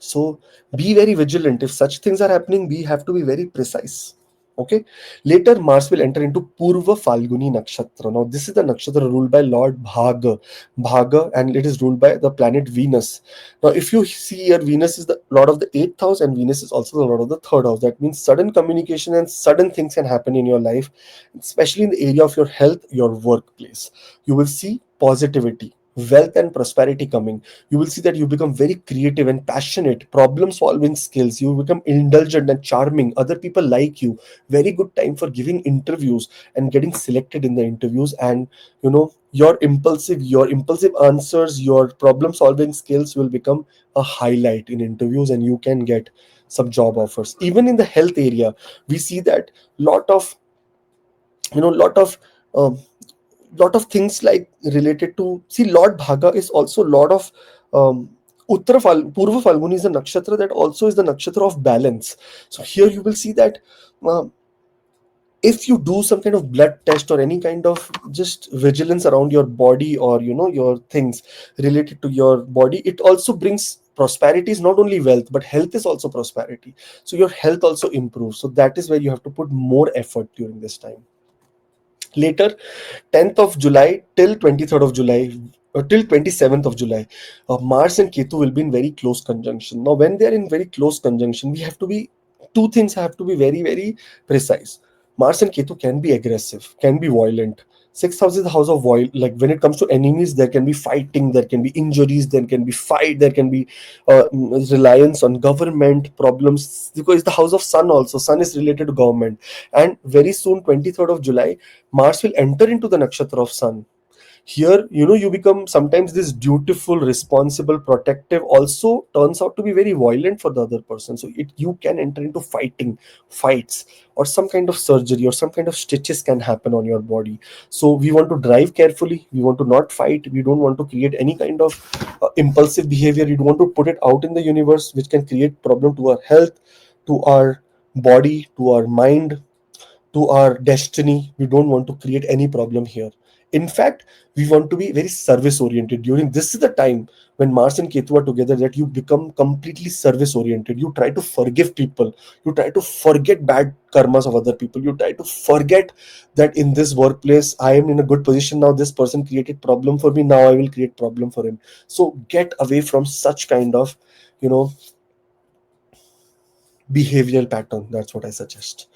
So be very vigilant. If such things are happening, we have to be very precise. Okay. Later, Mars will enter into Purva Falguni Nakshatra. Now, this is the nakshatra ruled by Lord Bhaga, and it is ruled by the planet Venus. Now, if you see here, Venus is the Lord of the 8th house, and Venus is also the Lord of the 3rd house. That means sudden communication and sudden things can happen in your life, especially in the area of your health, your workplace. You will see positivity, wealth, and prosperity coming. You will see that you become very creative and passionate, problem solving skills. You become indulgent and charming. Other people like you. Very good time for giving interviews and getting selected in the interviews. And your impulsive answers, your problem solving skills will become a highlight in interviews, and you can get some job offers. Even in the health area, we see that lot of lot of um, lot of things like related to, see, Lord Bhaga is also Lord of Purva Falguni is a nakshatra that also is the nakshatra of balance. So here you will see that uh, if you do some kind of blood test or any kind of just vigilance around your body, or your things related to your body, it also brings prosperity. Is not only wealth, but health is also prosperity. So your health also improves. So that is where you have to put more effort during this time. Later, 10th of July till 23rd of July, till 27th of July, Mars and Ketu will be in very close conjunction. Now, when they are in very close conjunction, we have to be, two things have to be very, very precise. Mars and Ketu can be aggressive, can be violent. Sixth house is the house of violence. Like when it comes to enemies, there can be fighting, there can be injuries, there can be fight, there can be reliance on government problems. Because it's the house of Sun also. Sun is related to government, and very soon, 23rd of July, Mars will enter into the nakshatra of Sun. Here, you become sometimes this dutiful, responsible, protective, also turns out to be very violent for the other person. So you can enter into fights, or some kind of surgery, or some kind of stitches can happen on your body. So we want to drive carefully, we want to not fight, we don't want to create any kind of impulsive behavior. We don't want to put it out in the universe, which can create problem to our health, to our body, to our mind, to our destiny. We don't want to create any problem here. In fact, we want to be very service oriented. During this is the time when Mars and Ketu are together, that you become completely service oriented. You try to forgive people, you try to forget bad karmas of other people, you try to forget that in this workplace I am in a good position now, this person created problem for me, now I will create problem for him. So get away from such kind of you know behavioral pattern. That's what I suggest.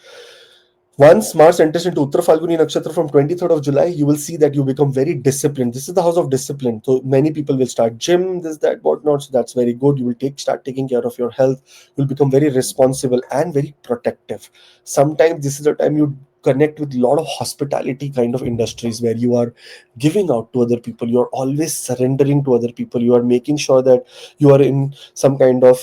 Once Mars enters into Uttara Falguni Nakshatra from 23rd of July, you will see that you become very disciplined. This is the house of discipline. So many people will start gym, this, that, whatnot. So that's very good. You will start taking care of your health. You'll become very responsible and very protective. Sometimes this is the time you connect with a lot of hospitality kind of industries, where you are giving out to other people. You are always surrendering to other people. You are making sure that you are in some kind of,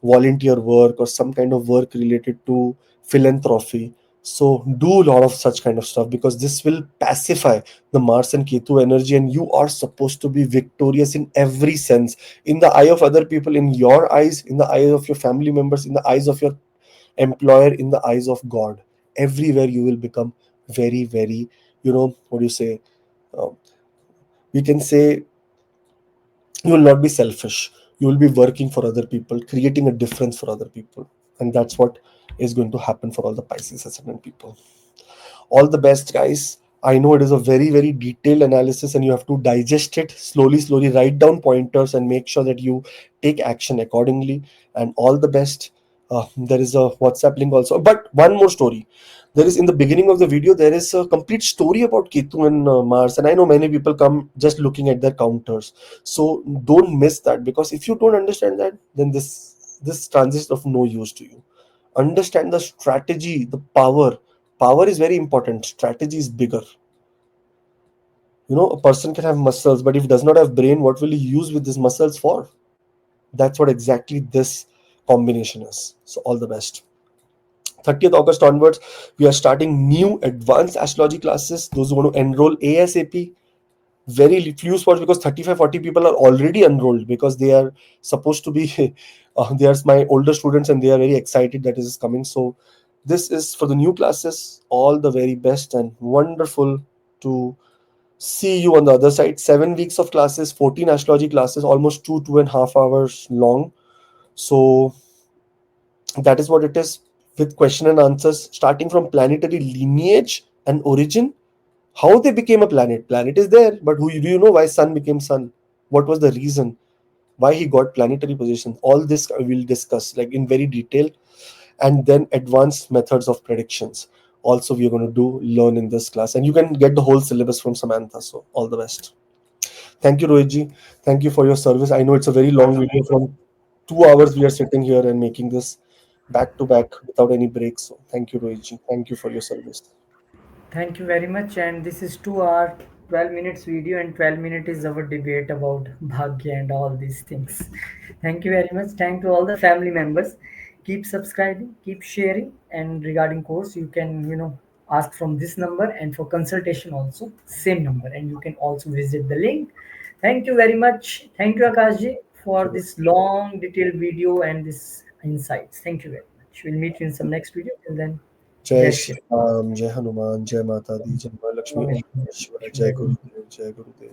volunteer work, or some kind of work related to philanthropy. So do a lot of such kind of stuff, because this will pacify the Mars and Ketu energy, and you are supposed to be victorious in every sense, in the eye of other people, in your eyes, in the eyes of your family members, in the eyes of your employer, in the eyes of God. Everywhere you will become very, very, what do you say? Uh, we can say you will not be selfish. You will be working for other people, creating a difference for other people, and that's what is going to happen for all the Pisces ascendant people. All the best, guys. I know it is a very, very detailed analysis, and you have to digest it slowly, write down pointers, and make sure that you take action accordingly. And all the best. There is a WhatsApp link also. But one more story. There is, in the beginning of the video, there is a complete story about Ketu and Mars. And I know many people come just looking at their counters. So don't miss that, because if you don't understand that, then this transit is of no use to you. Understand the strategy, the power is very important, strategy is bigger. A person can have muscles, but if he does not have brain, what will he use with his muscles for? That's what exactly this combination is. So all the best. 30th August onwards, we are starting new advanced astrology classes. Those who want to enroll ASAP, very few spots, because 35-40 people are already enrolled, because they are supposed to be they are my older students, and they are very excited that this is coming. So this is for the new classes. All the very best, and wonderful to see you on the other side. 7 weeks of classes, 14 astrology classes, almost 2.5 hours long. So that is what it is, with question and answers, starting from planetary lineage and origin, how they became a planet is there, but who do you know why Sun became Sun? What was the reason? Why he got planetary position? All this I will discuss like in very detail, and then advanced methods of predictions. Also, we are going to learn in this class, and you can get the whole syllabus from Samantha. So all the best. Thank you, Rohitji. Thank you for your service. I know it's a very long video. From 2 hours, we are sitting here and making this back to back without any breaks. So thank you, Rohitji. Thank you for your service. Thank you very much. And this is 2 hour, 12 minutes video, and 12 minutes is our debate about Bhagya and all these things. Thank you very much. Thank to all the family members. Keep subscribing, keep sharing. And regarding course, you can, ask from this number, and for consultation also, same number. And you can also visit the link. Thank you very much. Thank you, Akashji, Thank for you. this long, detailed video and this insights. Thank you very much. We'll meet you in some next video. Till then, Jai Jai Shri Shri Ram, Jai Hanuman, Jai Mata Di, Jai Maa Lakshmi, Om Ram. Namah Shivaya, Jai Gurudev, Jai Gurudev.